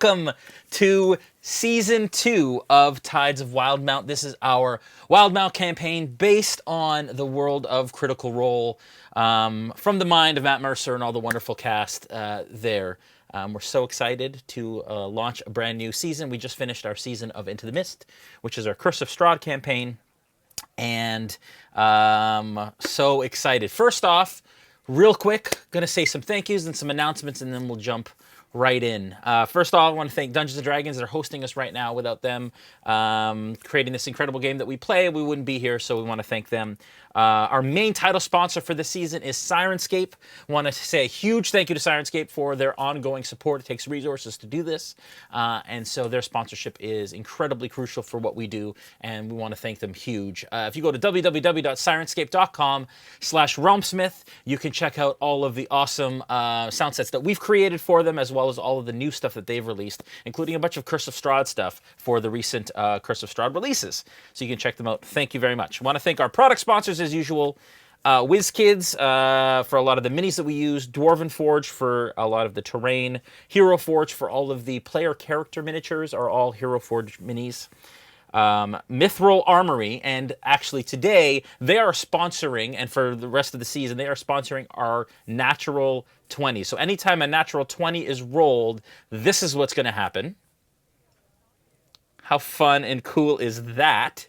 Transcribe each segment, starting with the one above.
welcome to Season 2 of Tides of Wildemount. This is our Wildemount campaign based on the world of Critical Role from the mind of Matt Mercer and all the wonderful cast there. We're so excited to launch a brand new season. We just finished our season of Into the Mist, which is our Curse of Strahd campaign, and so excited. First off, real quick, going to say some thank yous and some announcements, and then we'll jump right in. First of all, I want to thank Dungeons & Dragons that are hosting us right now. Without them creating this incredible game that we play, we wouldn't be here, so we want to thank them. Our main title sponsor for this season is Syrinscape. I want to say a huge thank you to Syrinscape for their ongoing support. It takes resources to do this, and so their sponsorship is incredibly crucial for what we do, and we want to thank them huge. If you go to www.syrinscape.com/RealmSmith, you can check out all of the awesome sound sets that we've created for them, as well as all of the new stuff that they've released, including a bunch of Curse of Strahd stuff for the recent Curse of Strahd releases. So you can check them out. Thank you very much. I want to thank our product sponsors as usual. WizKids for a lot of the minis that we use, Dwarven Forge for a lot of the terrain, Hero Forge for all of the player character miniatures are all Hero Forge minis. Mithril Armory, and actually today they are sponsoring, and for the rest of the season, they are sponsoring our Natural 20. So anytime a Natural 20 is rolled, this is what's going to happen. How fun and cool is that?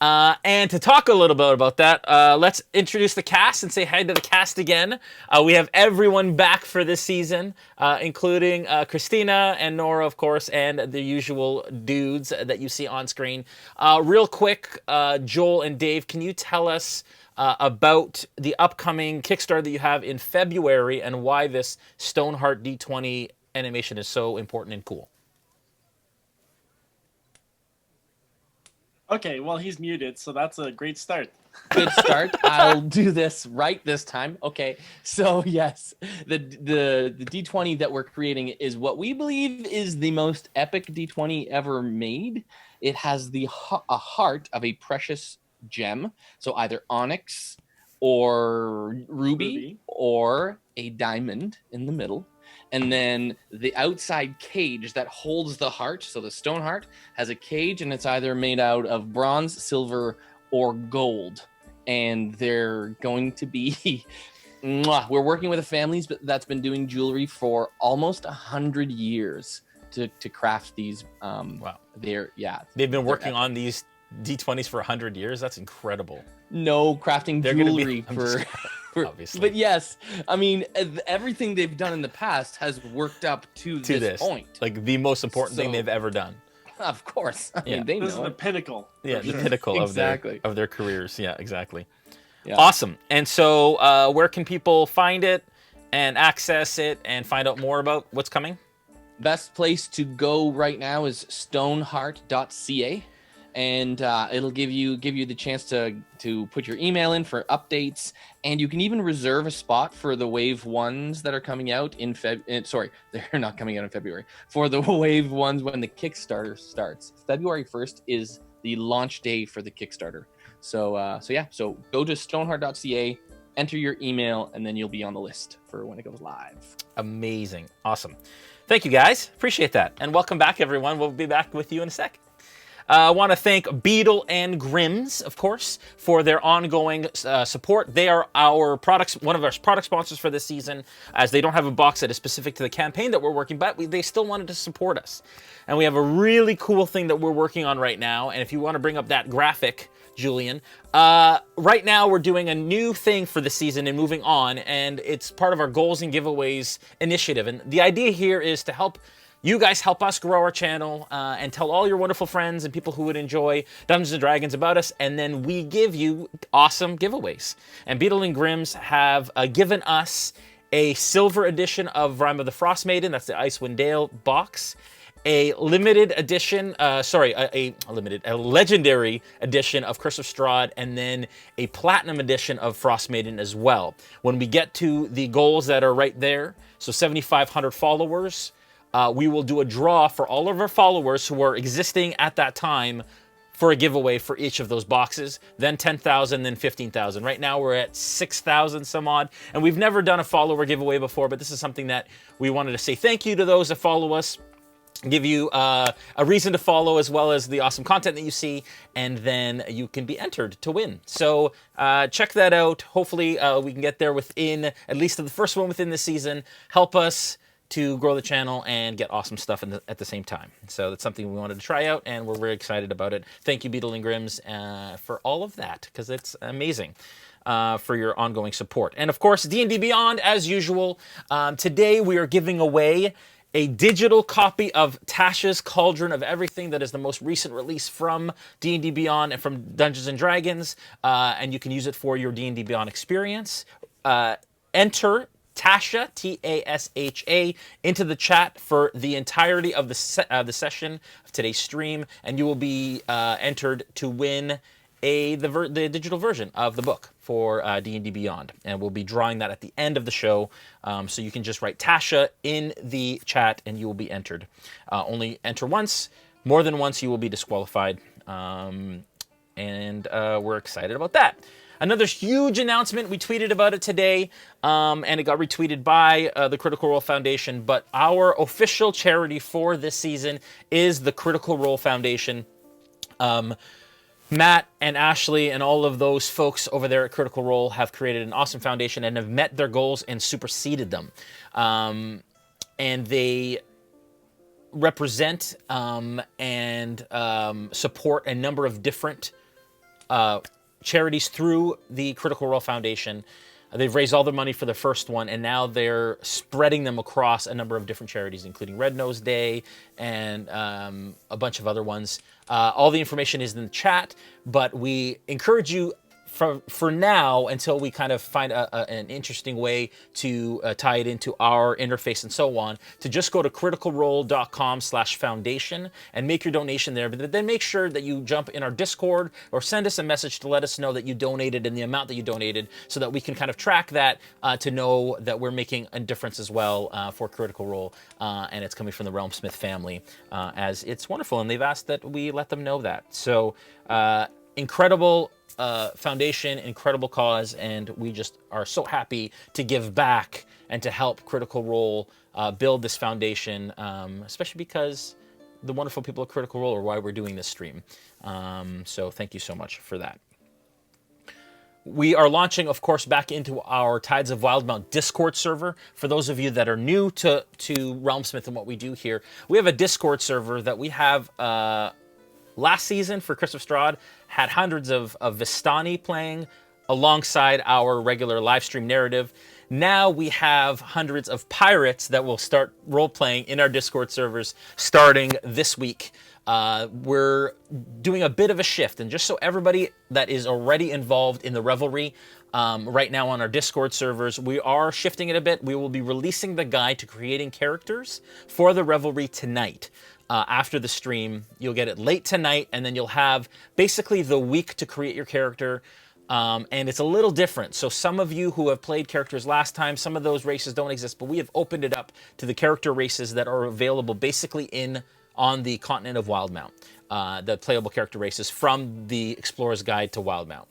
And to talk a little bit about that, let's introduce the cast and say hi to the cast again. We have everyone back for this season, including Christina and Noura, of course, and the usual dudes that you see on screen. Real quick, Joel and Dave, can you tell us about the upcoming Kickstarter that you have in February and why this Stoneheart D20 animation is so important and cool? Okay, well, he's muted, so that's a great start. Good start. I'll do this right this time. Okay, so yes, the D20 that we're creating is what we believe is the most epic D20 ever made. It has a heart of a precious gem, so either onyx or ruby or a diamond in the middle. And then the outside cage that holds the heart, so the stone heart, has a cage, and it's either made out of bronze, silver, or gold. And they're going to be... We're working with a family that's been doing jewelry for almost 100 years to craft these. Wow. They've been working on these D20s for 100 years? That's incredible. No, crafting jewelry for... Obviously. But yes, I mean, everything they've done in the past has worked up to this point. Like the most important thing they've ever done. Of course. I mean, they know. This is the pinnacle. Yeah, the pinnacle exactly. of their careers. Yeah, exactly. Yeah. Awesome. And so where can people find it and access it and find out more about what's coming? Best place to go right now is stoneheart.ca. And it'll give you the chance to put your email in for updates, and you can even reserve a spot for the Wave 1s that are coming out in sorry, they're not coming out in February. For the Wave 1s when the Kickstarter starts. February 1st is the launch day for the Kickstarter. So go to stoneheart.ca, enter your email, and then you'll be on the list for when it goes live. Amazing. Awesome. Thank you, guys. Appreciate that. And welcome back, everyone. We'll be back with you in a sec. I want to thank Beetle and Grimm's, of course, for their ongoing support. They are one of our product sponsors for this season, as they don't have a box that is specific to the campaign that we're working, but they still wanted to support us. And we have a really cool thing that we're working on right now, and if you want to bring up that graphic, Julian, right now we're doing a new thing for the season and moving on, and it's part of our goals and giveaways initiative. And the idea here is to help you guys help us grow our channel and tell all your wonderful friends and people who would enjoy Dungeons & Dragons about us, and then we give you awesome giveaways. And Beetle and Grimm's have given us a silver edition of Rime of the Frost Maiden, that's the Icewind Dale box, a limited edition, a legendary edition of Curse of Strahd, and then a platinum edition of Frost Maiden as well. When we get to the goals that are right there, so 7,500 followers, we will do a draw for all of our followers who are existing at that time for a giveaway for each of those boxes, then 10,000, then 15,000. Right now we're at 6,000 some odd, and we've never done a follower giveaway before, but this is something that we wanted to say thank you to those that follow us, give you a reason to follow, as well as the awesome content that you see, and then you can be entered to win. So check that out. Hopefully we can get there within, at least the first one within this season. Help us to grow the channel and get awesome stuff at the same time. So that's something we wanted to try out, and we're very excited about it. Thank you, Beetle and Grims, for all of that, because it's amazing. For your ongoing support. And of course, D&D Beyond, as usual. Today we are giving away a digital copy of Tasha's Cauldron of Everything. That is the most recent release from D&D Beyond and from Dungeons & Dragons. And you can use it for your D&D Beyond experience. Enter Tasha, T-A-S-H-A, into the chat for the entirety of the session of today's stream, and you will be entered to win the digital version of the book for D&D Beyond, and we'll be drawing that at the end of the show. So you can just write Tasha in the chat, and you will be entered. Only enter once. More than once, you will be disqualified. And we're excited about that. Another huge announcement. We tweeted about it today, and it got retweeted by the Critical Role Foundation. But our official charity for this season is the Critical Role Foundation. Matt and Ashley and all of those folks over there at Critical Role have created an awesome foundation and have met their goals and superseded them. And they represent and support a number of different charities through the Critical Role Foundation. They've raised all their money for the first one, and now they're spreading them across a number of different charities, including Red Nose Day and a bunch of other ones. All the information is in the chat, but we encourage you for now, until we kind of find an interesting way to tie it into our interface and so on, to just go to criticalrole.com/foundation and make your donation there. But then make sure that you jump in our Discord or send us a message to let us know that you donated and the amount that you donated, so that we can kind of track that to know that we're making a difference as well for Critical Role, and it's coming from the RealmSmith family, as it's wonderful, and they've asked that we let them know that. So incredible foundation, incredible cause, and we just are so happy to give back and to help Critical Role build this foundation, especially because the wonderful people at Critical Role are why we're doing this stream. So thank you so much for that. We are launching, of course, back into our Tides of Wildemount Discord server. For those of you that are new to RealmSmith and what we do here, we have a Discord server that we have last season for Christoph Strahd, had hundreds of Vistani playing alongside our regular live stream narrative. Now we have hundreds of pirates that will start role-playing in our Discord servers starting this week. We're doing a bit of a shift, and just so everybody that is already involved in the Revelry right now on our Discord servers, we are shifting it a bit. We will be releasing the guide to creating characters for the Revelry tonight. After the stream, you'll get it late tonight, and then you'll have basically the week to create your character. And it's a little different. So some of you who have played characters last time, some of those races don't exist, but we have opened it up to the character races that are available basically on the continent of Wildemount, the playable character races from the Explorer's Guide to Wildemount.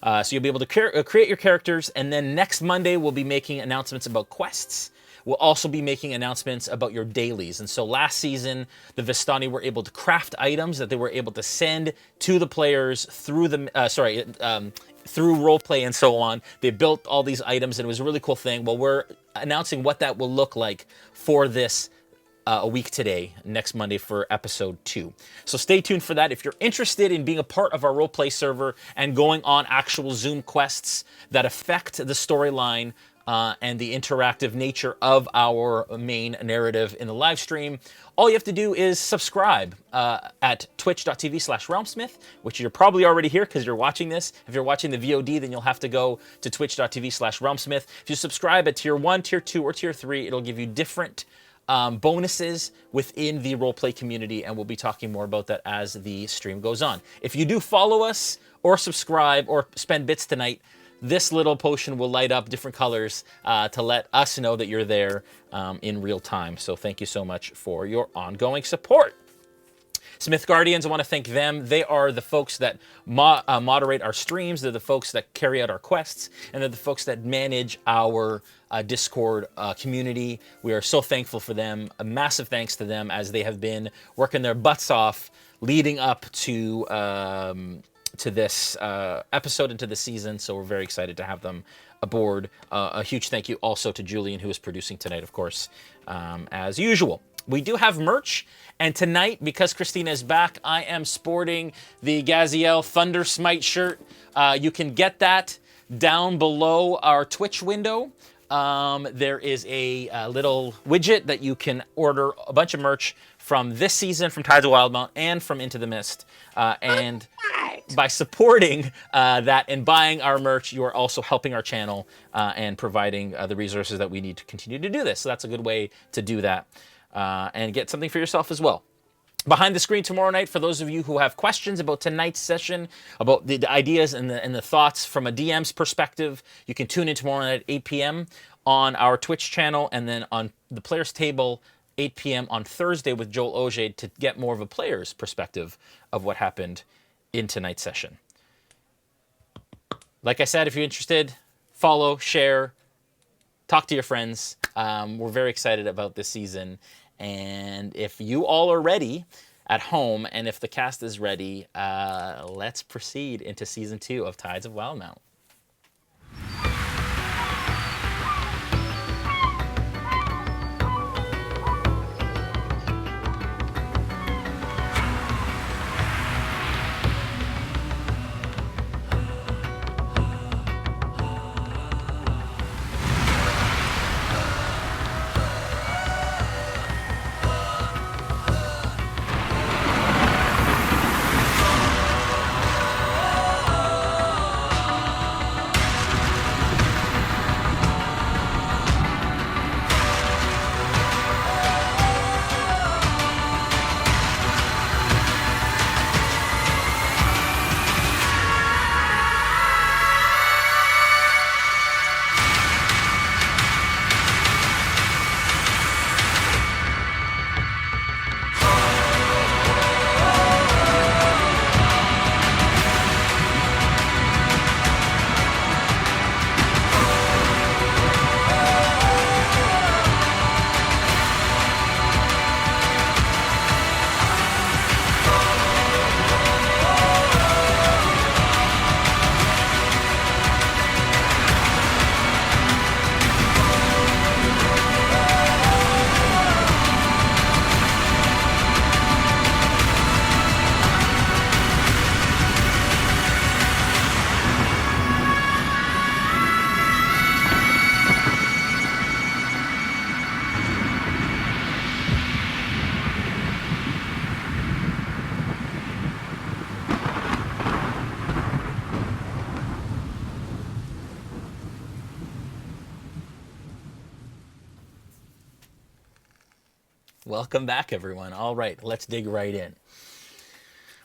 So you'll be able to create your characters, and then next Monday we'll be making announcements about quests. We'll also be making announcements about your dailies. And so last season, the Vistani were able to craft items that they were able to send to the players through through roleplay and so on. They built all these items, and it was a really cool thing. Well, we're announcing what that will look like for this a week today, next Monday, for episode 2. So stay tuned for that. If you're interested in being a part of our roleplay server and going on actual Zoom quests that affect the storyline, and the interactive nature of our main narrative in the live stream, all you have to do is subscribe at twitch.tv/RealmSmith, which you're probably already here because you're watching this. If you're watching the VOD, then you'll have to go to twitch.tv/RealmSmith. If you subscribe at Tier 1, Tier 2, or Tier 3, it'll give you different bonuses within the roleplay community, and we'll be talking more about that as the stream goes on. If you do follow us or subscribe or spend bits tonight, this little potion will light up different colors to let us know that you're there in real time. So thank you so much for your ongoing support. Smith Guardians, I want to thank them. They are the folks that moderate our streams. They're the folks that carry out our quests, and they're the folks that manage our Discord community. We are so thankful for them. A massive thanks to them, as they have been working their butts off leading up to this episode and to the season. So we're very excited to have them aboard. A huge thank you also to Julian, who is producing tonight, of course, as usual. We do have merch, and tonight, because Christina is back, I am sporting the Gaziel Thunder Smite shirt. You can get that down below our Twitch window. There is a little widget that you can order a bunch of merch from this season, from Tides of Wildemount, and from Into the Mist. And by supporting that and buying our merch, you are also helping our channel and providing the resources that we need to continue to do this. So that's a good way to do that and get something for yourself as well. Behind the screen tomorrow night, for those of you who have questions about tonight's session, about the ideas and the thoughts from a DM's perspective, you can tune in tomorrow night at 8 p.m. on our Twitch channel, and then on the Players Table, 8 p.m. on Thursday with Joel Auge, to get more of a player's perspective of what happened in tonight's session. Like I said, if you're interested, follow, share, talk to your friends. We're very excited about this season. And if you all are ready at home, and if the cast is ready, let's proceed into Season 2 of Tides of Wildemount. Welcome back, everyone. All right, let's dig right in.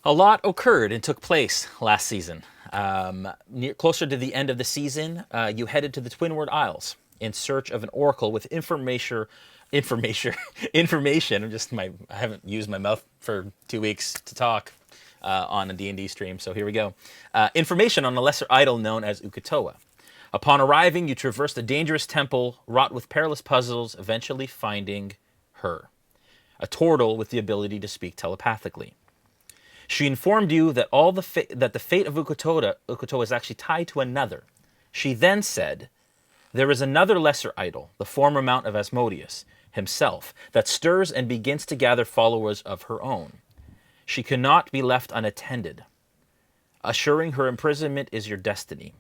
A lot occurred and took place last season. Closer to the end of the season, you headed to the Twinward Isles in search of an oracle with information. I haven't used my mouth for 2 weeks to talk on a D&D stream, so here we go. Information on a lesser idol known as Ukatoa. Upon arriving, you traversed a dangerous temple wrought with perilous puzzles, eventually finding her, a turtle with the ability to speak telepathically. She informed you that the fate of Ukatoa is actually tied to another. She then said, there is another lesser idol, the former Mount of Asmodeus himself, that stirs and begins to gather followers of her own. She cannot be left unattended. Assuring her imprisonment is your destiny.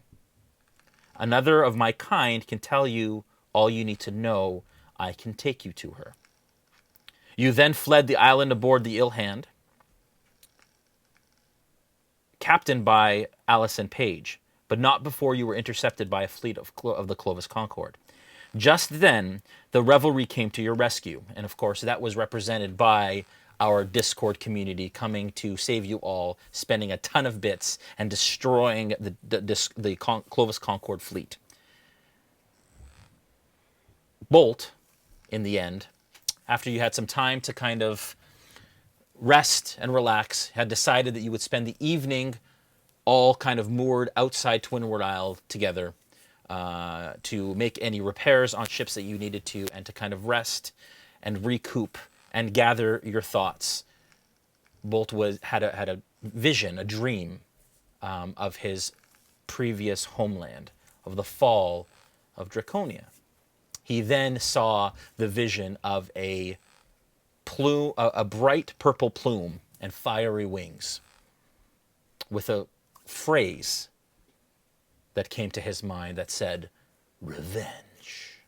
Another of my kind can tell you all you need to know. I can take you to her. You then fled the island aboard the Ill Hand, captained by Allison Page, but not before you were intercepted by a fleet of the Clovis Concord. Just then, the Revelry came to your rescue, and of course that was represented by our Discord community coming to save you all, spending a ton of bits and destroying the Clovis Concord fleet. Bolt, in the end, after you had some time to kind of rest and relax, had decided that you would spend the evening all kind of moored outside Twinward Isle together to make any repairs on ships that you needed to, and to kind of rest and recoup and gather your thoughts. Bolt had a vision, a dream of his previous homeland, of the fall of Draconia. He then saw the vision of a plume, a bright purple plume and fiery wings, with a phrase that came to his mind that said, "Revenge."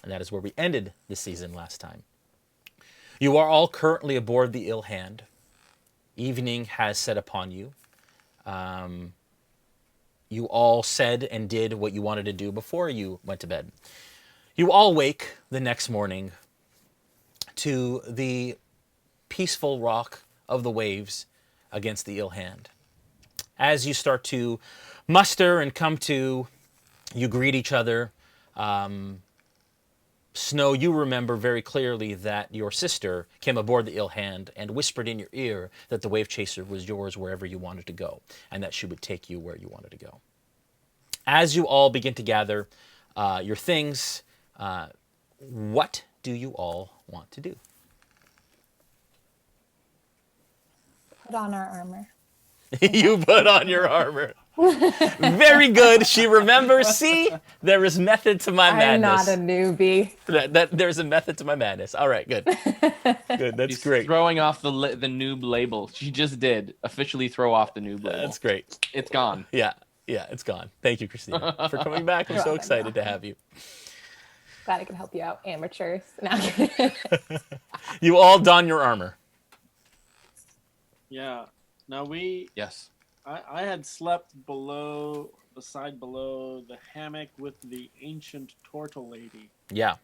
And that is where we ended the season last time. You are all currently aboard the Ill Hand. Evening has set upon you. You all said and did what you wanted to do before you went to bed. You all wake the next morning to the peaceful rock of the waves against the Ill Hand. As you start to muster and come to, you greet each other. Snow, you remember very clearly that your sister came aboard the Ill Hand and whispered in your ear that the Wave Chaser was yours wherever you wanted to go, and that she would take you where you wanted to go. As you all begin to gather your things, what do you all want to do? Put on our armor. You put on your armor. Very good. She remembers. See, there is method to my madness. I'm not a newbie. There's a method to my madness. All right, good. Good. That's She's great. throwing off the noob label. She just did officially throw off the noob label. That's great. It's gone. Yeah, it's gone. Thank you, Christina, for coming back. I'm so excited to have you. Glad I could help you out, amateurs. You all don your armor. Yeah. Now Yes. I had slept beside the hammock with the ancient turtle lady. Yeah.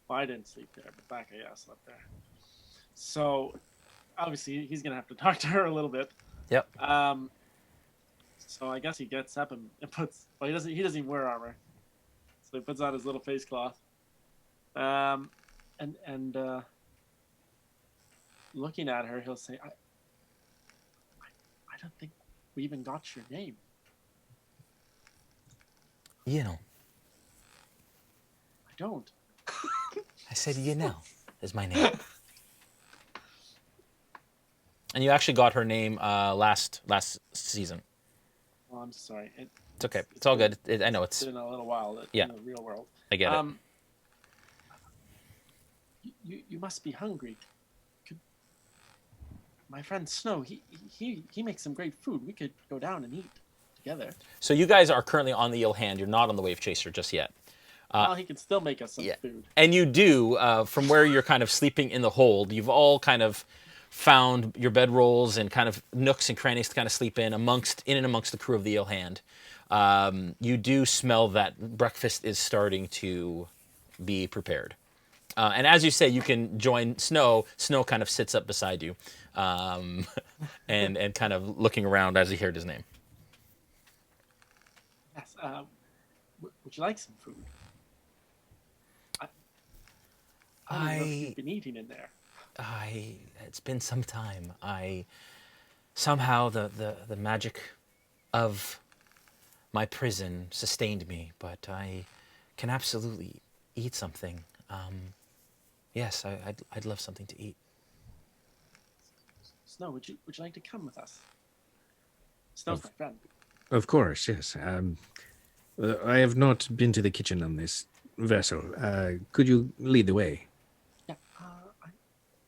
Well, I didn't sleep there, but Bacalhau slept there. So obviously he's gonna have to talk to her a little bit. Yep. So I guess he gets up and puts. Well, he doesn't even wear armor, so he puts on his little face cloth. And looking at her, he'll say, I don't think we even got your name. You know. I don't. I said, you know, is my name. And you actually got her name last season. Well, I'm sorry. It's okay. It's all good. I know It's been a little while Yeah. in the real world. I get it. You must be hungry. My friend Snow, he makes some great food. We could go down and eat together. So you guys are currently on the Ill Hand. You're not on the Wave Chaser just yet. Well, he can still make us some food. And you do, from where you're kind of sleeping in the hold, you've all kind of found your bedrolls and kind of nooks and crannies to kind of sleep in and amongst the crew of the Ill Hand. You do smell that breakfast is starting to be prepared. And as you say, you can join Snow. Snow kind of sits up beside you and kind of looking around as he heard his name. Yes. Would you like some food? I don't know if you've been eating in there. It's been some time. Somehow the magic of my prison sustained me, but I can absolutely eat something. Yes, I'd love something to eat. Snow, would you like to come with us? Snow's my friend. Of course, yes. I have not been to the kitchen on this vessel. Could you lead the way? Yeah, I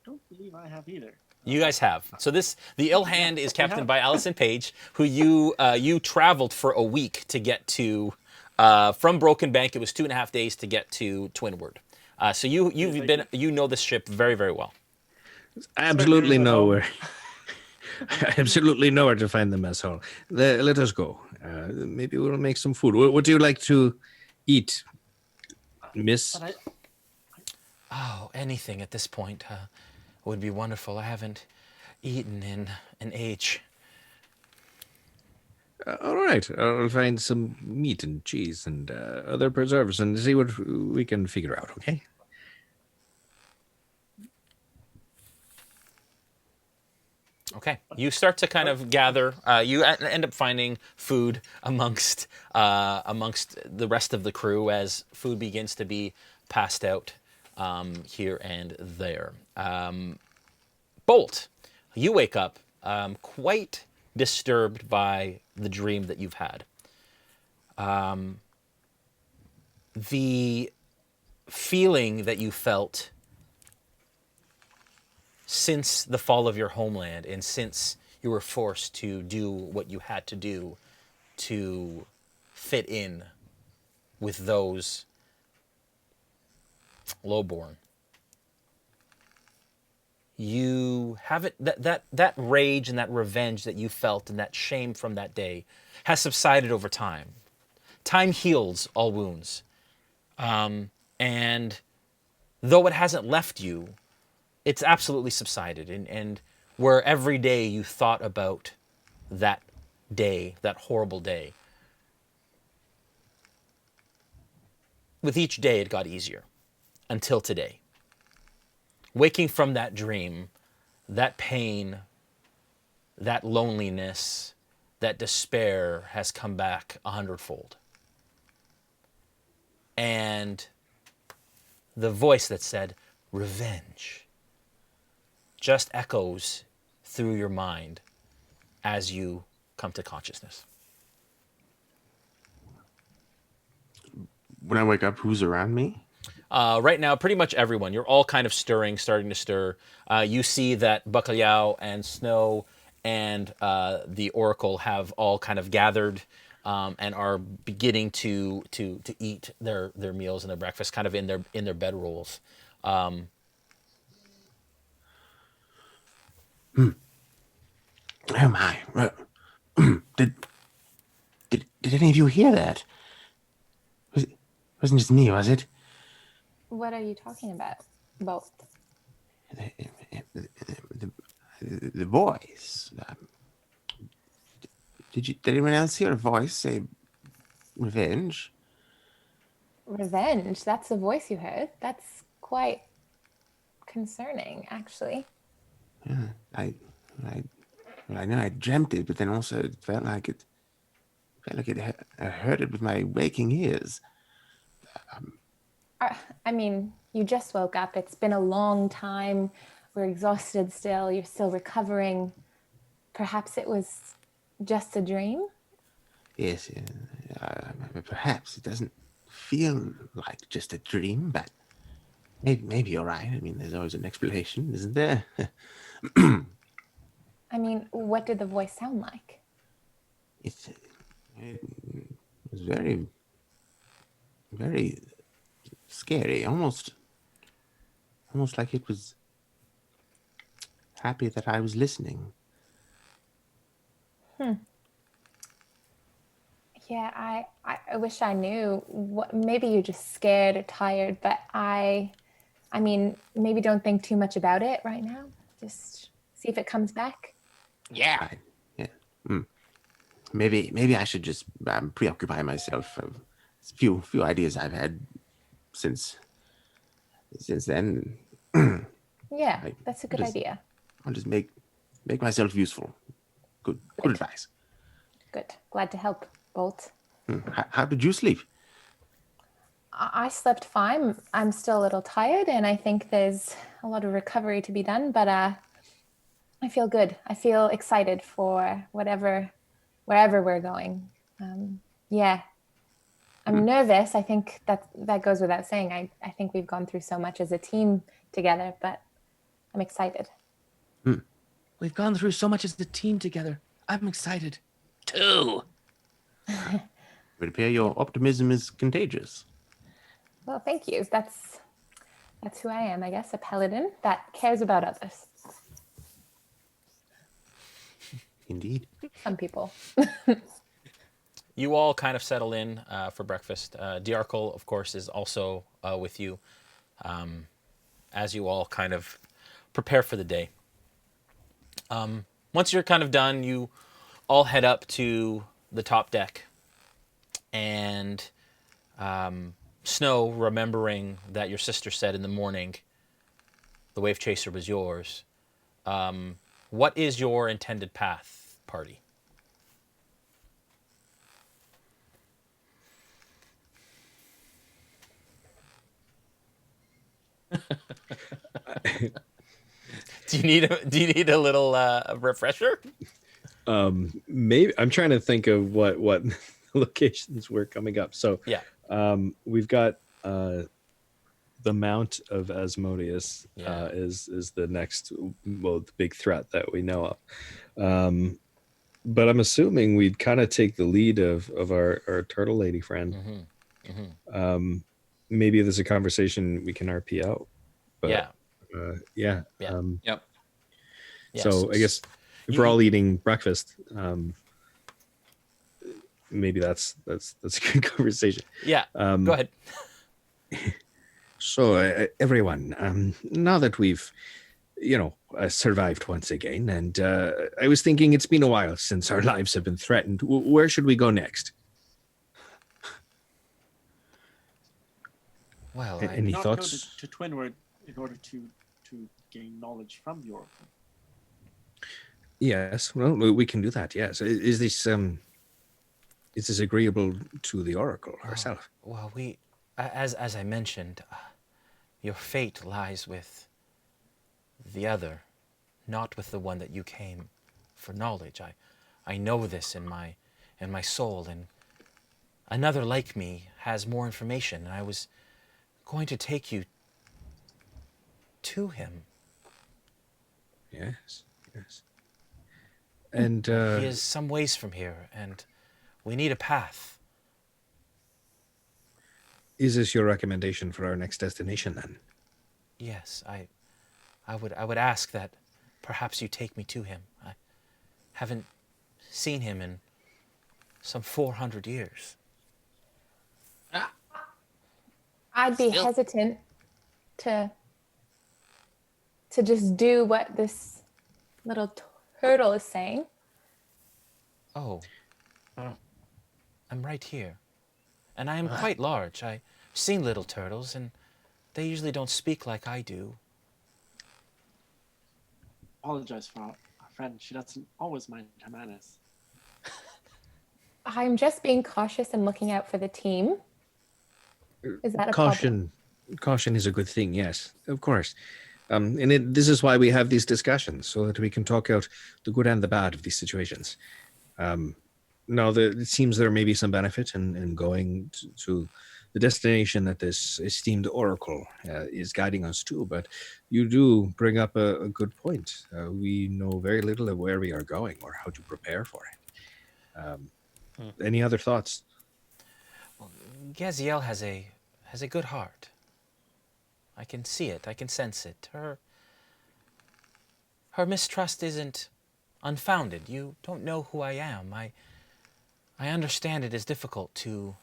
don't believe I have either. You guys have. So the Ill Hand is captained by Allison Page, who you traveled for a week to get to, from Broken Bank. It was 2.5 days to get to Twinward. So you know this ship very, very well. Absolutely nowhere. Absolutely nowhere to find the mess hall. Let us go. Maybe we'll make some food. What do you like to eat, miss? Oh, anything at this point would be wonderful. I haven't eaten in an age. All right. I'll find some meat and cheese and other preserves and see what we can figure out, okay? Okay, you start to kind of gather. You end up finding food amongst the rest of the crew as food begins to be passed out here and there. Bolt, you wake up quite disturbed by the dream that you've had. The feeling that you felt since the fall of your homeland and since you were forced to do what you had to do to fit in with those lowborn. You haven't that rage and that revenge that you felt and that shame from that day has subsided over time. Time heals all wounds. And though it hasn't left you, it's absolutely subsided. And where every day you thought about that day, that horrible day, with each day it got easier until today. Waking from that dream, that pain, that loneliness, that despair has come back 100-fold. And the voice that said, revenge, just echoes through your mind as you come to consciousness. When I wake up, who's around me? Right now, pretty much everyone. You're all kind of starting to stir. You see that Bacalhau and Snow and the Oracle have all kind of gathered and are beginning to eat their meals and their breakfast, kind of in their bedrolls. Oh my! Did any of you hear that? Wasn't just me, was it? What are you talking about? Both. The voice. Did anyone else hear a voice say revenge? Revenge? That's the voice you heard. That's quite concerning, actually. Yeah, I know I dreamt it, but then also it felt like I heard it with my waking ears. I mean, you just woke up. It's been a long time. We're exhausted still. You're still recovering. Perhaps it was just a dream? Yes, perhaps it doesn't feel like just a dream, but maybe you're right. I mean, there's always an explanation, isn't there? I mean, what did the voice sound like? It was very, very scary, almost like it was happy that I was listening. Yeah, I wish I knew. Maybe you're just scared or tired, but I mean, maybe don't think too much about it right now. Just see if it comes back. Yeah. Right. Yeah. Maybe I should just preoccupy myself. It's a few ideas I've had since then. Yeah, that's a good idea. I'll just make myself useful. Good advice. Good. Glad to help, Bolt. How did you sleep? I slept fine. I'm still a little tired, and I think there's a lot of recovery to be done, but I feel good. I feel excited for wherever we're going. Yeah. I'm nervous. I think that goes without saying. I think we've gone through so much as a team together, but I'm excited. We've gone through so much as a team together. I'm excited too. It would appear your optimism is contagious. Well, thank you. That's who I am, I guess, a paladin that cares about others. Indeed. Some people. You all kind of settle in for breakfast. Diarkle, of course, is also with you as you all kind of prepare for the day. Once you're kind of done, you all head up to the top deck. And Snow, remembering that your sister said in the morning the wave chaser was yours, What is your intended path, party? Do you need a little refresher? Maybe I'm trying to think of what locations were coming up. So Yeah. we've got the Mount of Asmodeus Yeah. is the next, well, the big threat that we know of. But I'm assuming we'd kind of take the lead of our turtle lady friend. Maybe there's a conversation we can RP out. But, Yeah. Yeah. Yep. So I guess if we're all eating breakfast, maybe that's a good conversation. Yeah. Go ahead. So everyone, now that we've, survived once again, and I was thinking it's been a while since our lives have been threatened. Where should we go next? Well, Any Not thoughts? go to Twinward in order to gain knowledge from the Oracle. Yes, well, we can do that. Yes, is this agreeable to the Oracle herself? well, we, as I mentioned, your fate lies with the other, not with the one that you came for knowledge. I know this in my soul, and another like me has more information, and I was going to take you to him. Yes. And He is some ways from here, and we need a path. is this your recommendation for our next destination then? Yes, I would ask that perhaps you take me to him. I haven't seen him in some 400 years. I'd be hesitant to just do what this little turtle is saying. Oh. I'm right here. And I am quite large. I've seen little turtles, and they usually don't speak like I do. Apologize for our friend. She doesn't always mind her manners. I'm just being cautious and looking out for the team. Is that a problem? Caution is a good thing, yes, of course. This is why we have these discussions, so that we can talk out the good and the bad of these situations. Now, it seems there may be some benefit in going to the destination that this esteemed oracle is guiding us to, but you do bring up a good point. We know very little of where we are going or how to prepare for it. Any other thoughts? Gaziel has a good heart. I can see it. I can sense it. Her mistrust isn't unfounded. You don't know who I am. I understand it is difficult to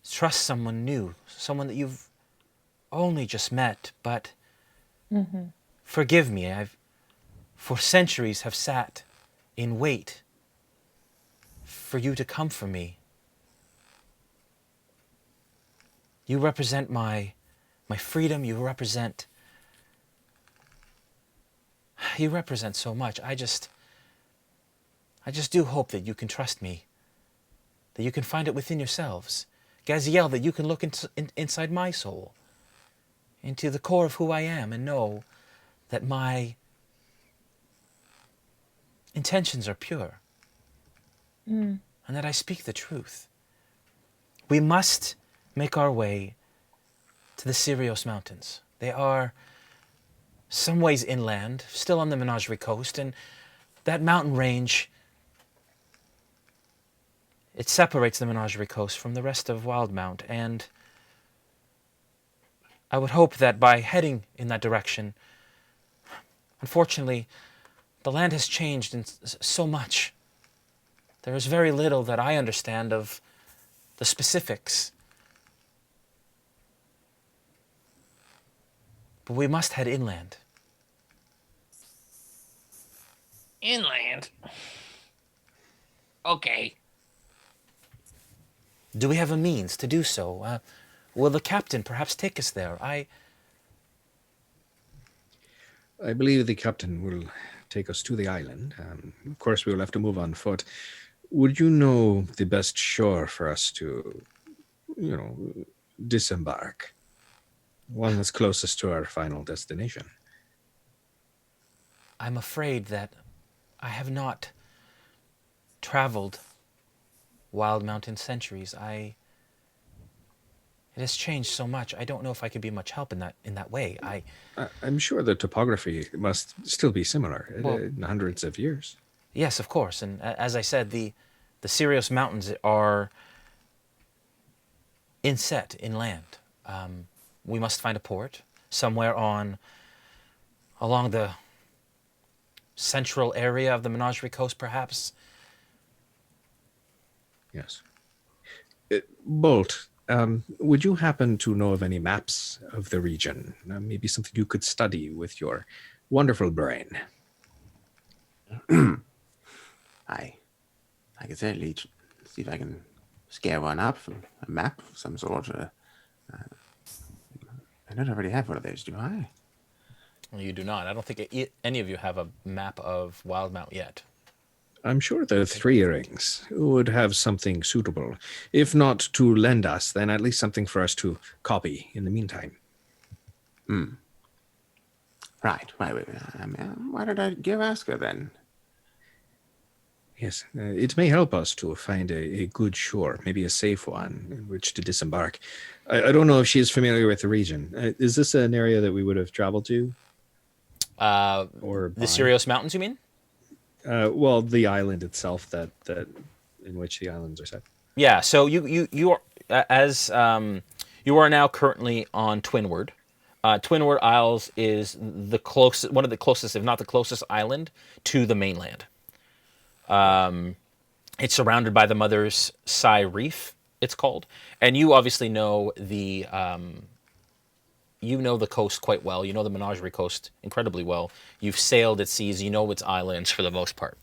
trust someone new, someone that you've only just met, but forgive me, I've for centuries have sat in wait for you to come for me. You represent my freedom, you represent so much. I just do hope that you can trust me, that you can find it within yourselves. Gaziel, that you can look inside my soul, into the core of who I am, and know that my intentions are pure, and that I speak the truth. We must make our way to the Sirios Mountains. They are some ways inland, still on the Menagerie Coast, and that mountain range, it separates the Menagerie Coast from the rest of Wildemount, and I would hope that by heading in that direction, unfortunately, the land has changed in so much. There is very little that I understand of the specifics. But we must head inland. Inland. Okay. Do we have a means to do so? Will the captain perhaps take us there? I believe the captain will take us to the island. Of course, we will have to move on foot. Would you know the best shore for us to, disembark? One that's closest to our final destination. I'm afraid that I have not traveled Wildemount in centuries. It has changed so much. I don't know if I could be much help in that way. I'm sure the topography must still be similar in hundreds of years. Yes, of course. And as I said, the Sirius Mountains are inset inland. We must find a port somewhere along the central area of the Menagerie Coast, perhaps. Yes. Bolt, would you happen to know of any maps of the region? Maybe something you could study with your wonderful brain. I can certainly see if I can scare one up, a map of some sort. I don't already have one of those, do I? Well, you do not. I don't think any of you have a map of Wildemount yet. I'm sure the Three Rings would have something suitable. If not to lend us, then at least something for us to copy in the meantime. Right. Why don't I give Asker then? Yes, it may help us to find a good shore, maybe a safe one in which to disembark. I don't know if she's familiar with the region. Is this an area that we would have traveled to? Or the Sirius Mountains, you mean? Well, the island itself that in which the islands are set. Yeah. So you are you are now currently on Twinward. Twinward Isles is one of the closest, if not the closest, island to the mainland. It's surrounded by the Mother's Cyra Reef, it's called, and you obviously know the coast quite well. You know the Menagerie Coast incredibly well. You've sailed its seas. You know its islands for the most part.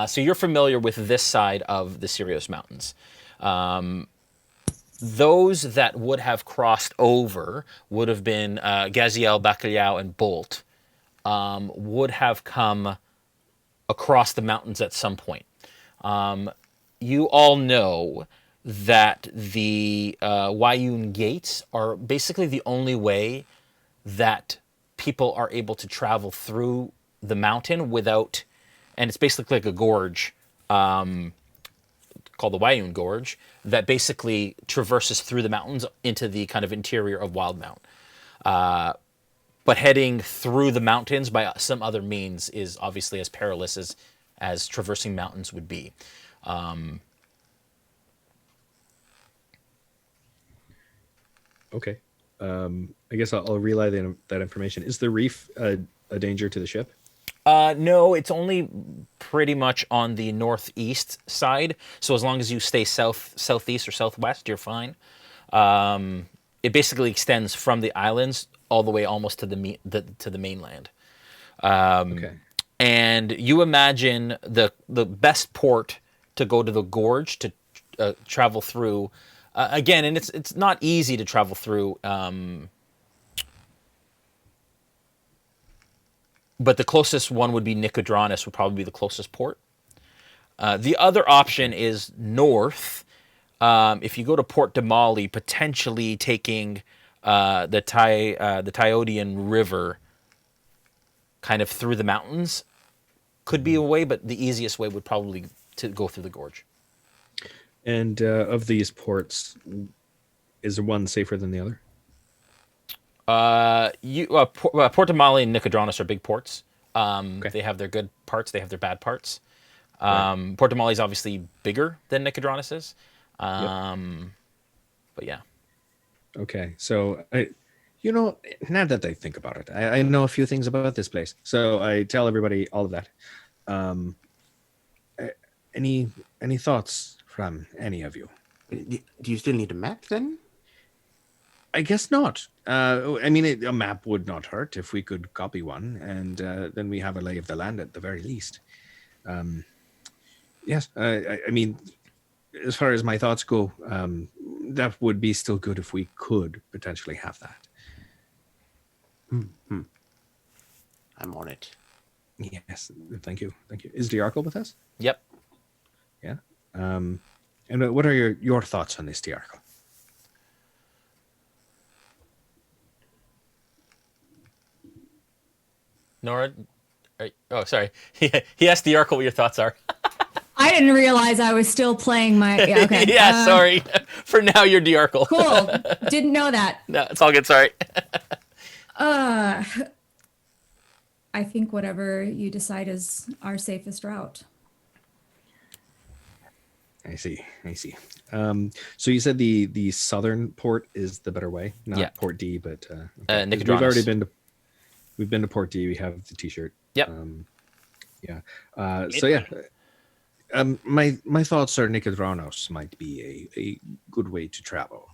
So you're familiar with this side of the Sirius Mountains. Those that would have crossed over would have been Gaziel, Bacalhau, and Bolt would have come across the mountains at some point. You all know that the Wayun Gates are basically the only way that people are able to travel through the mountain without, and it's basically like a gorge called the Wayun Gorge that basically traverses through the mountains into the kind of interior of Wildemount. But heading through the mountains by some other means is obviously as perilous as traversing mountains would be. Okay. I guess I'll relay that information. Is the reef a danger to the ship? No, it's only pretty much on the northeast side. So as long as you stay southeast or southwest, you're fine. It basically extends from the islands all the way almost to the mainland. Okay. And you imagine the best port to go to the gorge to travel through. Again, and it's not easy to travel through. But the closest one would be Nicodranus, would probably be the closest port. The other option is north. If you go to Port Damali, potentially taking the Tyodian River kind of through the mountains could be a way, but the easiest way would probably to go through the gorge. And of these ports, is there one safer than the other? Port Damali and Nicodranus are big ports. Okay. They have their good parts. They have their bad parts. Right. Port Damali is obviously bigger than Nicodranus is. Yep. But yeah. Okay, so now that I think about it, I know a few things about this place. So I tell everybody all of that. Any thoughts from any of you? Do you still need a map then? I guess not. I mean, a map would not hurt if we could copy one, and then we have a lay of the land at the very least. Yes, I mean, as far as my thoughts go, that would be still good if we could potentially have that. I'm on it. Yes, thank you. Is Diarco with us? Yep. Yeah. And what are your thoughts on this, Diarco? Noura. Oh, sorry. He asked Diarco what your thoughts are. I didn't realize I was still playing my. Yeah, okay. Yeah, sorry. For now, you're Diarco. Cool. Didn't know that. No, it's all good. Sorry. I think whatever you decide is our safest route. I see. So you said the southern port is the better way, not Yeah. Port D, but Nicodranus. we've already been to Port D. We have the T-shirt. Yep. So yeah. My thoughts are Nicodranus might be a good way to travel.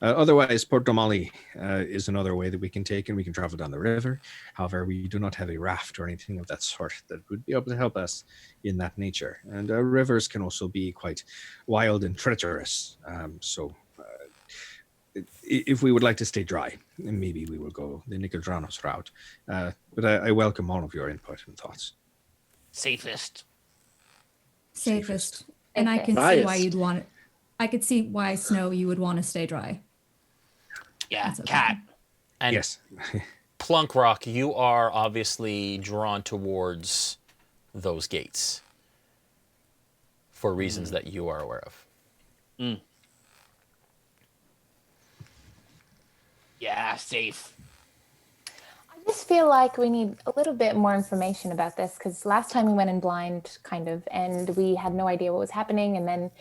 Otherwise, Port Domali is another way that we can take, and we can travel down the river. However, we do not have a raft or anything of that sort that would be able to help us in that nature. And rivers can also be quite wild and treacherous. So if we would like to stay dry, maybe we will go the Nicodranus route. But I welcome all of your input and thoughts. Safest. And I can see Bias. why you'd want it. I could see why, Snow, you would want to stay dry. Yeah, That's okay. cat. And Yes. Plunkrawk, you are obviously drawn towards those gates for reasons that you are aware of. Yeah, safe. I just feel like we need a little bit more information about this because last time we went in blind, kind of, and we had no idea what was happening. And then,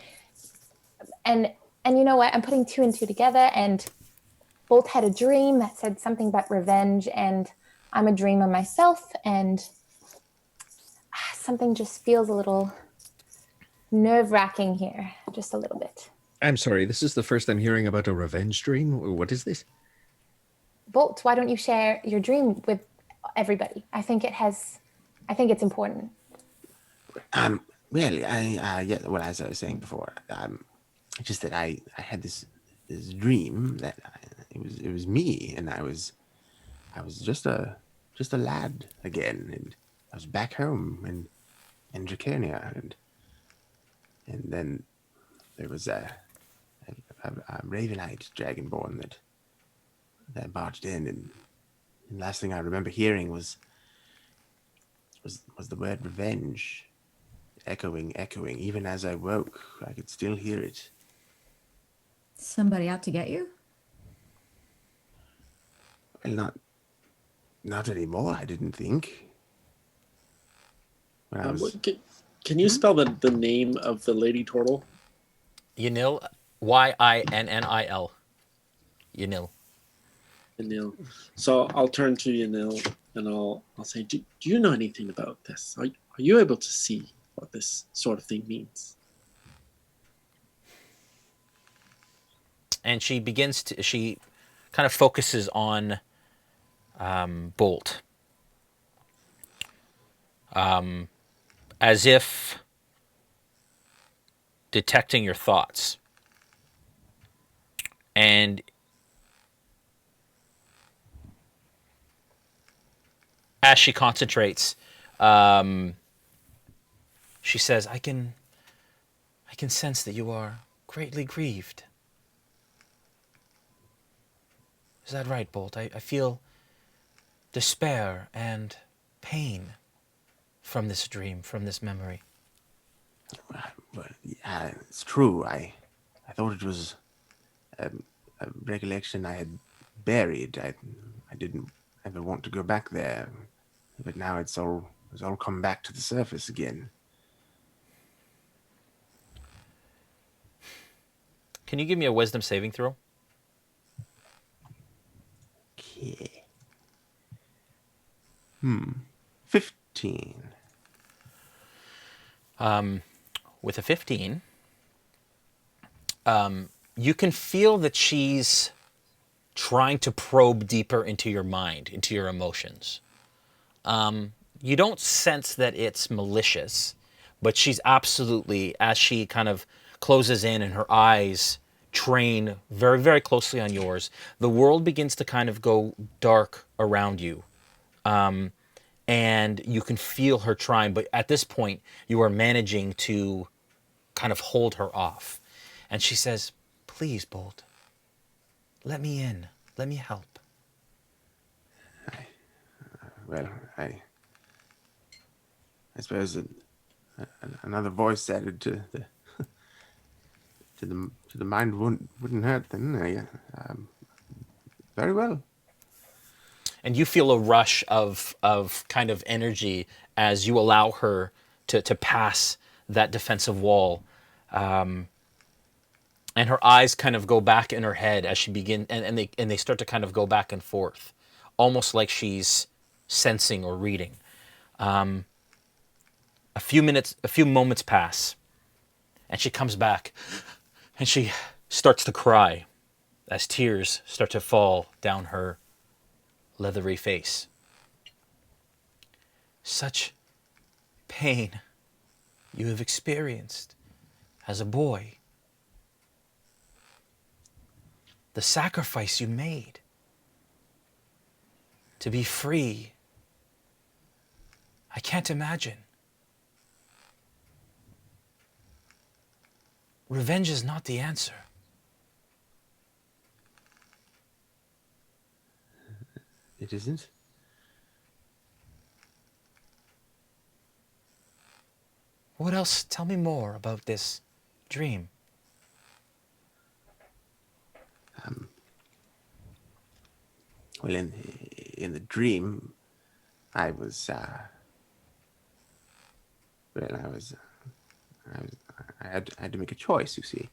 and you know what? I'm putting two and two together, and Bolt had a dream that said something about revenge, and I'm a dreamer myself, and something just feels a little nerve-wracking here, just a little bit. I'm sorry. This is the first I'm hearing about a revenge dream. What is this? Bolt, why don't you share your dream with everybody? I think it's important. Well, as I was saying before, just that I had this dream that it was me, and I was just a lad again, and I was back home in Draconia, and then there was a Ravenite dragonborn that barged in, and last thing I remember hearing was the word revenge, echoing. Even as I woke, I could still hear it. Somebody out to get you? Well, not anymore. I didn't think. When I was, Can you spell the name of the Lady Turtle? Ynil, Yinnil. Ynil. Yanil. So I'll turn to Yanil and I'll say, do you know anything about this? Are you able to see what this sort of thing means? And she kind of focuses on Bolt. As if detecting your thoughts. And as she concentrates, she says, I can sense that you are greatly grieved. Is that right, Bolt? I feel despair and pain from this dream, from this memory. but yeah, it's true. I thought it was a recollection I had buried. I didn't ever want to go back there, but now it's all come back to the surface again. Can you give me a wisdom saving throw? Okay. 15. With a 15, you can feel that she's trying to probe deeper into your mind, into your emotions. You don't sense that it's malicious, but she's absolutely, as she kind of closes in and her eyes train very, very closely on yours, the world begins to kind of go dark around you. and you can feel her trying, but at this point, you are managing to kind of hold her off. And she says, "Please, Bolt, let me in. Let me help." Well, I suppose another voice added to the to the mind wouldn't hurt. Then, very well. And you feel a rush of kind of energy as you allow her to pass that defensive wall. And her eyes kind of go back in her head as she begin, and they start to kind of go back and forth, almost like she's sensing or reading. A few moments pass, and she comes back, and she starts to cry as tears start to fall down her leathery face. "Such pain you have experienced as a boy. The sacrifice you made to be free. I can't imagine. Revenge is not the answer." It isn't. What else? Tell me more about this dream. Well, in the dream, I was I had to make a choice. You see,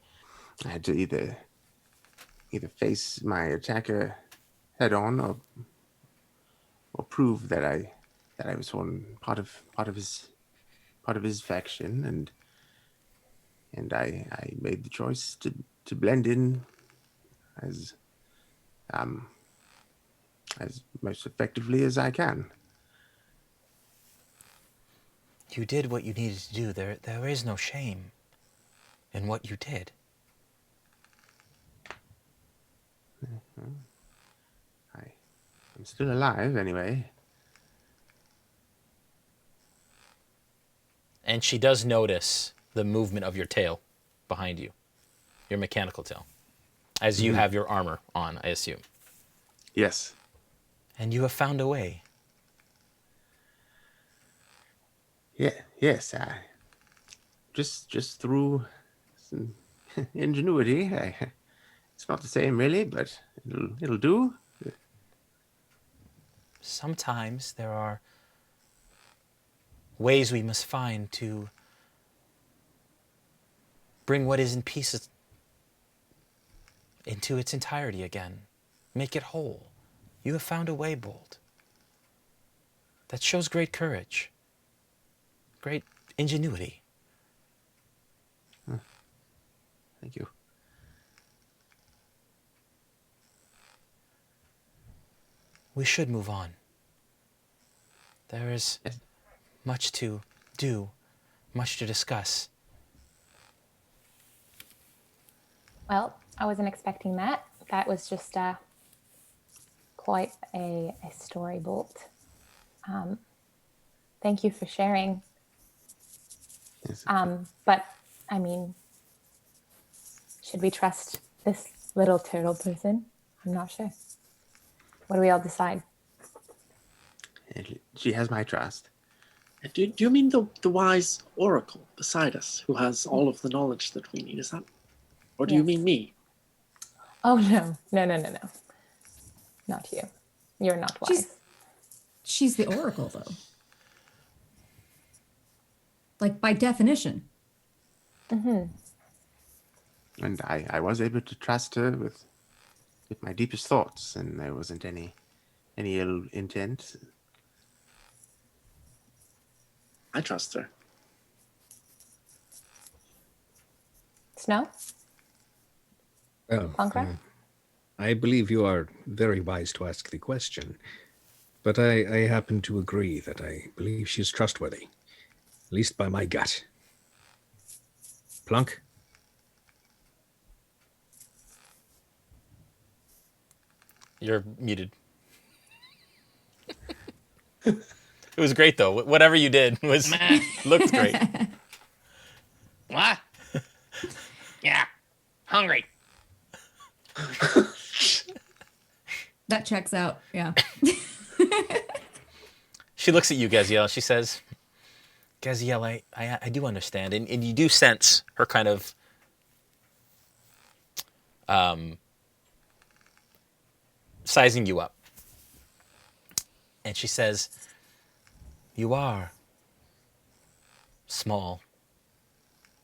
I had to either face my attacker head on, or prove that I was one part of his faction, and I made the choice to blend in as most effectively as I can. You did what you needed to do. There is no shame in what you did. I'm still alive anyway. And she does notice the movement of your tail behind you, your mechanical tail, as you have your armor on, I assume. Yes. And you have found a way. Yeah. Yes. Just through some ingenuity. It's not the same really, but it'll do. Sometimes there are ways we must find to bring what is in pieces into its entirety again. Make it whole. You have found a way, Bolt. That shows great courage. Great ingenuity. Thank you. We should move on. There is much to do, much to discuss. Well, I wasn't expecting that. That was just quite a story, Bolt. Thank you for sharing. Yes. But, I mean, should we trust this little turtle person? I'm not sure. What do we all decide? She has my trust. Do you mean the wise oracle beside us, who has all of the knowledge that we need? Is that, or do you Yes. mean me? Oh, no. Not you. You're not wise. She's the oracle, though. Like, by definition. Mm-hmm. And I was able to trust her with my deepest thoughts, and there wasn't any ill intent. I trust her. Snow? Well, Plunkrawk? I believe you are very wise to ask the question, but I happen to agree that I believe she is trustworthy, at least by my gut. Plunk? You're muted. It was great though. Whatever you did was looked great. What? Yeah. Hungry. That checks out. Yeah. She looks at you, Gaziel. She says, Gaziel, I do understand. And you do sense her kind of sizing you up. And she says, you are small.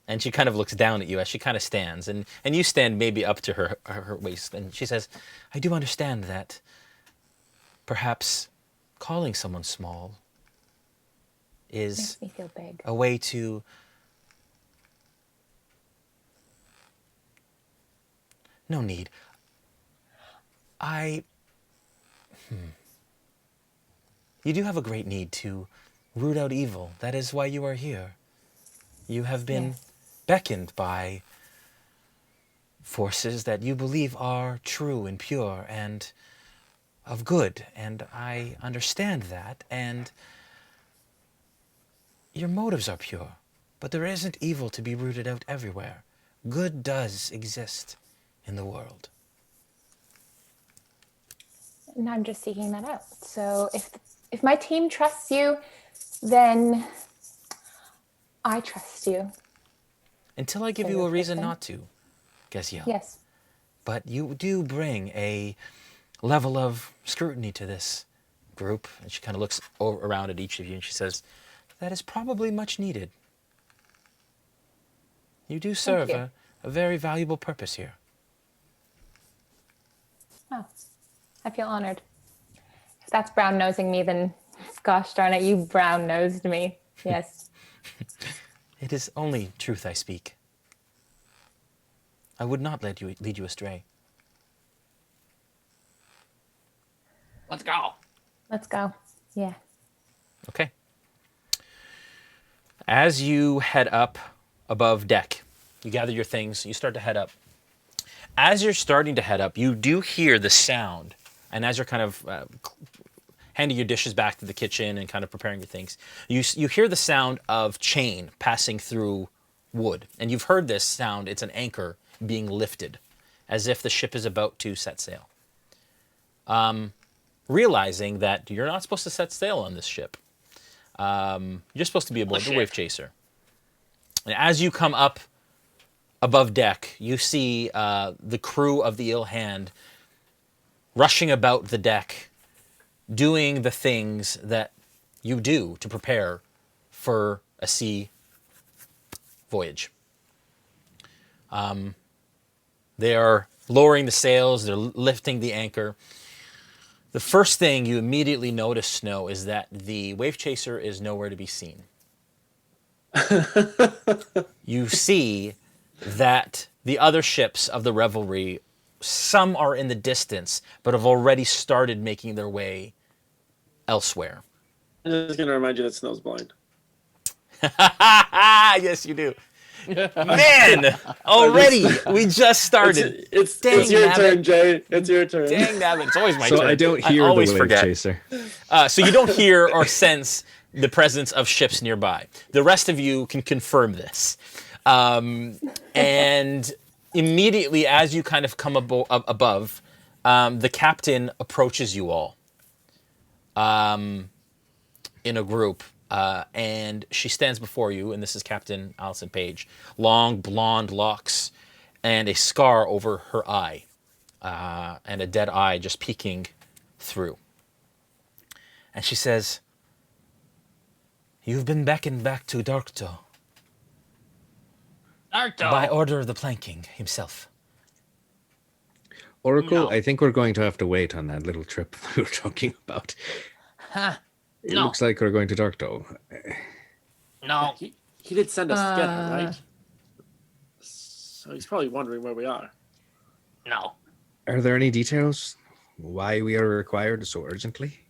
And she kind of looks down at you as she kind of stands. And you stand maybe up to her waist. And she says, I do understand that perhaps calling someone small is Makes me feel big. a way to no need. You do have a great need to root out evil. That is why you are here. You have been Yes. beckoned by forces that you believe are true and pure and of good, and I understand that, and your motives are pure, but there isn't evil to be rooted out everywhere. Good does exist in the world. And I'm just seeking that out. So if my team trusts you, then I trust you. Until I give So you a you're reason trusting? not to, Gaziel. Yes. But you do bring a level of scrutiny to this group. And she kind of looks around at each of you and she says, that is probably much needed. You do serve you. a very valuable purpose here. Oh, I feel honored. If that's brown nosing me, then gosh darn it, you brown nosed me. Yes. It is only truth I speak. I would not lead you astray. Let's go. Let's go. Yeah. Okay. As you head up above deck, you gather your things, you start to head up. As you're starting to head up, you do hear the sound, and as you're kind of handing your dishes back to the kitchen and kind of preparing your things, you hear the sound of chain passing through wood. And you've heard this sound, it's an anchor being lifted, as if the ship is about to set sail. Realizing that you're not supposed to set sail on this ship. You're supposed to be aboard the Wave Chaser. And as you come up above deck, you see the crew of the Ill Hand rushing about the deck, doing the things that you do to prepare for a sea voyage. They are lowering the sails, they're lifting the anchor. The first thing you immediately notice, Snow, is that the Wave Chaser is nowhere to be seen. You see that the other ships of the Revelry, some are in the distance, but have already started making their way elsewhere. I'm just going to remind you that Snow's blind. Yes, you do. Man, already we just started. It's Dang, your nabbit. turn, Jay. It's your turn. Dang nabbit, it's always my So turn. I don't hear I always the Wave forget. Chaser. So you don't hear or sense the presence of ships nearby. The rest of you can confirm this. And immediately as you kind of come above, the captain approaches you all in a group. And she stands before you, and this is Captain Allison Page. Long blonde locks and a scar over her eye, and a dead eye just peeking through. And she says, "You've been beckoned back to Darktow by order of the Planking himself." Oracle, No. I think we're going to have to wait on that little trip we were talking about. Huh? It No. looks like we're going to Darktow. No. He did send us together, right? So he's probably wondering where we are. No. Are there any details why we are required so urgently?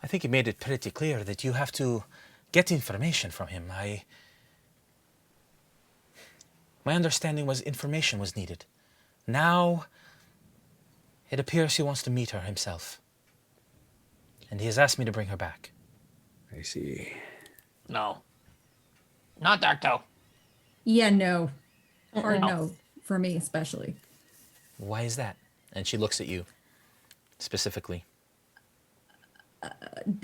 I think he made it pretty clear that you have to get information from him. My understanding was information was needed. Now, it appears he wants to meet her himself. and he has asked me to bring her back. I see. No. Not Darktow. Yeah, no. Hard no. For me, especially. Why is that? And she looks at you specifically.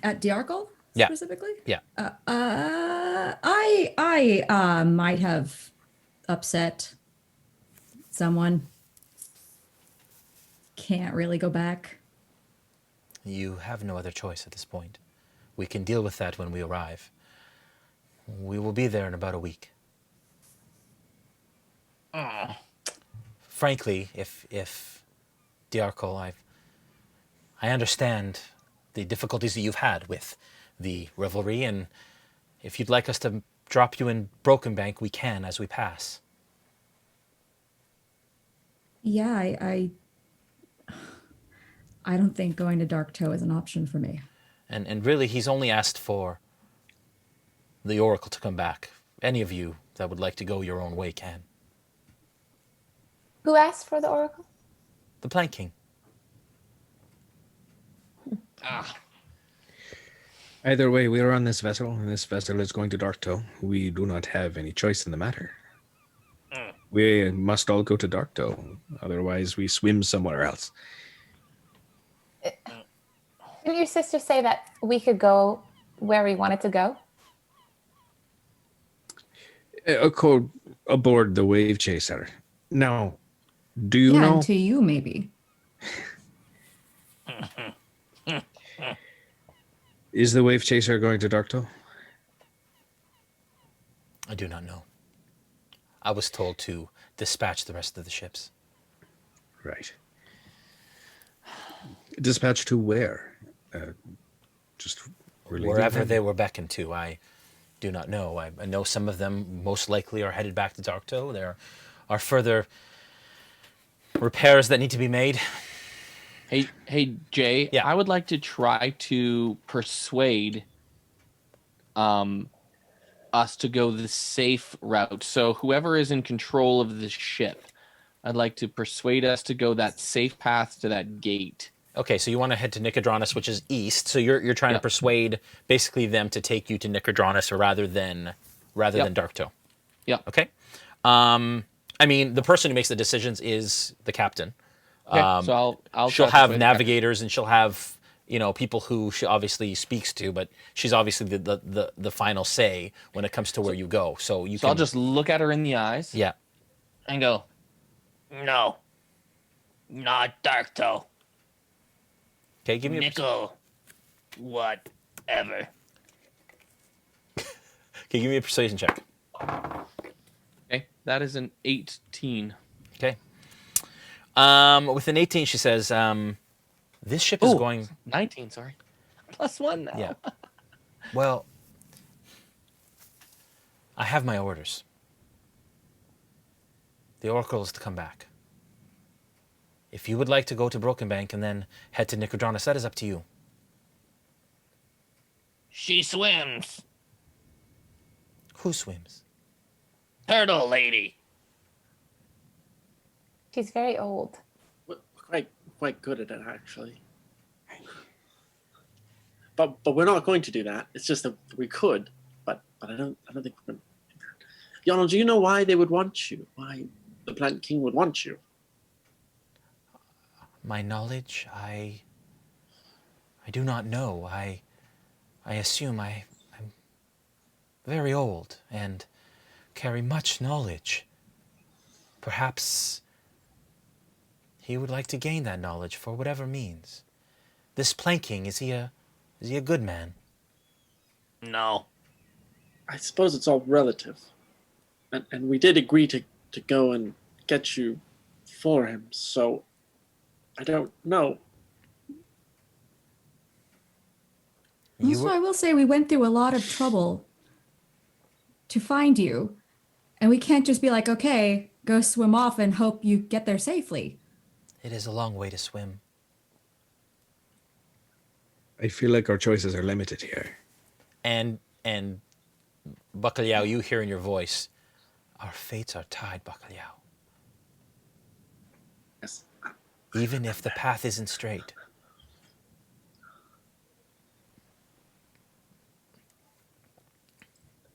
At Diarkle? Yeah. Specifically? Yeah. I might have upset someone. Can't really go back. You have no other choice at this point. We can deal with that when we arrive. We will be there in about a week. Frankly, if Diarkle, I understand the difficulties that you've had with the revelry, and if you'd like us to drop you in Broken Bank, we can as we pass. Yeah, I don't think going to Darktow is an option for me. And really, he's only asked for the Oracle to come back. Any of you that would like to go your own way can. Who asked for the oracle? The Plank King. Either way, we are on this vessel, and this vessel is going to Darktow. We do not have any choice in the matter. We must all go to Darktow, otherwise we swim somewhere else. Didn't your sister say that we could go where we wanted to go? Aboard the Wave Chaser. Now, do you Yeah, know? and to you, maybe. Is the Wave Chaser going to Darktow? I do not know. I was told to dispatch the rest of the ships. Right. Dispatch to where? Just relieving Wherever them? they were beckoned to, I do not know. I know some of them most likely are headed back to Darktow. There are further repairs that need to be made. Hey, Jay. Yeah. I would like to try to persuade us to go the safe route. So whoever is in control of the ship, I'd like to persuade us to go that safe path to that gate. Okay, so you want to head to Nicodranus, which is east. So you're trying to persuade basically them to take you to Nicodranus rather than Darktow. Yeah. Okay. I mean, the person who makes the decisions is the captain. Okay, so I'll She'll try to have persuade navigators and she'll have people who she obviously speaks to, but she's obviously the final say when it comes to where you go. So you can. I'll just look at her in the eyes. Yeah. And go, no, not Darktow. Okay, give me Nickel, whatever. give me a persuasion check. Okay, that is an 18. Okay. With an 18, she says, this ship is going... 19, sorry. +1 now. Yeah. Well, I have my orders. The Oracle is to come back. If you would like to go to Broken Bank and then head to Nicodranus, that is up to you. She swims. Who swims? Turtle lady. She's very old. We're quite good at it, actually. But we're not going to do that. It's just that we could, but I don't think we're going to do that. Yonel, do you know why they would want you? Why the Plant King would want you? My knowledge, I do not know. I assume I'm very old and carry much knowledge. Perhaps he would like to gain that knowledge for whatever means. This planking, is he a good man? No. I suppose it's all relative. And we did agree to go and get you for him, so I don't know. Also, I will say we went through a lot of trouble to find you. And we can't just be like, okay, go swim off and hope you get there safely. It is a long way to swim. I feel like our choices are limited here. And Bacalhau, you hear in your voice, our fates are tied, Bacalhau. Yes. Even if the path isn't straight.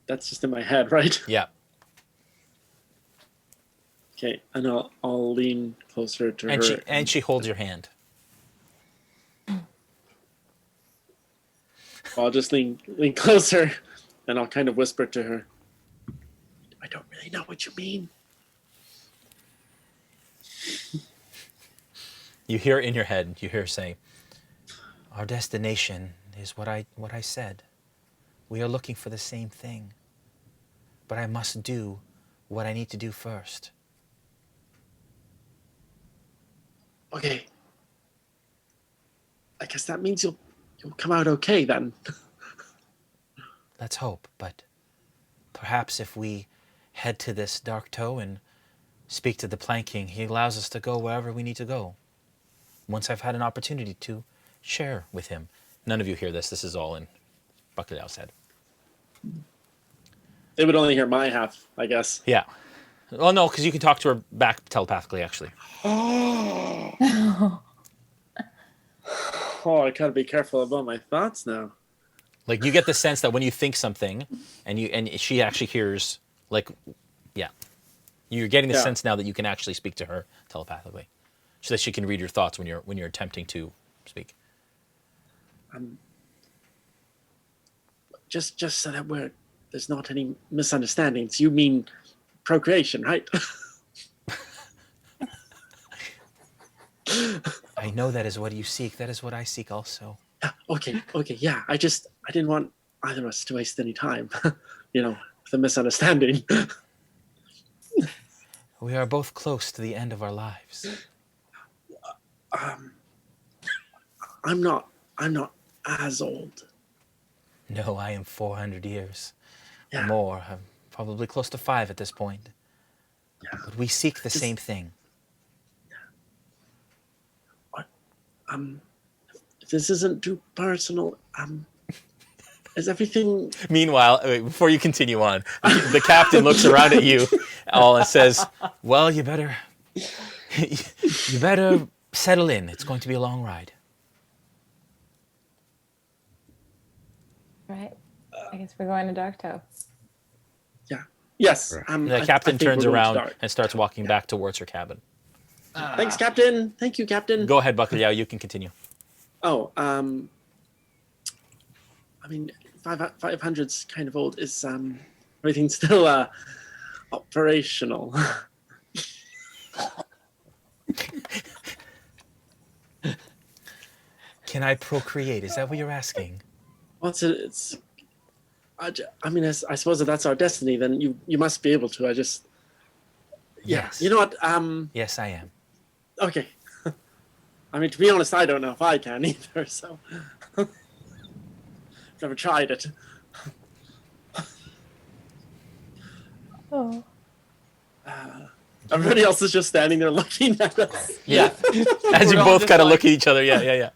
that's just in my head, right? Yeah. Okay, and I'll lean closer to her. And she holds your hand. I'll just lean closer, and I'll kind of whisper to her. I don't really know what you mean. You hear in your head, you hear her say, our destination is what I said. We are looking for the same thing. But I must do what I need to do first. Okay. I guess that means you'll come out okay then. Let's hope, but perhaps if we head to this Darktow and speak to the Plank King, he allows us to go wherever we need to go. Once I've had an opportunity to share with him. None of you hear this. This is all in Bacalhau's head. They would only hear my half, I guess. Yeah. Well, no, because you can talk to her back telepathically, actually. Oh, I gotta be careful about my thoughts now. Like, you get the sense that when you think something, and she actually hears, like, yeah. You're getting the sense now that you can actually speak to her telepathically. So that she can read your thoughts when you're attempting to speak. Just so that there's not any misunderstandings. You mean procreation, right? I know that is what you seek. That is what I seek also. Okay, yeah. I didn't want either of us to waste any time, with a misunderstanding. We are both close to the end of our lives. I'm not as old. No, I am 400 years or Yeah. more. I'm probably close to 5 at this point. Yeah. But we seek the same thing. If this isn't too personal, is everything... Meanwhile, before you continue on, the captain looks around at you all and says, well, you better settle in. It's going to be a long ride. Right. I guess we're going to Darktow. Yeah. Yes. The captain turns around and starts walking back towards her cabin. Thanks, Captain. Thank you, Captain. Go ahead, Bacalhau. You can continue. Oh, 500's kind of old. Is everything still operational? Can I procreate? Is that what you're asking? What's it? It's. I suppose if that's our destiny, then you must be able to. Yeah. Yes. You know what? Yes, I am. Okay. To be honest, I don't know if I can either. So, never tried it. Oh. Everybody else is just standing there looking at us. Yeah. As you both kind of look at each other. Yeah.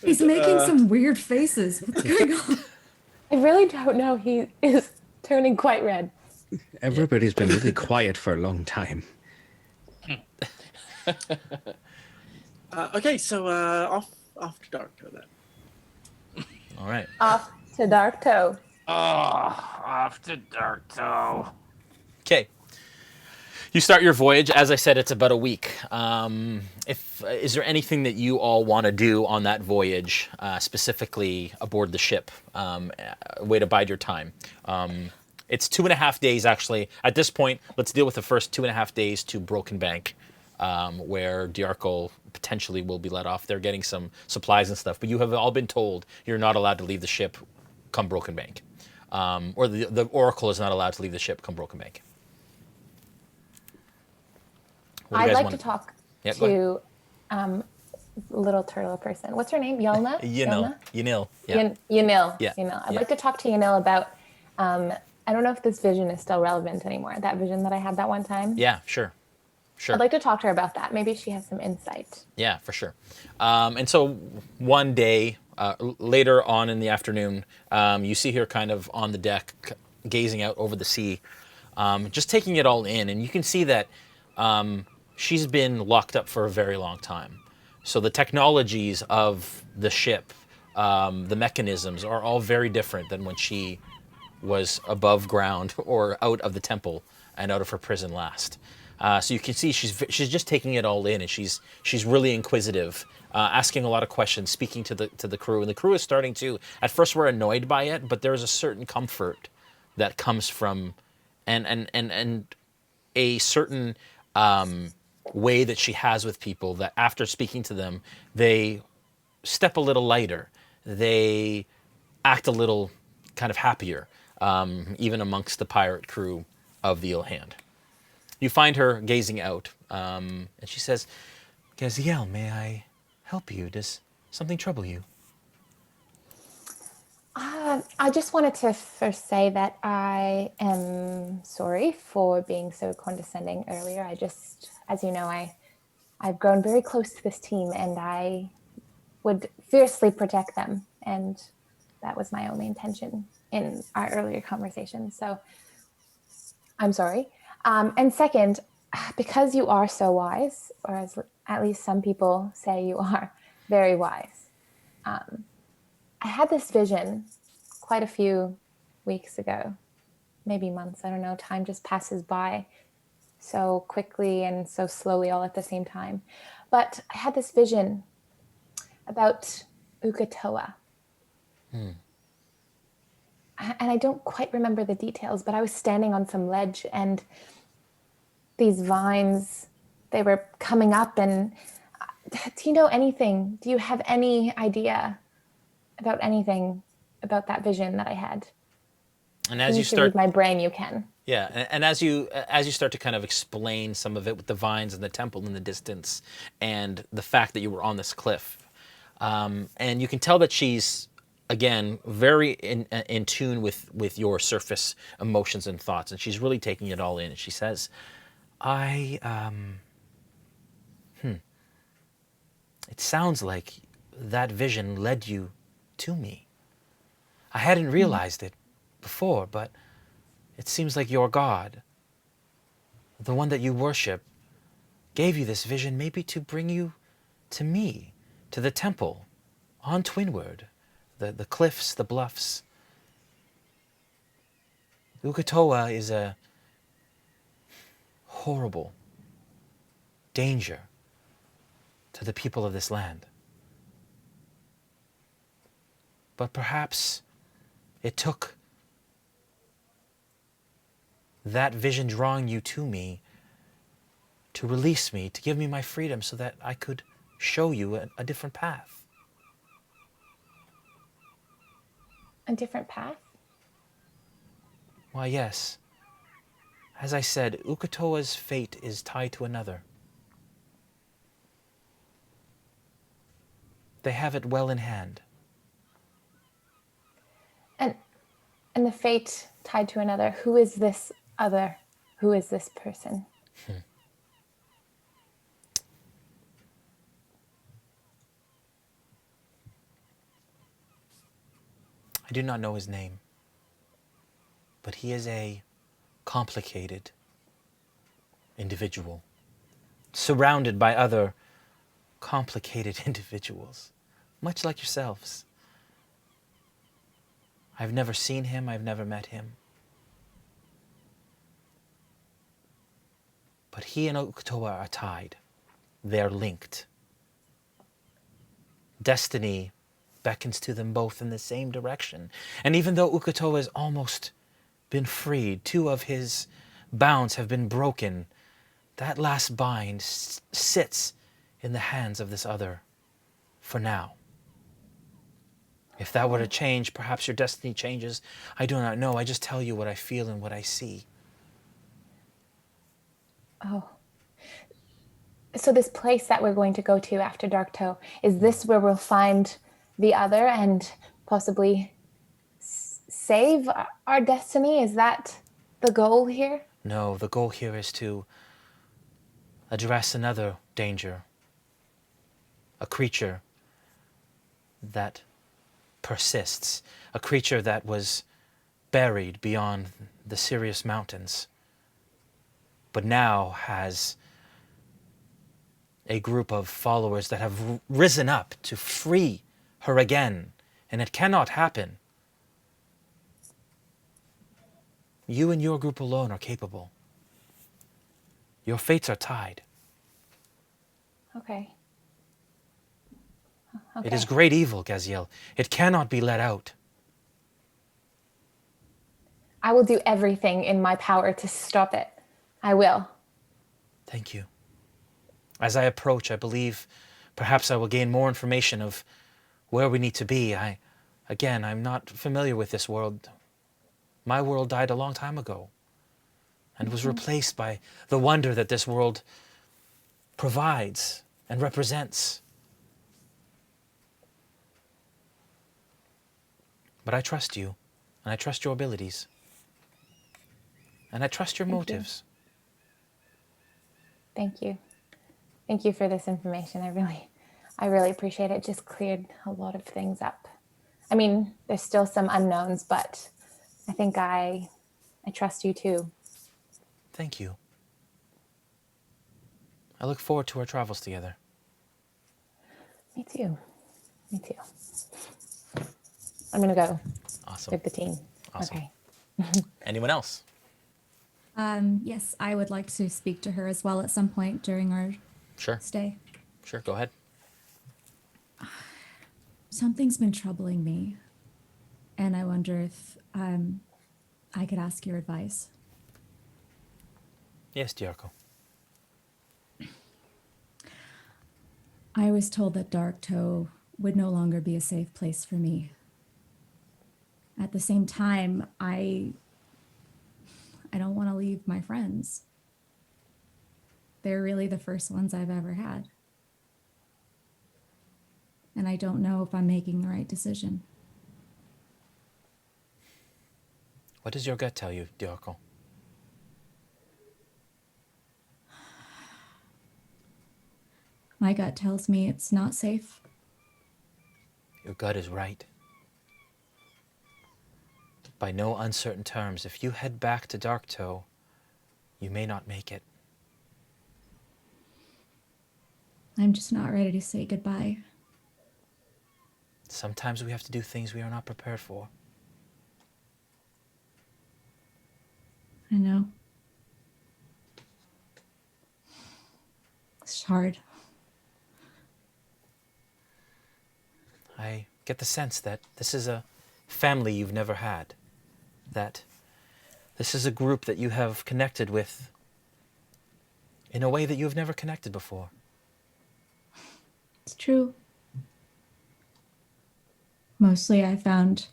He's making some weird faces. What's going on? I really don't know. He is turning quite red. Everybody's been really quiet for a long time. Okay, so off to Darktow then. All right. Off to Darktow. Off to Darktow. Okay. You start your voyage. As I said, it's about a week. Is there anything that you all want to do on that voyage, specifically aboard the ship? A way to bide your time. It's 2.5 days, actually. At this point, let's deal with the first 2.5 days to Broken Bank, where Diarco potentially will be let off. They're getting some supplies and stuff, but you have all been told you're not allowed to leave the ship come Broken Bank. Or the Oracle is not allowed to leave the ship come Broken Bank. I'd like to talk to little turtle person. What's her name? Yelna? Yanil. Yanil. Yeah. Yanil. Yeah. Yanil. I'd like to talk to Yanil about, I don't know if this vision is still relevant anymore. That vision that I had that one time. Yeah, sure. I'd like to talk to her about that. Maybe she has some insight. Yeah, for sure. And so one day, later on in the afternoon, you see her kind of on the deck, gazing out over the sea, just taking it all in. And you can see that she's been locked up for a very long time. So the technologies of the ship, the mechanisms are all very different than when she was above ground or out of the temple and out of her prison last. So you can see she's just taking it all in, and she's really inquisitive, asking a lot of questions, speaking to the crew, and the crew is starting to. At first, we're annoyed by it, but there is a certain comfort that comes from, and a certain way that she has with people that after speaking to them, they step a little lighter, they act a little kind of happier, even amongst the pirate crew of the Ill Hand. You find her gazing out, and she says, Gaziel, may I help you? Does something trouble you? I just wanted to first say that I am sorry for being so condescending earlier. As you know, I've grown very close to this team, and I would fiercely protect them. And that was my only intention in our earlier conversation. So I'm sorry. And second, because you are so wise, or as at least some people say you are very wise, I had this vision quite a few weeks ago, maybe months, I don't know, time just passes by so quickly and so slowly all at the same time. But I had this vision about Ukatoa. And I don't quite remember the details, but I was standing on some ledge and these vines, they were coming up. And do you know anything? Do you have any idea about anything about that vision that I had? And as you start, read my brain, you can. Yeah, and as you start to kind of explain some of it with the vines and the temple in the distance, and the fact that you were on this cliff, and you can tell that she's, again, very in tune with your surface emotions and thoughts, and she's really taking it all in. And she says, it sounds like that vision led you to me. I hadn't realized it before, but it seems like your God, the one that you worship, gave you this vision maybe to bring you to me, to the temple, on Twinward, the cliffs, the bluffs. Ukatoa is a horrible danger to the people of this land. But perhaps it took that vision drawing you to me to release me, to give me my freedom so that I could show you a different path. A different path? Why, yes. As I said, Ukatoa's fate is tied to another. They have it well in hand. And the fate tied to another, who is this other? Who is this person? I do not know his name, but he is a complicated individual, surrounded by other complicated individuals, much like yourselves. I've never seen him, I've never met him. But he and Ukatoa are tied. They are linked. Destiny beckons to them both in the same direction. And even though Ukatoa has almost been freed, 2 of his bounds have been broken, that last bind sits in the hands of this other for now. If that were to change, perhaps your destiny changes. I do not know. I just tell you what I feel and what I see. Oh. So this place that we're going to go to after Darktow, is this where we'll find the other and possibly save our destiny? Is that the goal here? No, the goal here is to address another danger. A creature that persists. A creature that was buried beyond the Sirius Mountains, but now has a group of followers that have risen up to free her again, and it cannot happen You and your group alone are capable. Your fates are tied. Okay. It is great evil, Gaziel. It cannot be let out. I will do everything in my power to stop it. I will. Thank you. As I approach, I believe perhaps I will gain more information of where we need to be. I'm not familiar with this world. My world died a long time ago and was replaced by the wonder that this world provides and represents. But I trust you, and I trust your abilities, and I trust your motives. Thank you. Thank you for this information. I really appreciate it. It just cleared a lot of things up. I mean, there's still some unknowns, but I think I trust you too. Thank you. I look forward to our travels together. Me too. Me too. I'm gonna go Awesome. with the team. Awesome. Okay. Anyone else? Yes, I would like to speak to her as well at some point during our Sure. stay. Sure, go ahead. Something's been troubling me, and I wonder if I could ask your advice. Yes, Diarco. I was told that Darktow would no longer be a safe place for me. At the same time, I don't want to leave my friends. They're really the first ones I've ever had. And I don't know if I'm making the right decision. What does your gut tell you, Diarco? My gut tells me it's not safe. Your gut is right. By no uncertain terms, if you head back to Darktow, you may not make it. I'm just not ready to say goodbye. Sometimes we have to do things we are not prepared for. I know. It's hard. I get the sense that this is a family you've never had. That this is a group that you have connected with in a way that you have never connected before. It's true. Mostly I found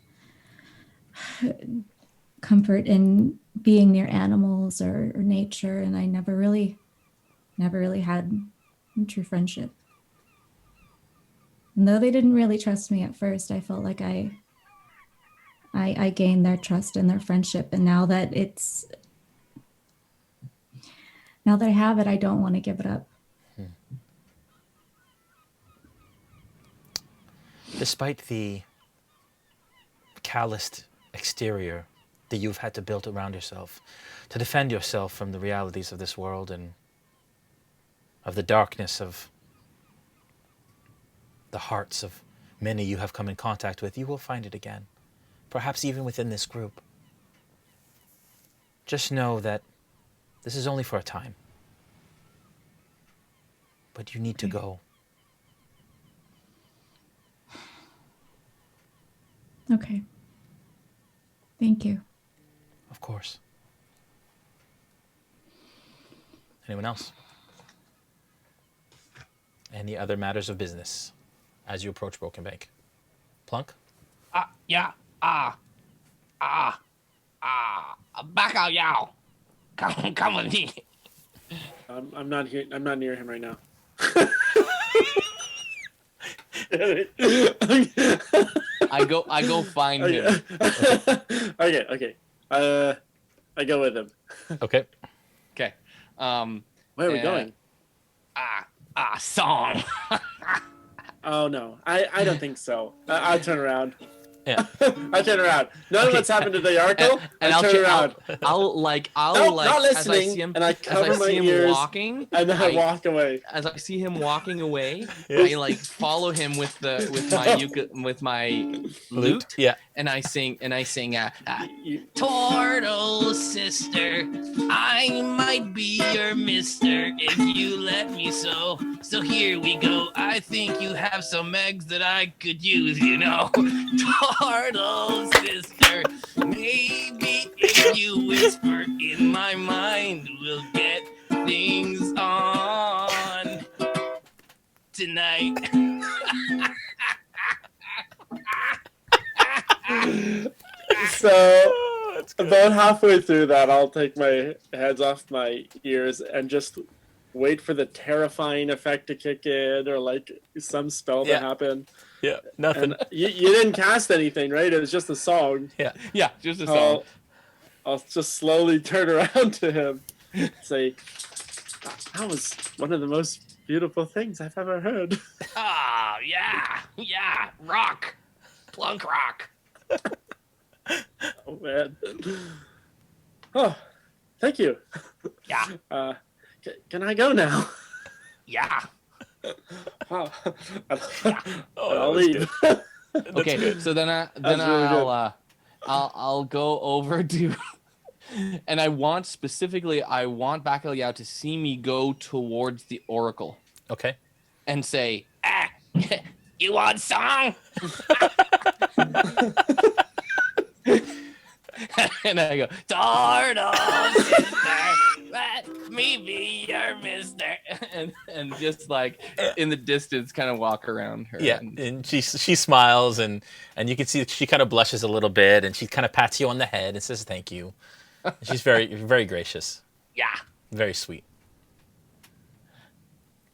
comfort in being near animals or nature, and I never really had true friendship. And though they didn't really trust me at first, I felt like I gained their trust and their friendship, and now that I have it, I don't want to give it up. Despite the calloused exterior that you've had to build around yourself to defend yourself from the realities of this world and of the darkness of the hearts of many you have come in contact with, you will find it again, perhaps even within this group. Just know that this is only for a time, but you need to go. Okay. Thank you. Of course. Anyone else? Any other matters of business as you approach Broken Bank? Plunk? Bacalhau. Come with me. I'm not here. I'm not near him right now. I go find him. Okay. I go with him. Okay. Okay. Where are we going? Song. Oh no, I don't think so. I'll turn around. Yeah. I turn around. None of what's happened to the Yarkle. And I turn around. I'll like Not as I listening, see him, and I cover my ears, walking, and then I walk away. as I see him walking away, Yeah. I like follow him with my lute, Yeah. and I sing Turtle sister, I might be your mister if you let me so here we go. I think you have some eggs that I could use, you know. Turtle sister, maybe if you whisper in my mind, we'll get things on tonight. So about halfway through that, I'll take my heads off my ears and just wait for the terrifying effect to kick in, or like some spell to happen. Yeah, nothing. And you didn't cast anything, right? It was just a song. Yeah, just a song. I'll just slowly turn around to him and say, that was one of the most beautiful things I've ever heard. Oh, yeah, rock. Plunkrawk. Oh, man. Oh, thank you. Yeah. Can I go now? Yeah. Wow. that I'll was leave. Okay, so then I'll go over to, and I want Bacalhau to see me go towards the oracle Okay. and say, you want song? And I go, Turtle sister, let me be your mister. And just like in the distance kind of walk around her. Yeah, and she smiles, and you can see she kind of blushes a little bit, and she kind of pats you on the head and says thank you. She's very, very gracious. Yeah. Very sweet.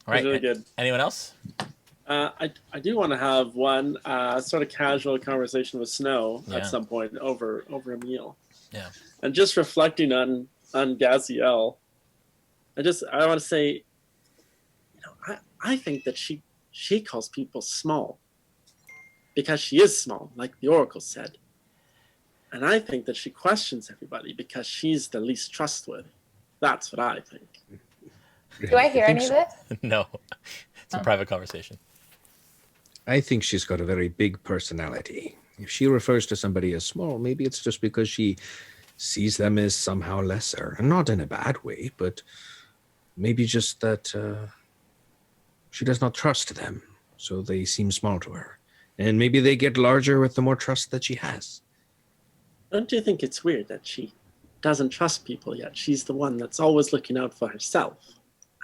All right. Really good. Anyone else? I do want to have one sort of casual conversation with Snow Yeah. at some point over a meal. Yeah. And just reflecting on Gaziel, I want to say, I think that she calls people small because she is small, like the Oracle said. And I think that she questions everybody because she's the least trustworthy. That's what I think. Do I hear any of this? No. It's a private conversation. I think she's got a very big personality. If she refers to somebody as small, maybe it's just because she sees them as somehow lesser. And not in a bad way, but maybe just that she does not trust them, so they seem small to her. And maybe they get larger with the more trust that she has. Don't you think it's weird that she doesn't trust people yet? She's the one that's always looking out for herself.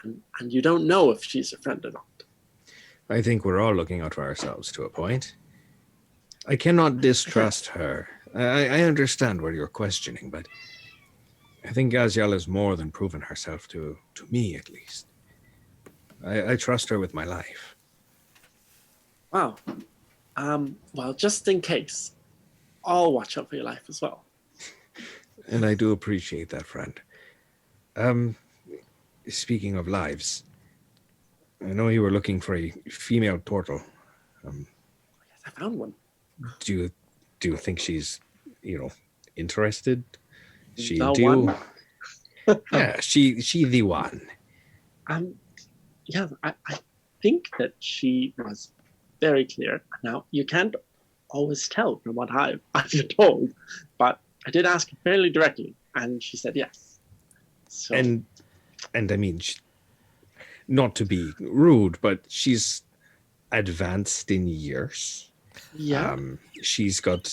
And you don't know if she's a friend or not. I think we're all looking out for ourselves to a point. I cannot distrust her. I understand what you're questioning, but I think Gaziel has more than proven herself to me, at least. I trust her with my life. Wow. Well, just in case, I'll watch out for your life as well. And I do appreciate that, friend. Speaking of lives, I know you were looking for a female turtle. Yes, I found one. Do you think she's, interested? She The do. one? Yeah, she the one. Yeah, I think that she was very clear. Now, you can't always tell from what I've been told, but I did ask her fairly directly, and she said yes. So, And I mean, not to be rude, but she's advanced in years. yeah. She's got,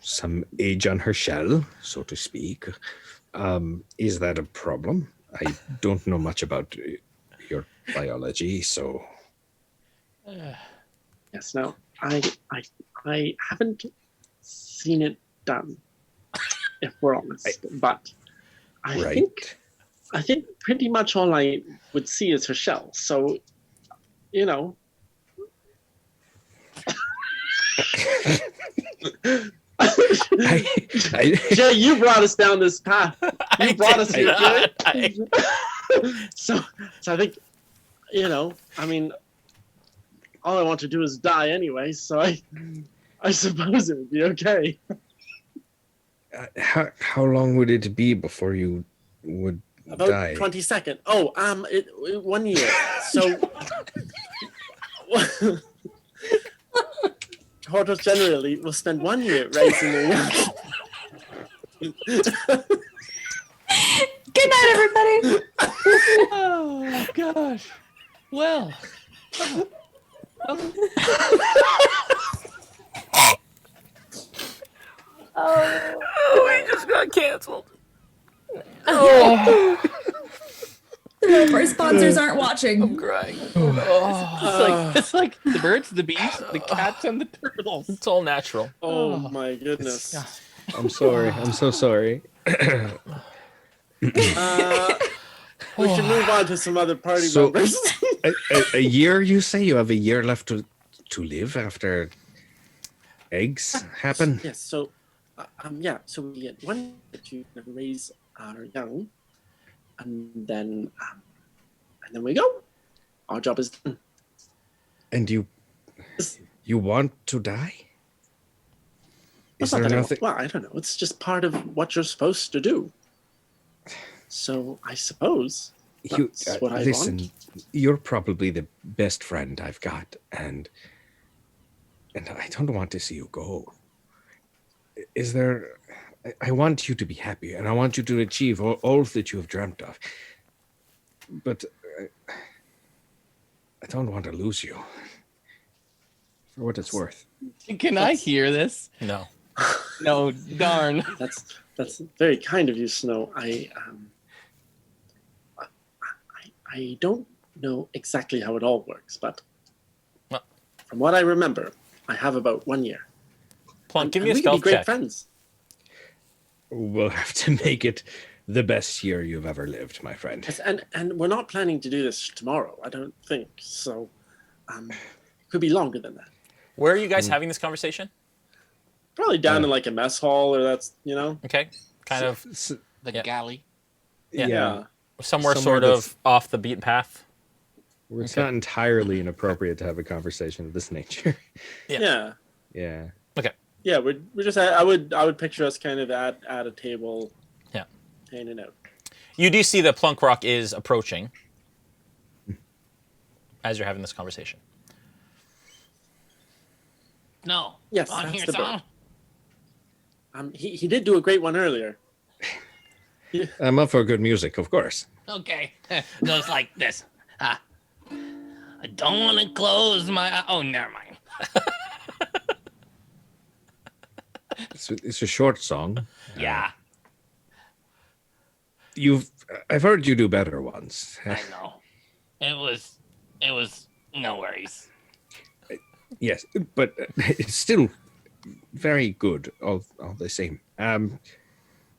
some age on her shell, so to speak. Is that a problem? I don't know much about your biology, so... Yes, no, I haven't seen it done, if we're honest. But I think pretty much all I would see is her shell. So, Jay, you brought us down this path. You brought us here, Jay. So I think, I mean, all I want to do is die anyway, so I suppose it would be okay. How long would it be before you would About die? 22nd. Oh, 1 year. So Hortos generally will spend 1 year raising a young. Good night, everybody. Oh gosh. Well. Oh, We just got canceled. Our sponsors aren't watching. Crying. It's like the birds, the bees, the cats, and the turtles. It's all natural. Oh my goodness. I'm sorry. I'm so sorry. We should move on to some other party So- members. A year, you say? You have a year left to live after eggs happen? Yes. So, So we get 1 year to raise our young, and then we go. Our job is done. And you want to die? Is It's not there that nothing? Well, I don't know. It's just part of what you're supposed to do. So I suppose that's what I Listen, want. you're probably the best friend I've got, and I don't want to see you go. Is there? I want you to be happy, and I want you to achieve all that you have dreamt of. But I don't want to lose you. For what it's worth. Can I hear this? No. No, darn. That's very kind of you, Snow. I don't know exactly how it all works, but Well- from what I remember, I have about 1 year. Plunk, give me a we could be stealth great check. friends. We'll have to make it the best year you've ever lived, my friend. Yes, and we're not planning to do this tomorrow. I don't think so. It could be longer than that. Where are you guys having this conversation? Probably down in like a mess hall, or that's Okay. Kind of The Yeah. galley. somewhere Somewhere sort of off the beaten path. It's not entirely inappropriate to have a conversation of this nature. Yeah. Yeah. Yeah. Yeah, we're just. I would picture us kind of at a table. Yeah. Hanging out. You do see that Plunkrawk is approaching as you're having this conversation. No. Yes, On that's here, the son. bird. He did do a great one earlier. I'm up for good music, of course. Okay. Goes like this. I don't want to close my. Oh, never mind. It's a short song. Yeah, I've heard you do better once. I know. It was no worries. Yes, but it's still very good all the same.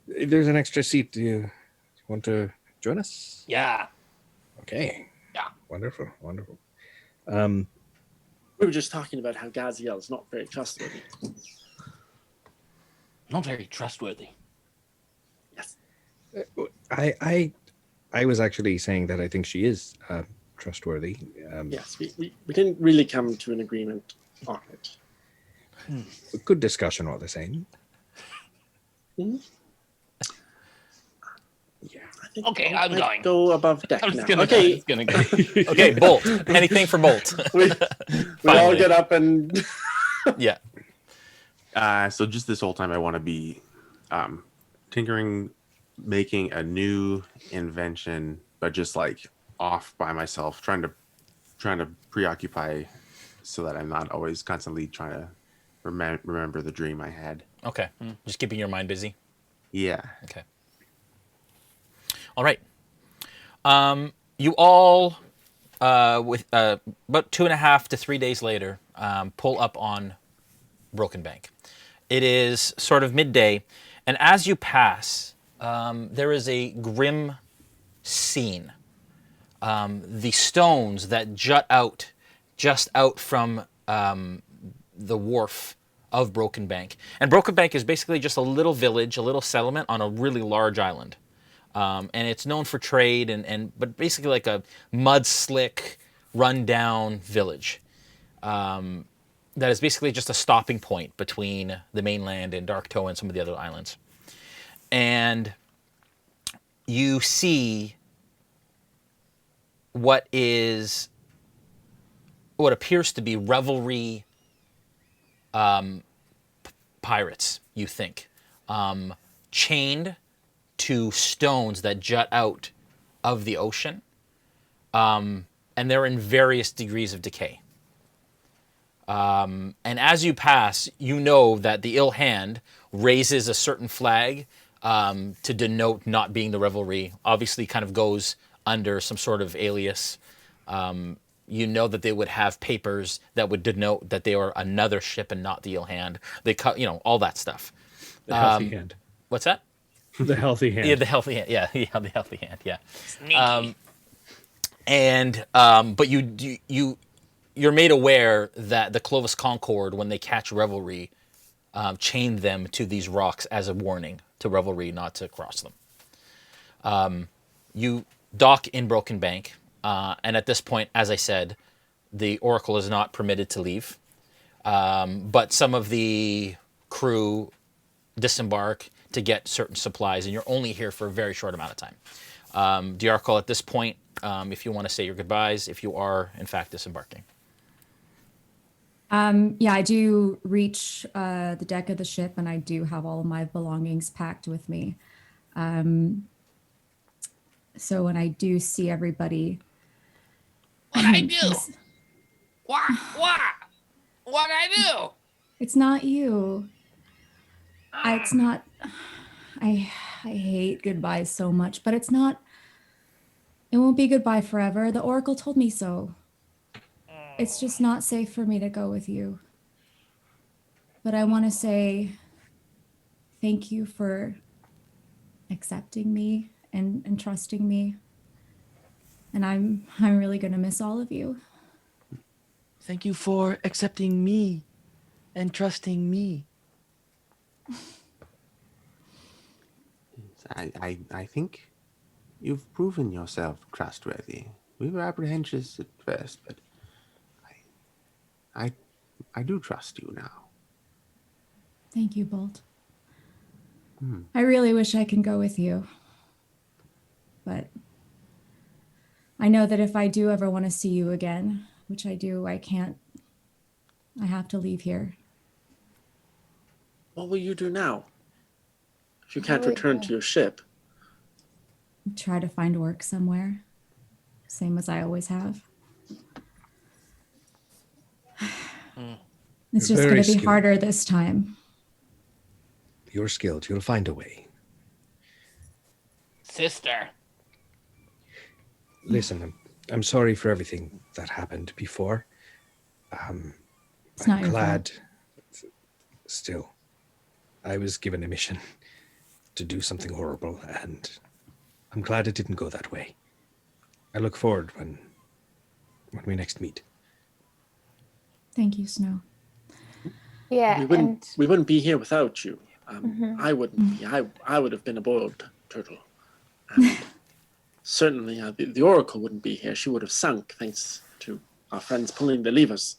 There's an extra seat. Do you want to join us? Yeah. Okay. Yeah. Wonderful. We were just talking about how Gaziel is not very trustworthy. Not very trustworthy. Yes. I was actually saying that I think she is trustworthy. Yes, we didn't really come to an agreement on it. A good discussion all the same. Mhm. Yeah. I think Okay, I I'm might going. Go above deck I'm now. just gonna Okay, go. Okay, Bolt. Anything for Bolt. we all Finally. get up and Yeah. So just this whole time, I want to be tinkering, making a new invention, but just like off by myself, trying to preoccupy, so that I'm not always constantly trying to remember the dream I had. Okay. Just keeping your mind busy. Yeah. Okay. All right. You all, with about 2.5 to 3 days later, pull up on Broken Bank. It is sort of midday, and as you pass, there is a grim scene. The stones that jut out, just out from the wharf of Broken Bank. And Broken Bank is basically just a little village, a little settlement on a really large island. And it's known for trade, but basically like a mud slick, run-down village. that is basically just a stopping point between the mainland and Darktow and some of the other islands. And you see what appears to be revelry pirates, you think, chained to stones that jut out of the ocean, and they're in various degrees of decay. And as you pass, you know that the ill hand raises a certain flag to denote not being the revelry. Obviously, kind of goes under some sort of alias. You know that they would have papers that would denote that they are another ship and not the ill hand. They cut, all that stuff. The healthy hand. What's that? The healthy hand. Yeah, the healthy hand. Yeah, the healthy hand. Yeah. Sneaky. But you're made aware that the Clovis Concord, when they catch revelry, chained them to these rocks as a warning to revelry not to cross them. You dock in Broken Bank, and at this point, as I said, the Oracle is not permitted to leave, but some of the crew disembark to get certain supplies, and you're only here for a very short amount of time. The Oracle, at this point, if you want to say your goodbyes, if you are, in fact, disembarking. Yeah, I do reach the deck of the ship, and I do have all of my belongings packed with me. So when I do see everybody, What I do? What I do? it's not you. It's not. I hate goodbyes so much, but it's not. It won't be goodbye forever. The Oracle told me so. It's just not safe for me to go with you. But I want to say thank you for accepting me and trusting me. And I'm really going to miss all of you. Thank you for accepting me and trusting me. I think you've proven yourself trustworthy. We were apprehensive at first, but I do trust you now. Thank you, Bolt. I really wish I could go with you. But I know that if I do ever want to see you again, which I do, I can't. I have to leave here. What will you do now? If you can't return to your ship? Try to find work somewhere. Same as I always have. It's You're just very going to be skilled. harder this time. You're skilled. You'll find a way. Sister. Listen, I'm sorry for everything that happened before. It's not I'm your glad. Still, I was given a mission to do something horrible, and I'm glad it didn't go that way. I look forward when we next meet. Thank you, Snow. Yeah, We wouldn't be here without you. I wouldn't be. I would have been a boiled turtle. And certainly the Oracle wouldn't be here. She would have sunk thanks to our friends pulling the levers.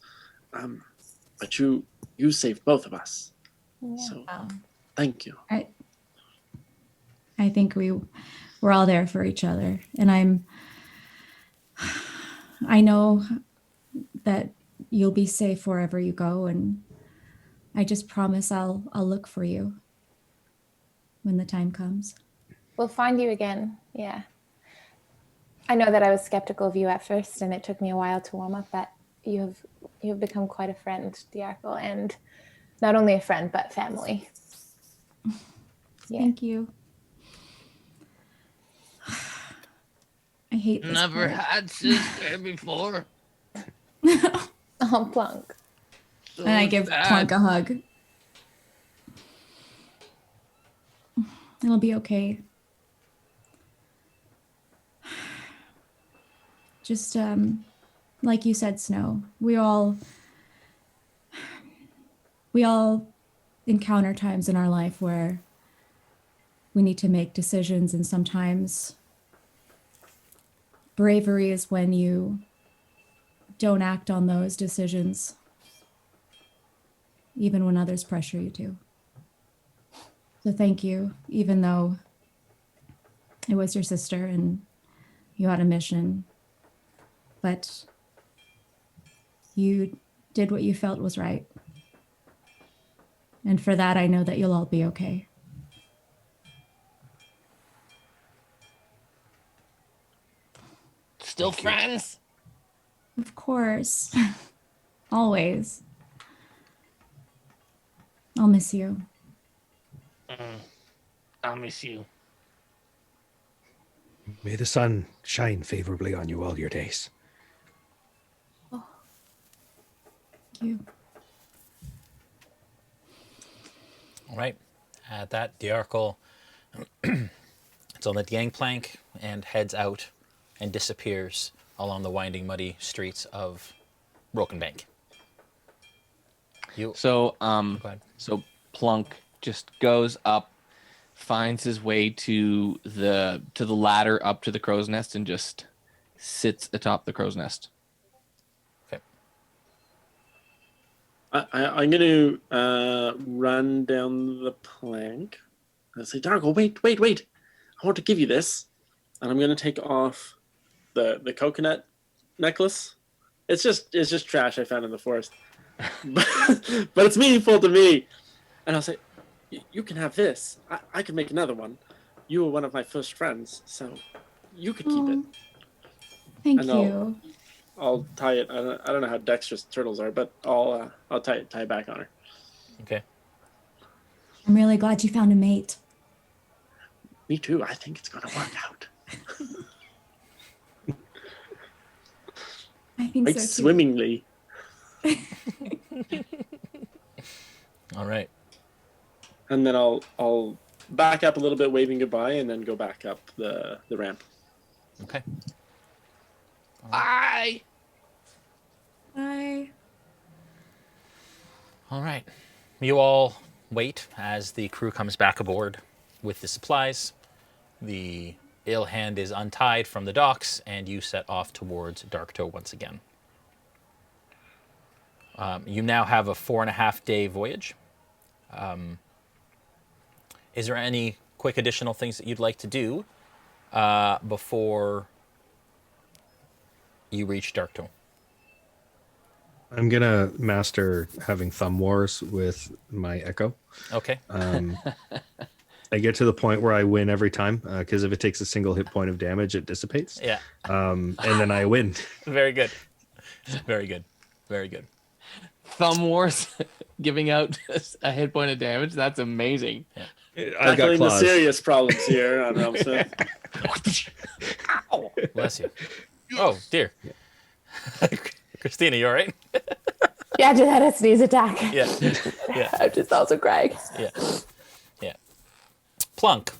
But you saved both of us. So thank you. I think we're all there for each other, and I know that you'll be safe wherever you go, and I just promise I'll look for you when the time comes. We'll find you again. Yeah. I know that I was skeptical of you at first, and it took me a while to warm up, but you've become quite a friend, Diarco, and not only a friend, but family. Yeah. Thank you. I hate this Never part. had sister before. Oh, Plunk. So And I give sad. Plunk a hug. It'll be okay. Just like you said, Snow, we all encounter times in our life where we need to make decisions, and sometimes bravery is when you don't act on those decisions, even when others pressure you to. So thank you, even though it was your sister and you had a mission, but you did what you felt was right. And for that, I know that you'll all be okay. Still friends? Of course. Always. I'll miss you. I'll miss you. May the sun shine favorably on you all your days. Thank you. All right. At that, the Arkle it's on the gangplank and heads out and disappears along the winding, muddy streets of Broken Bank. So, Go ahead. so Plunk just goes up, finds his way to the ladder up to the crow's nest, and just sits atop the crow's nest. Okay. I'm going to run down the plank and say, Darkle, wait. I want to give you this. And I'm going to take off the coconut necklace. It's just trash I found in the forest. but it's meaningful to me. And I'll say, you can have this. I can make another one. You were one of my first friends, so you could keep it. Thank And you. I'll tie it. I don't know how dexterous turtles are, but I'll tie it back on her. Okay. I'm really glad you found a mate. Me too. I think it's going to work out. I think Like so too. swimmingly. All right. And then I'll back up a little bit, waving goodbye, and then go back up the ramp. Okay. Bye. Bye. All right. You all wait as the crew comes back aboard with the supplies. The ill hand is untied from the docks, and you set off towards Darktow once again. You now have a 4.5-day voyage. Is there any quick additional things that you'd like to do before you reach Darktow? I'm going to master having thumb wars with my Echo. Okay. I get to the point where I win every time, because if it takes a single hit point of damage, it dissipates. Yeah. And then I win. Very good. Very good. Very good. Thumb Wars giving out a hit point of damage. That's amazing. I've got Tackling the claws. serious problems here on RealmSmith. Ow. Bless you. Oh, dear. Christina, you all right? Yeah, I just had a sneeze attack. Yeah. Yeah. I just also crying. Yeah. Yeah. Plunk.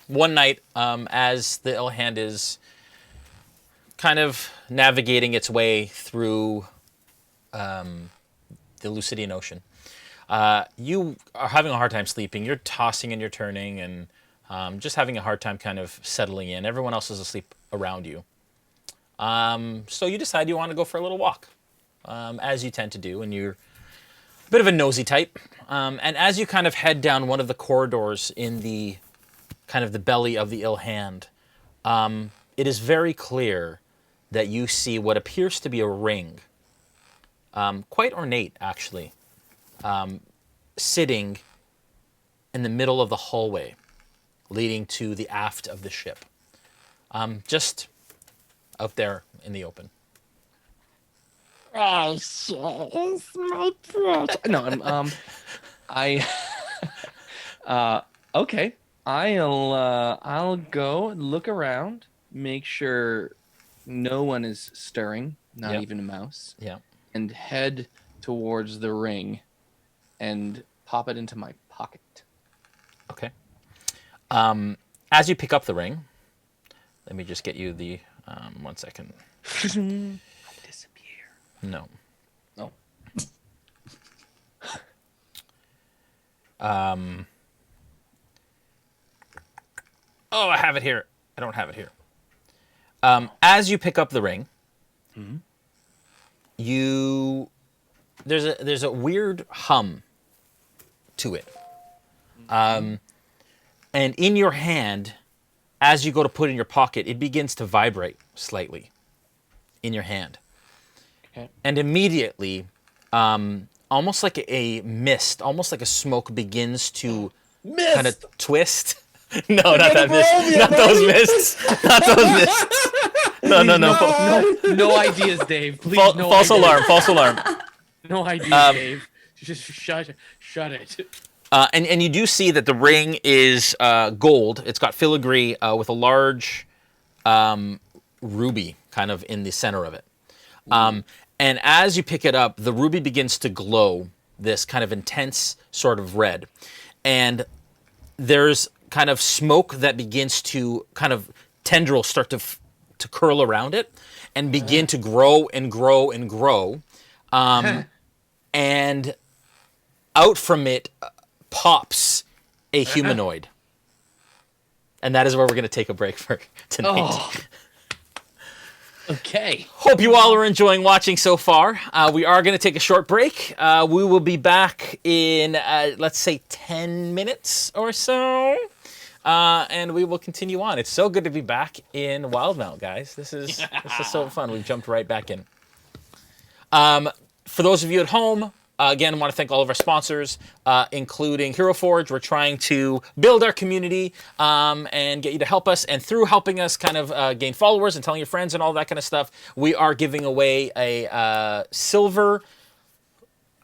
One night, as the ill hand is kind of navigating its way through the Lucidian Ocean, you are having a hard time sleeping. You're tossing and you're turning and just having a hard time kind of settling in. Everyone else is asleep around you. So you decide you want to go for a little walk, as you tend to do, and you're a bit of a nosy type. And as you kind of head down one of the corridors in the kind of the belly of the ill hand, it is very clear that you see what appears to be a ring, quite ornate actually, sitting in the middle of the hallway leading to the aft of the ship, just out there in the open. Precious, my precious. No, okay. I'll go look around, make sure no one is stirring, not Yep. even a mouse, Yeah. and head towards the ring and pop it into my pocket. Okay. As you pick up the ring, let me just get you the 1 second. I disappear. No. No. Oh, I have it here. I don't have it here. As you pick up the ring, there's a weird hum to it. And in your hand, as you go to put it in your pocket, it begins to vibrate slightly in your hand. Okay. And immediately, almost like a mist, almost like a smoke begins to kind of twist. No, not that mist. Not those mists. Not those mists. No. No ideas, Dave. Please, no False ideas. alarm. False alarm. No ideas, Dave. Just shut it. And you do see that the ring is gold. It's got filigree with a large ruby kind of in the center of it. And as you pick it up, the ruby begins to glow this kind of intense sort of red. And there's kind of smoke that begins to kind of tendrils start to curl around it and begin to grow and grow and grow. And out from it pops a humanoid. And that is where we're going to take a break for tonight. Oh. Okay. Hope you all are enjoying watching so far. We are going to take a short break. We will be back in, let's say, 10 minutes or so. And we will continue on. It's so good to be back in Wildemount, guys. This is so fun. We've jumped right back in. For those of you at home, again, I want to thank all of our sponsors, including Hero Forge. We're trying to build our community and get you to help us. And through helping us kind of gain followers and telling your friends and all that kind of stuff, we are giving away a silver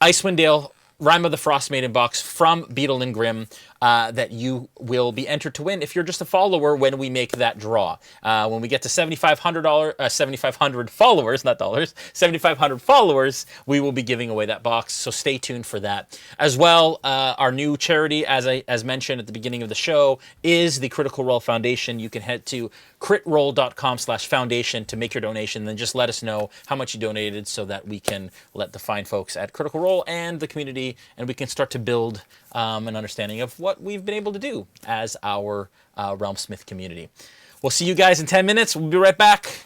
Icewind Dale Rime of the Frost Maiden box from Beetle and Grimm that you will be entered to win if you're just a follower when we make that draw. When we get to 7,500 followers, not dollars, 7,500 followers, we will be giving away that box. So stay tuned for that. As well, our new charity, as mentioned at the beginning of the show, is the Critical Role Foundation. You can head to critroll.com/foundation to make your donation. Then just let us know how much you donated so that we can let the fine folks at Critical Role and the community, and we can start to build an understanding of what we've been able to do as our RealmSmith community. We'll see you guys in 10 minutes. We'll be right back.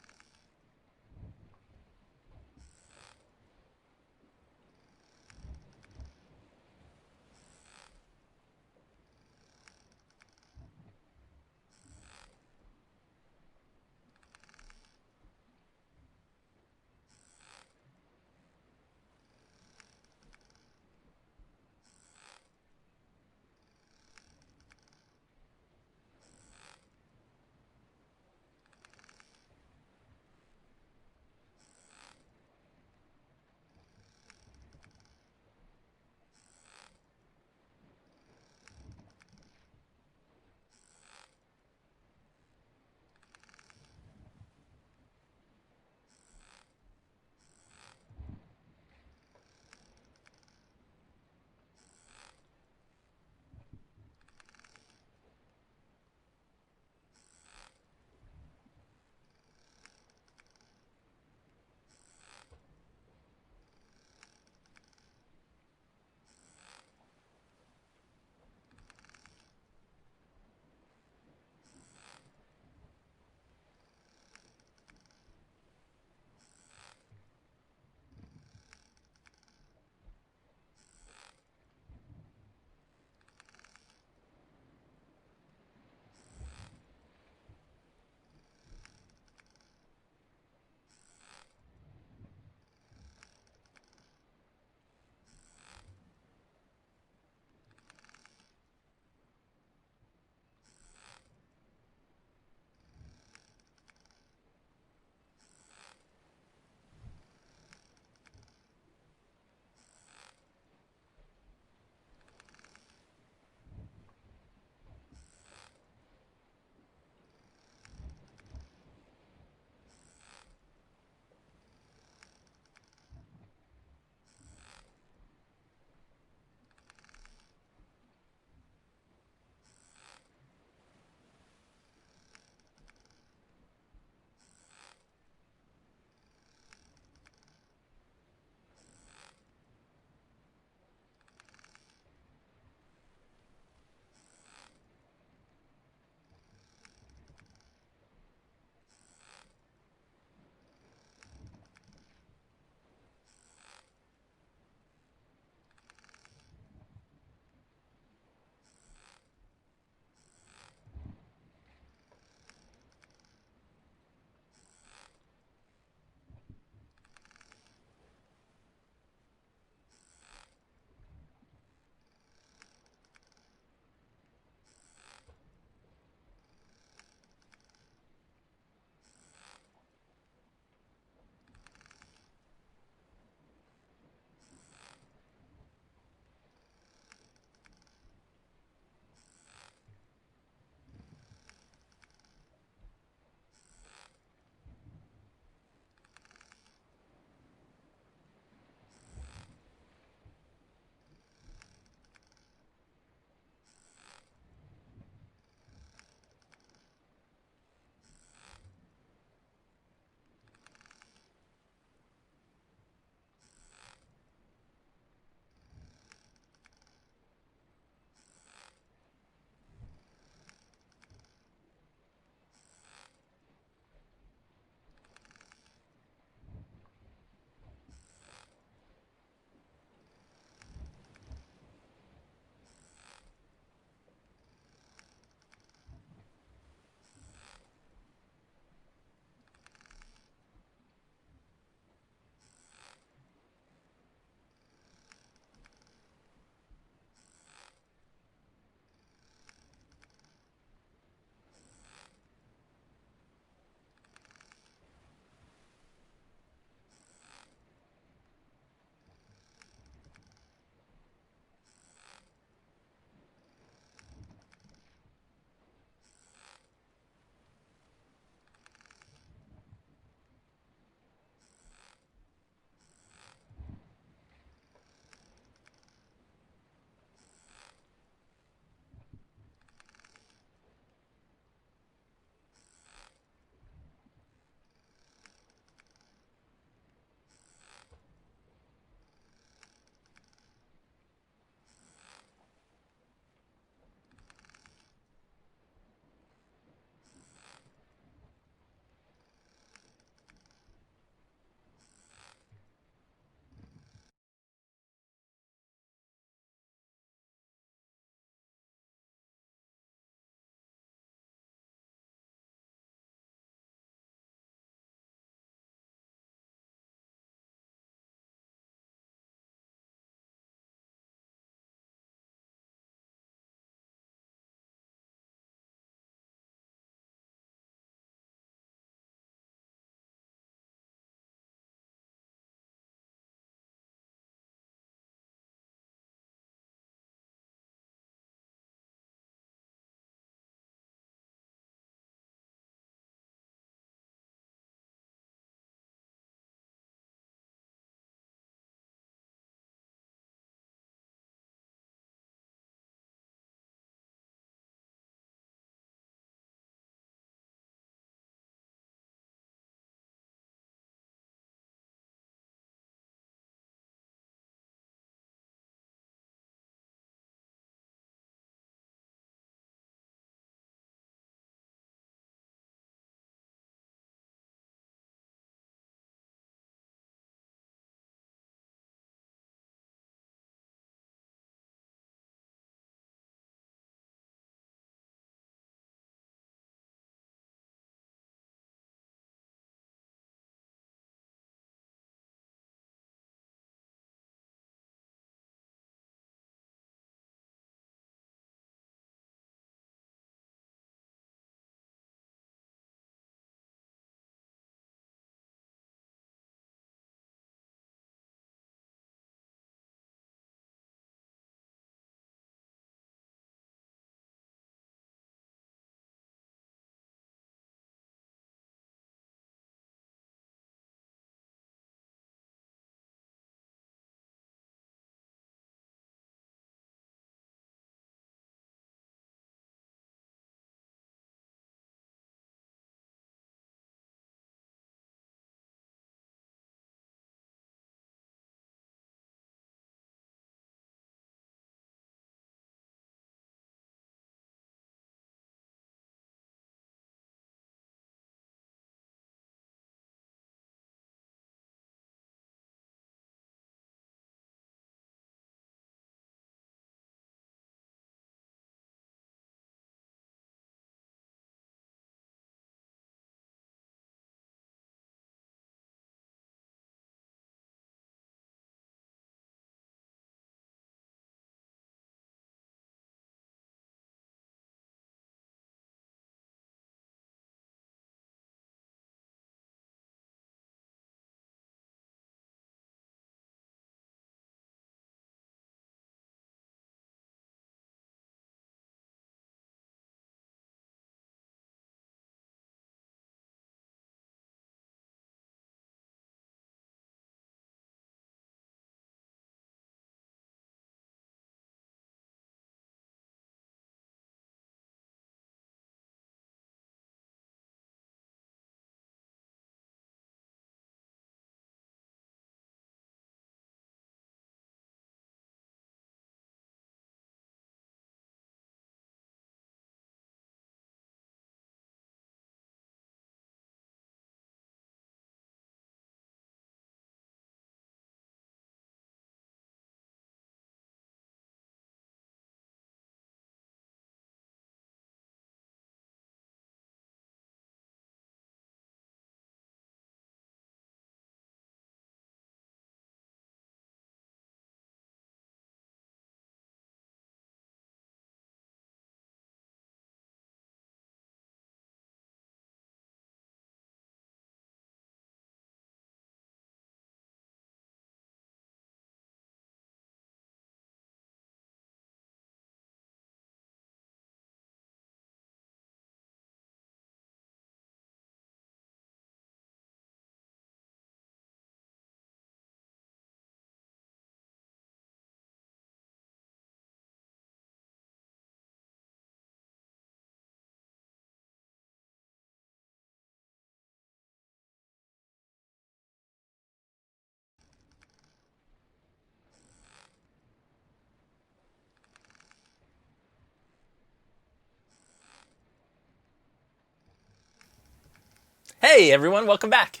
Hey everyone, welcome back.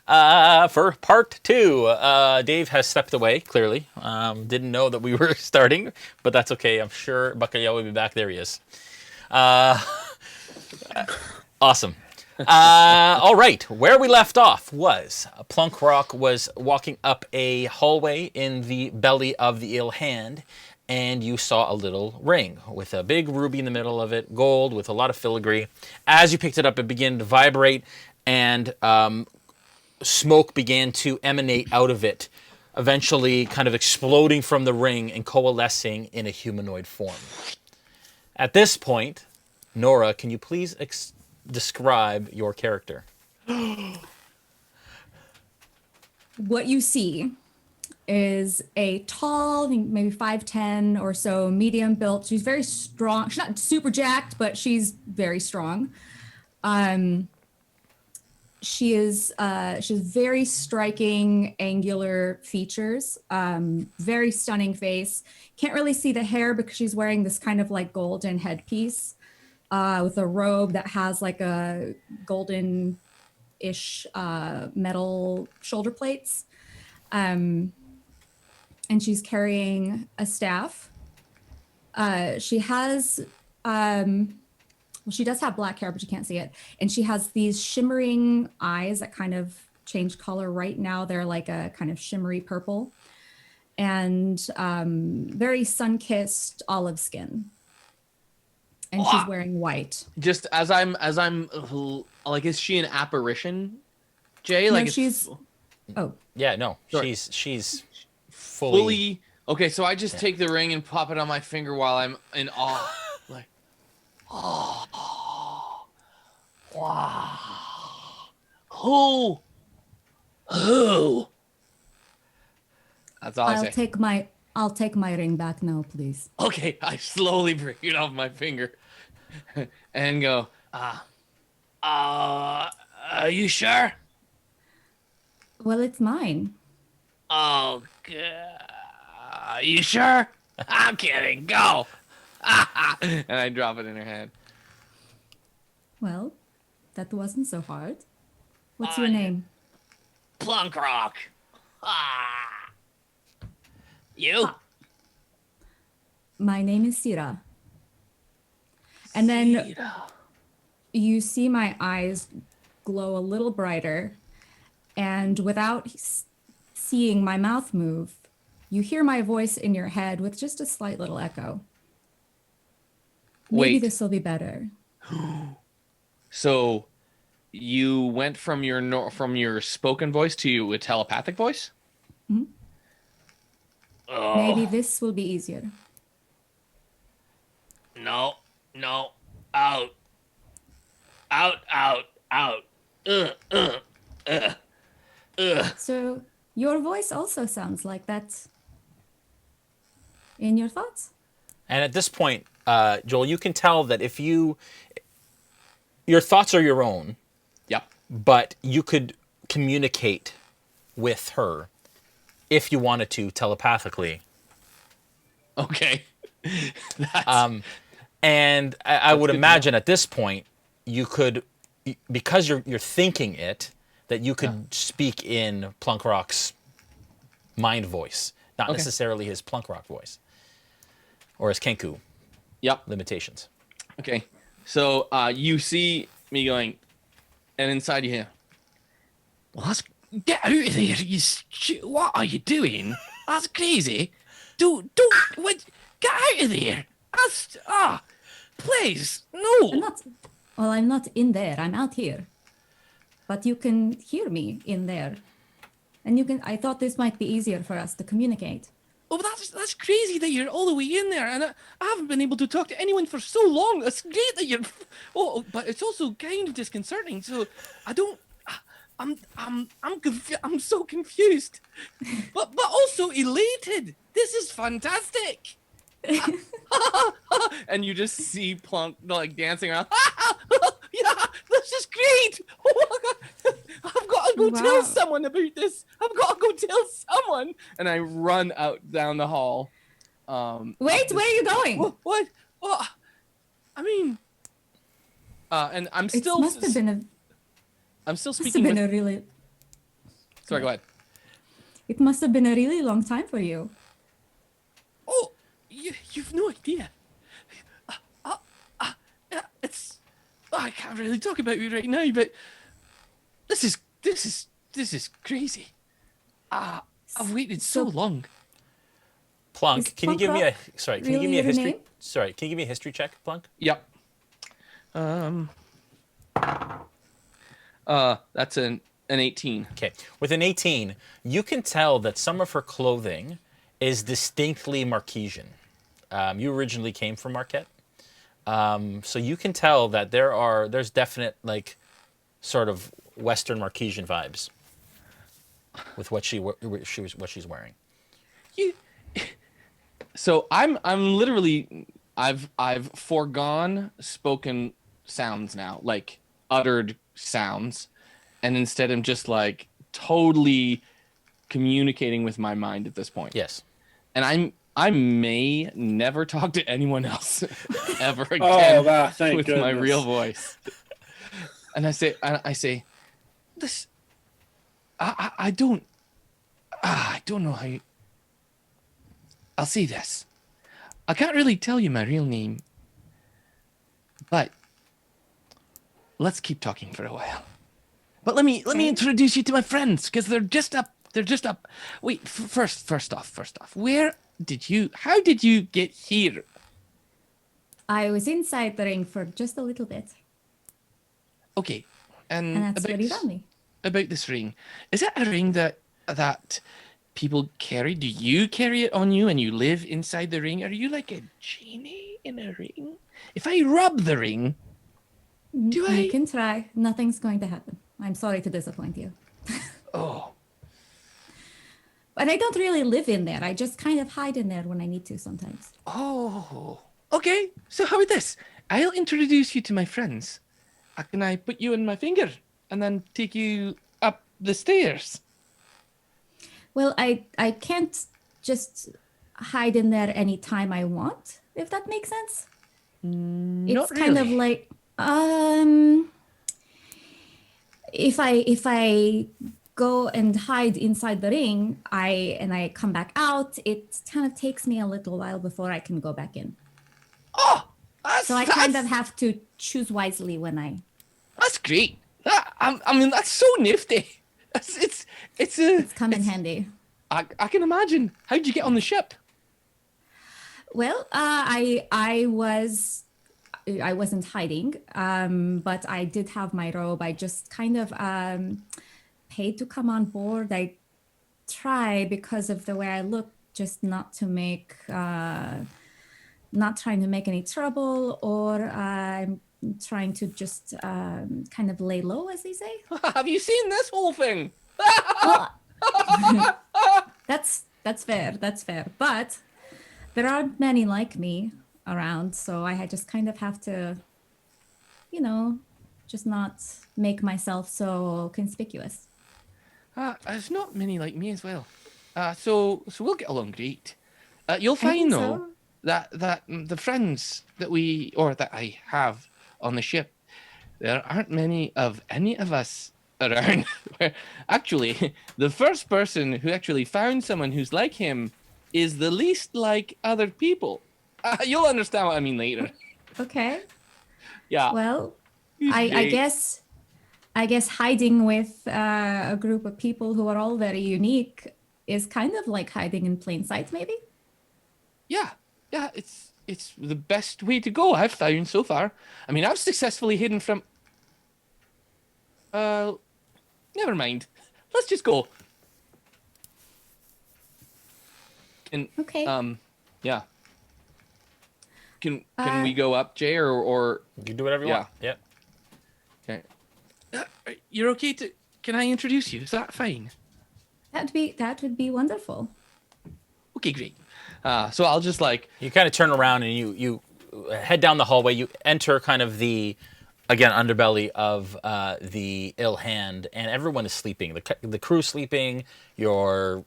For part 2, Dave has stepped away, clearly. Didn't know that we were starting, but that's okay. I'm sure Bacalhau will be back. There he is. Awesome. All right, where we left off was Plunkrawk was walking up a hallway in the belly of the ill hand, and you saw a little ring with a big ruby in the middle of it, gold with a lot of filigree. As you picked it up, it began to vibrate, and smoke began to emanate out of it, eventually kind of exploding from the ring and coalescing in a humanoid form. At this point, Noura, can you please describe your character? What you see is a tall, I think maybe 5'10" or so, medium built. She's very strong. She's not super jacked, but she's very strong. She's very striking, angular features, very stunning face. Can't really see the hair because she's wearing this kind of like golden headpiece with a robe that has like a golden-ish metal shoulder plates. And she's carrying a staff. She has, well, she does have black hair, but you can't see it. And she has these shimmering eyes that kind of change color. Right now, they're like a kind of shimmery purple. And very sun-kissed olive skin. And she's wearing white. Just as I'm like, is she an apparition, Jay? Like no, she's. Oh. Yeah, no, Sorry. she's fully. Okay, so I just take the ring and pop it on my finger while I'm in awe. Like, oh, wow. Who? That's all I say. I'll take my ring back now, please. Okay, I slowly break it off my finger and go, are you sure? Well, it's mine. Oh, God. Are you sure? I'm kidding. Go. And I drop it in her hand. Well, that wasn't so hard. What's your name? Plunkrawk. You? My name is Cyra. And then you see my eyes glow a little brighter, and without seeing my mouth move, you hear my voice in your head with just a slight little echo. Maybe this will be better. So you went from your spoken voice to a telepathic voice? Mm-hmm. Oh. Maybe this will be easier. No. Out. So your voice also sounds like that in your thoughts? And at this point, Joel, you can tell that if your thoughts are your own. Yep. But you could communicate with her if you wanted to telepathically. Okay. And I would imagine at this point you could, because you're thinking it, that you could speak in Plunkrawk's mind voice, not necessarily his Plunkrawk voice or his Kancko. Yep. Limitations. Okay. So you see me going, and inside you hear, Well, get out of there! What are you doing? That's crazy. Don't. What? Get out of there! That's please, no. I'm not in there. I'm out here. But you can hear me in there. And I thought this might be easier for us to communicate. Oh, but that's crazy that you're all the way in there, and I haven't been able to talk to anyone for so long. That's great that you're. Oh, but it's also kind of disconcerting. So I don't. I'm so confused, but also elated. This is fantastic. and you just see Plunk like dancing around. Yeah, this is great. Oh my God, I've got to go tell someone about this. I've got to go tell someone. And I run out down the hall. Wait, where are you going? What? I mean, and I'm still. It must have been I'm still Must have speaking been with... a really. Sorry, go ahead. It must have been a really long time for you. Oh, you've no idea. It's... I can't really talk about it right now, but this is crazy. I've waited so long. Plunk, Is can you give me a Plunkrawk sorry? Can you give really me a your history? name? Sorry, can you give me a history check, Plunk? Yep. That's an 18. Okay. With an 18, you can tell that some of her clothing is distinctly Marquesian. You originally came from Marquette, so you can tell that there's definite like sort of Western Marquesian vibes with what she's wearing. You. So I'm literally I've foregone spoken sounds now, like uttered sounds, and instead I'm just like totally communicating with my mind at this point. Yes. And I may never talk to anyone else ever again Oh, wow, thank with my goodness. real voice. And I say, this, I don't know how you, I'll say this. I can't really tell you my real name, but let's keep talking for a while. But let me introduce you to my friends, because they're just up. Wait, first off, how did you get here? I was inside the ring for just a little bit, Okay, and that's where you found me. about this ring. Is it a ring that people carry? Do you carry it on you and you live inside the ring? Are you like a genie in a ring? If I rub the ring, do I? You can try. Nothing's going to happen. I'm sorry to disappoint you. Oh, But I don't really live in there. I just kind of hide in there when I need to sometimes. oh. Okay, so how about this? I'll introduce you to my friends. Can I put you in my finger and then take you up the stairs? Well, I can't just hide in there anytime I want, if that makes sense. It's Not kind of really. like if I go and hide inside the ring, I come back out, it kind of takes me a little while before I can go back in. Oh, So I kind of have to choose wisely when I. That's great. I mean, that's so nifty. It's come in handy. I can imagine. How'd you get on the ship? Well, I wasn't hiding, but I did have my robe. I just kind of paid to come on board. I try, because of the way I look, just not to make, not trying to make any trouble, or I'm trying to just kind of lay low, as they say. Have you seen this whole thing? Well, that's fair. That's fair. But there aren't many like me around, so I just kind of have to, just not make myself so conspicuous. There's not many like me as well. So we'll get along great. You'll I find think though so. that the friends that I have on the ship, there aren't many of any of us around. Where actually, the first person who actually found someone who's like him is the least like other people. You'll understand what I mean later. Okay. Yeah. Well, He's I great. guess hiding with a group of people who are all very unique is kind of like hiding in plain sight, maybe. Yeah, it's the best way to go, I've found so far. I mean, I've successfully hidden from. Never mind. Let's just go. And Okay. yeah. Can we go up, Jay, or You can do whatever you Yeah. want. Yep. okay? You're okay to? Can I introduce you? Is that fine? That would be wonderful. Okay, great. So I'll just like. You kind of turn around and you head down the hallway. You enter kind of the, again, underbelly of the Ill Hand, and everyone is sleeping. The crew's sleeping. Your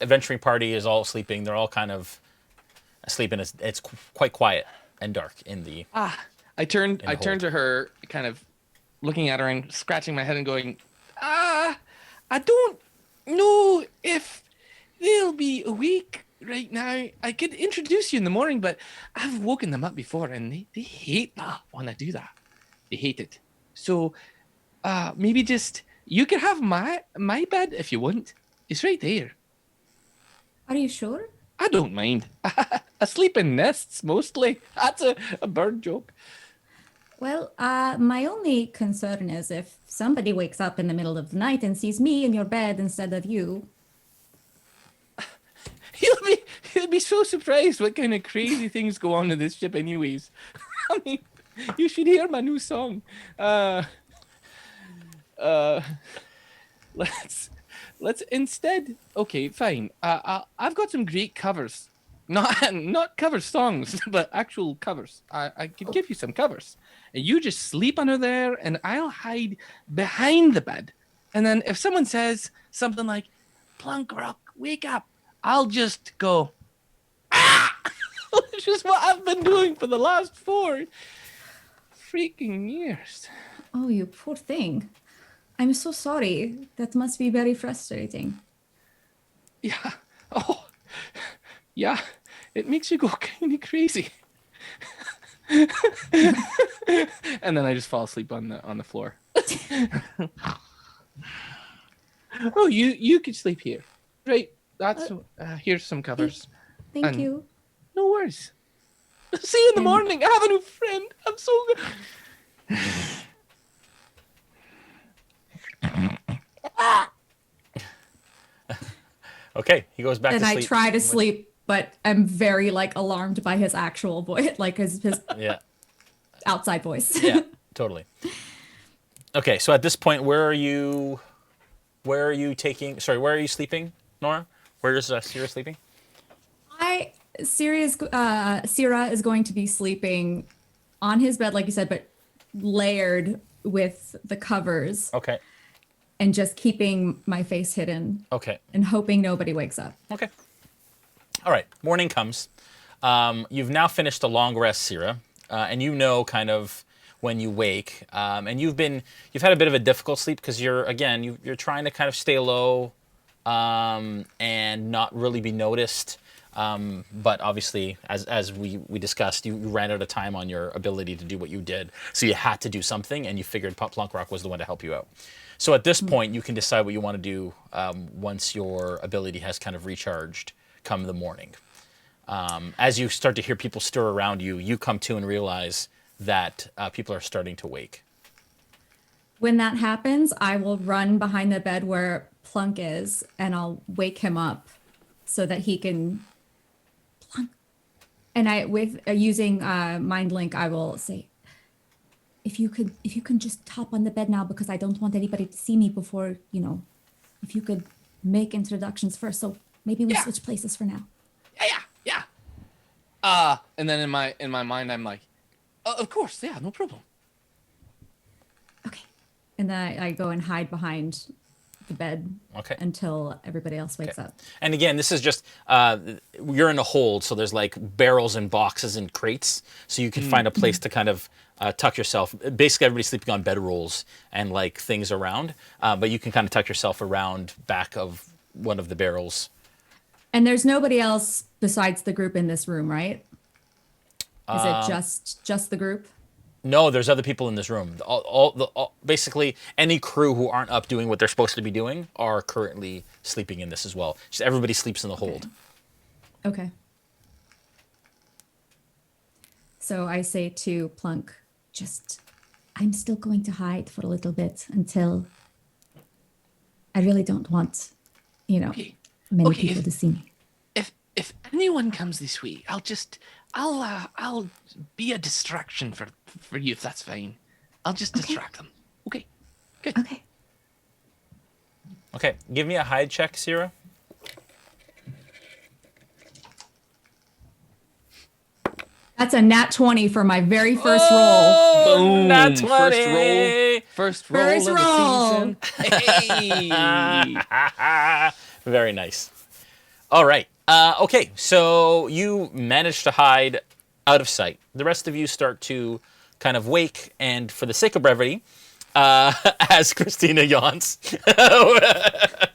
adventuring party is all sleeping. They're all kind of asleep, and it's quite quiet and dark in the. I turned hold. to her kind of looking at her and scratching my head and going, I don't know if they'll be awake right now. I could introduce you in the morning, but I've woken them up before and they hate that when I do that. They hate it. So maybe just, you can have my bed if you want. It's right there. Are you sure? I don't mind. I sleep in nests mostly. That's a bird joke. Well, my only concern is if somebody wakes up in the middle of the night and sees me in your bed instead of you. He'll be so surprised what kind of crazy things go on in this ship anyways. I mean, you should hear my new song. Let's instead. Okay, fine. I've got some great covers. Not cover songs, but actual covers. I could give you some covers. And you just sleep under there, and I'll hide behind the bed. And then if someone says something like, Plunkrawk, wake up, I'll just go, ah! Which is what I've been doing for the last 4 freaking years. Oh, you poor thing. I'm so sorry. That must be very frustrating. Yeah. Oh, yeah. It makes you go kind of crazy. And then I just fall asleep on the floor. Oh, you could sleep here. Right. That's here's some covers. Thank you. No worries. See you in the morning. I have a new friend. I'm so good. Okay, he goes back And to I sleep. try to sleep, but I'm very alarmed by his actual voice, his Yeah. outside voice. Yeah, totally. Okay, so at this point, where are you sleeping, Noura? Where is Cyra sleeping? Cyra is going to be sleeping on his bed, like you said, but layered with the covers. Okay. And just keeping my face hidden. Okay. And hoping nobody wakes up. Okay. All right. Morning comes. You've now finished a long rest, Cyra, and you know kind of when you wake. And you've had a bit of a difficult sleep because you're trying to kind of stay low, and not really be noticed. But obviously, as we discussed, you ran out of time on your ability to do what you did, so you had to do something, and you figured Plunkrawk was the one to help you out. So at this point, you can decide what you want to do once your ability has kind of recharged come the morning. As you start to hear people stir around you, you come to and realize that people are starting to wake. When that happens, I will run behind the bed where Plunk is, and I'll wake him up so that he can Plunk. And with using Mind Link, I will say, if you can just hop on the bed now, because I don't want anybody to see me before, if you could make introductions first. So maybe we switch places for now. Yeah. And then in my mind, I'm like, of course, yeah, no problem. Okay. And then I go and hide behind the bed until everybody else wakes up. And again, this is just, you're in a hold, so there's like barrels and boxes and crates, so you can find a place to kind of tuck yourself. Basically, everybody's sleeping on bedrolls and like things around, but you can kind of tuck yourself around back of one of the barrels. And there's nobody else besides the group in this room, right? Is it just the group? No, there's other people in this room. Basically, any crew who aren't up doing what they're supposed to be doing are currently sleeping in this as well. Just everybody sleeps in the hold. Okay. So I say to Plunk, I'm still going to hide for a little bit until I really don't want, many people to see me. If anyone comes this way, I'll be a distraction for you, if that's fine. I'll just distract them. Okay. Good. Okay. Okay. Give me a hide check, Cyra. That's a nat 20 for my very first roll. Boom. Nat 20. First roll of the season. Hey. Very nice. All right. Okay, so you manage to hide out of sight. The rest of you start to kind of wake, and for the sake of brevity, as Christina yawns. That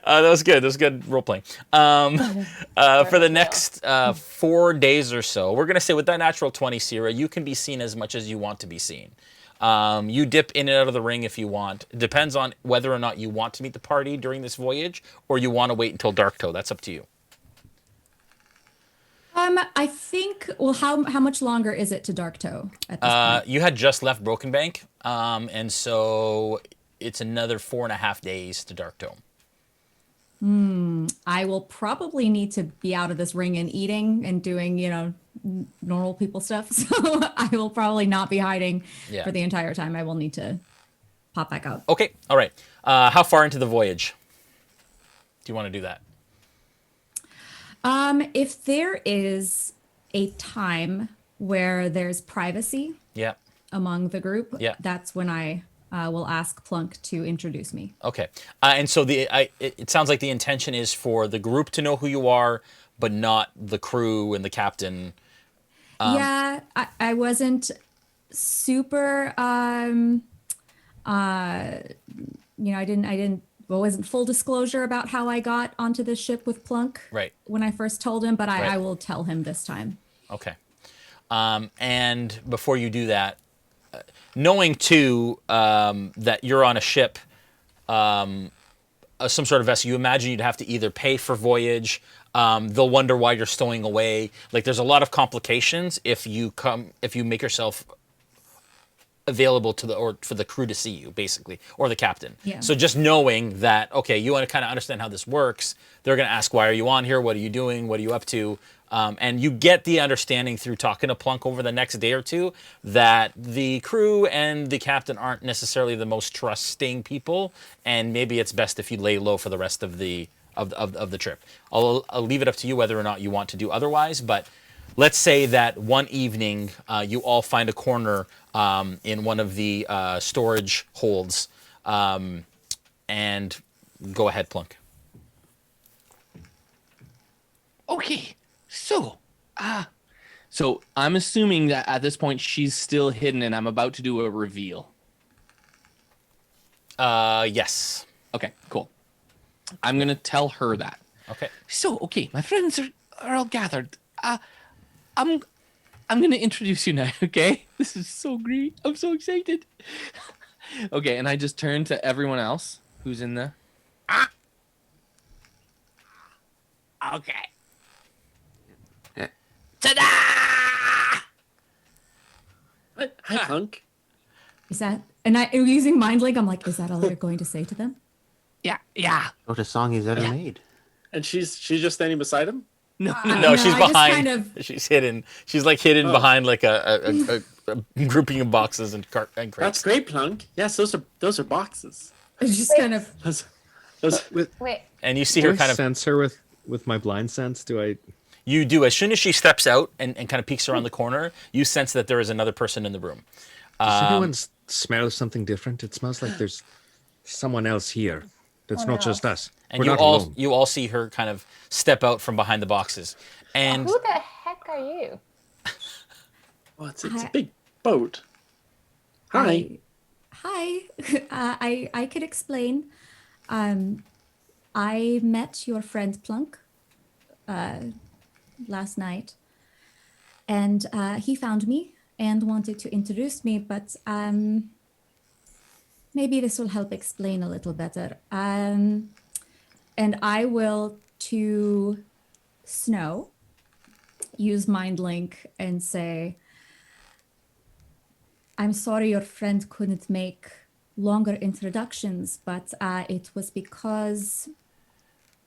was good. That was good role playing. For the next 4 days or so, we're going to say with that natural 20, Cyra, you can be seen as much as you want to be seen. You dip in and out of the ring if you want. It depends on whether or not you want to meet the party during this voyage or you want to wait until Darktow. That's up to you. I think. Well, how much longer is it to Darktow at this point? You had just left Broken Bank, and so it's another 4.5 days to Darktow. I will probably need to be out of this ring and eating and doing, normal people stuff. So I will probably not be hiding for the entire time. I will need to pop back out. Okay, all right. How far into the voyage do you want to do that? If there is a time where there's privacy among the group, that's when I will ask Plunk to introduce me. Okay. And so it sounds like the intention is for the group to know who you are, but not the crew and the captain. I wasn't super, wasn't full disclosure about how I got onto the ship with Plunk when I first told him, but I will tell him this time. Okay. And before you do that, knowing too that you're on a ship, some sort of vessel, you imagine you'd have to either pay for voyage. They'll wonder why you're stowing away. Like there's a lot of complications if you make yourself available for the crew to see you, basically, or the captain. So just knowing that, okay, you want to kind of understand how this works. They're going to ask, why are you on here? What are you doing? What are you up to? And you get the understanding through talking to Plunk over the next day or two that the crew and the captain aren't necessarily the most trusting people, and maybe it's best if you lay low for the rest of the trip. I'll leave it up to you whether or not you want to do otherwise, but let's say that one evening you all find a corner in one of the storage holds, and go ahead, Plunk. Okay, so I'm assuming that at this point she's still hidden and I'm about to do a reveal. Yes. Okay, cool. I'm going to tell her that. Okay. So, okay, my friends are all gathered. I'm going to introduce you now, okay? This is so great. I'm so excited. Okay, and I just turn to everyone else who's in the... Okay. Ta-da! Hi, Plunk. Is that... And I'm using Mind Link. I'm like, is that all you're going to say to them? Yeah. Shortest song he's ever made. And she's just standing beside him? No, No, she's I just behind. kind of- She's hidden. She's like hidden behind like a grouping of boxes and crates. That's great, Plunk. Yes, those are boxes. It's just kind of... Wait. And you see Do her I kind of. sense her with my blind sense? Do I? You do. As soon as she steps out and kind of peeks around the corner, you sense that there is another person in the room. Does anyone smell something different? It smells like there's someone else here. That's not just us. And We're you not all alone. you all see her kind of step out from behind the boxes. And Who the heck are you? Oh, it's a big boat. Hi. Hi. I could explain. I met your friend Plunk last night, and he found me and wanted to introduce me, but maybe this will help explain a little better. And I will, to Snow, use Mind Link and say, I'm sorry your friend couldn't make longer introductions, but it was because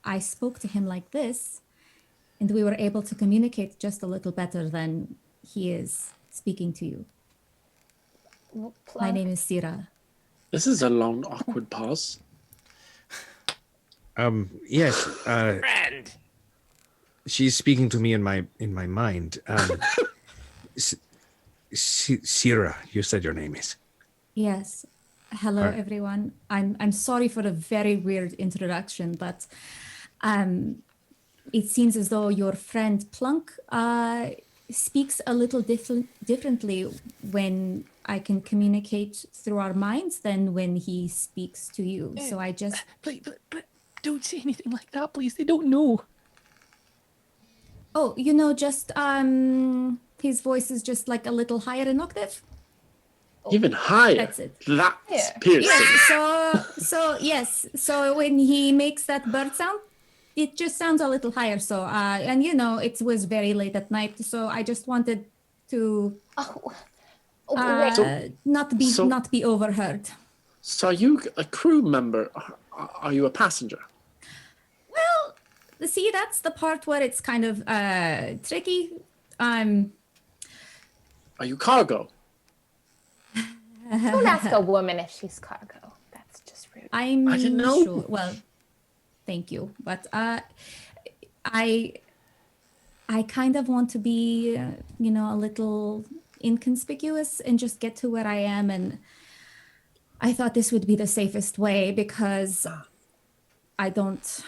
I spoke to him like this, and we were able to communicate just a little better than he is speaking to you. My name is Cyra. This is a long, awkward pause. Yes. Friend. She's speaking to me in my mind. Cyra, you said your name is. Yes. Hello, Hi. everyone. I'm sorry for a very weird introduction, but it seems as though your friend Plunk speaks a little differently when I can communicate through our minds than when he speaks to you. So I just But don't say anything like that, please. They don't know. oh, just his voice is just like a little higher in octave. Even higher. That's it. That's Yeah. piercing. Yes. So when he makes that bird sound, it just sounds a little higher. So and it was very late at night, so I just wanted to Wait. not be overheard. So are you a crew member? Are you a passenger? Well, see, that's the part where it's kind of tricky. Are you cargo? Don't ask a woman if she's cargo. That's just rude. I'm I didn't know. sure. Well, thank you, but I kind of want to be, a little inconspicuous and just get to where I am, and I thought this would be the safest way because you don't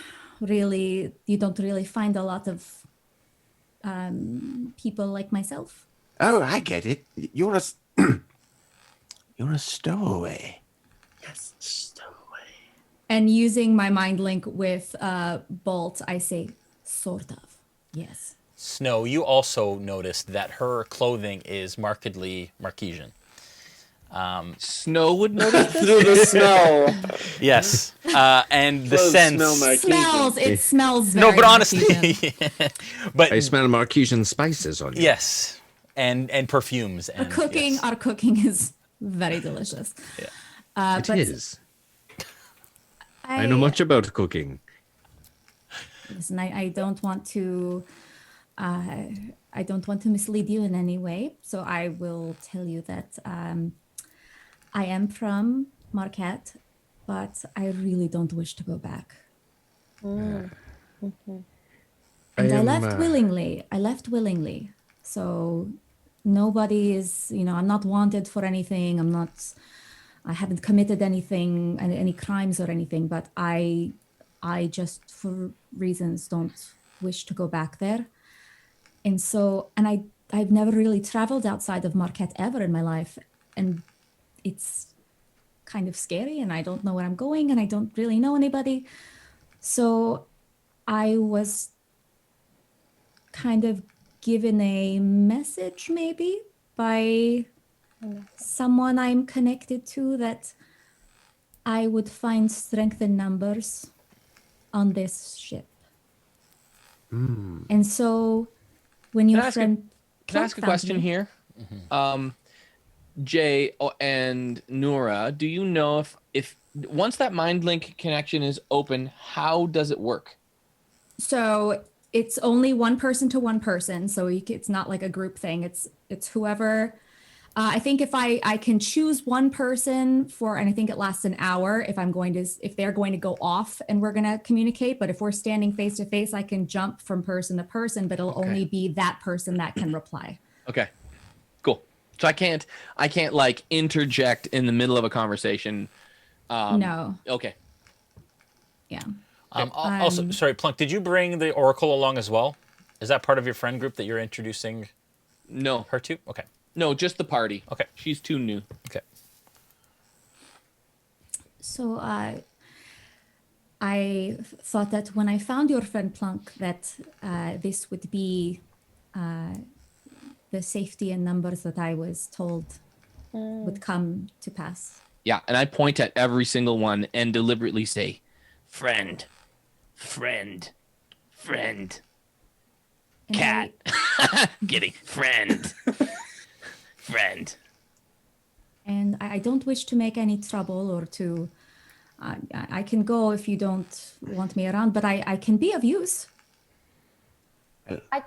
really find a lot of people like myself. Oh, I get it. You're a you're a stowaway. Yes, stowaway. And using my mind link with Bolt, I say, sort of, yes. Snow, you also noticed that her clothing is markedly Marquesian. Snow would notice this? Through the snow. Yes, and the Clothes sense. smell Marquesian. It smells very No, but Marquesian. honestly, but I smell Marquesian spices on you. yes, and perfumes and yes. Our cooking is very delicious. Yeah. It is. I know much about cooking. Listen, I don't want to mislead you in any way. So I will tell you that I am from Marquette, but I really don't wish to go back. And I left willingly. So nobody is, I'm not wanted for anything. I haven't committed anything, any crimes or anything, but I just for reasons don't wish to go back there. And so, I've never really traveled outside of Marquette ever in my life. And it's kind of scary and I don't know where I'm going and I don't really know anybody. So I was kind of given a message maybe by someone I'm connected to that I would find strength in numbers on this ship. And so when your friend... Can I ask a question here? Jay and Noura, do you know if once that mind link connection is open, how does it work? So it's only one person to one person. So it's not like a group thing. It's whoever... I think if I can choose one person and I think it lasts an hour if they're going to go off and we're going to communicate, but if we're standing face to face, I can jump from person to person, but it'll only be that person that can reply. Okay, cool. So I can't like interject in the middle of a conversation. No. Okay. Yeah. Also, sorry, Plunk, did you bring the Oracle along as well? Is that part of your friend group that you're introducing No. her to? Okay. No, just the party. Okay. She's too new. Okay. So I thought that when I found your friend Plunk, that this would be the safety in numbers that I was told would come to pass. Yeah, and I point at every single one and deliberately say, friend, friend, friend, And cat. Kidding. Friend. Friend. And I don't wish to make any trouble or to... I can go if you don't want me around, but I can be of use. I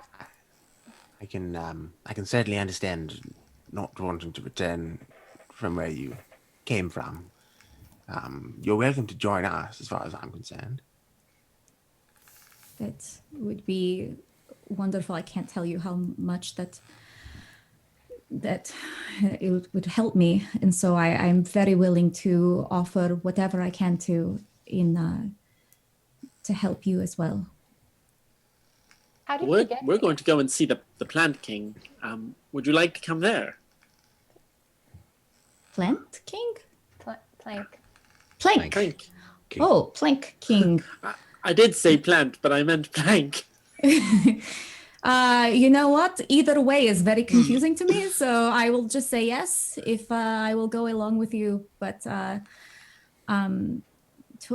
can certainly understand not wanting to return from where you came from. You're welcome to join us, as far as I'm concerned. That would be wonderful. I can't tell you how much that it would help me, and so I'm very willing to offer whatever I can to help you as well. How did you get We're going to go and see the Plant King. Would you like to come there? Plant King? Plank. Plank. Plank. Okay. Oh, Plank King. I did say plant, but I meant plank. You know what? Either way is very confusing to me, so I will just say yes if I will go along with you. But to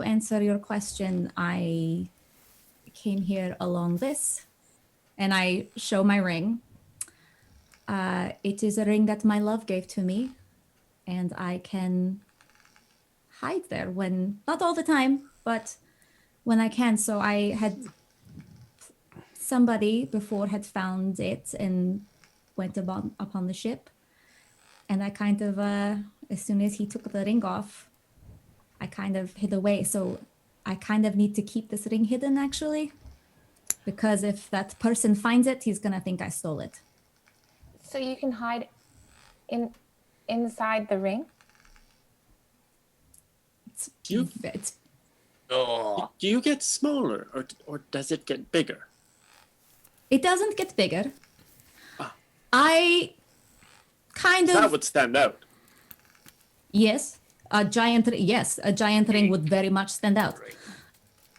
answer your question, I came here along this, and I show my ring. It is a ring that my love gave to me, and I can hide there when, not all the time, but when I can. So I had somebody before had found it and went upon the ship, and I kind of, as soon as he took the ring off, I kind of hid away. So I kind of need to keep this ring hidden, actually, because if that person finds it, he's gonna think I stole it. So you can hide inside the ring? It's Oh. Do you get smaller, or does it get bigger? It doesn't get bigger. Ah. I kind That of, would stand out. yes, a giant ring would very much stand out.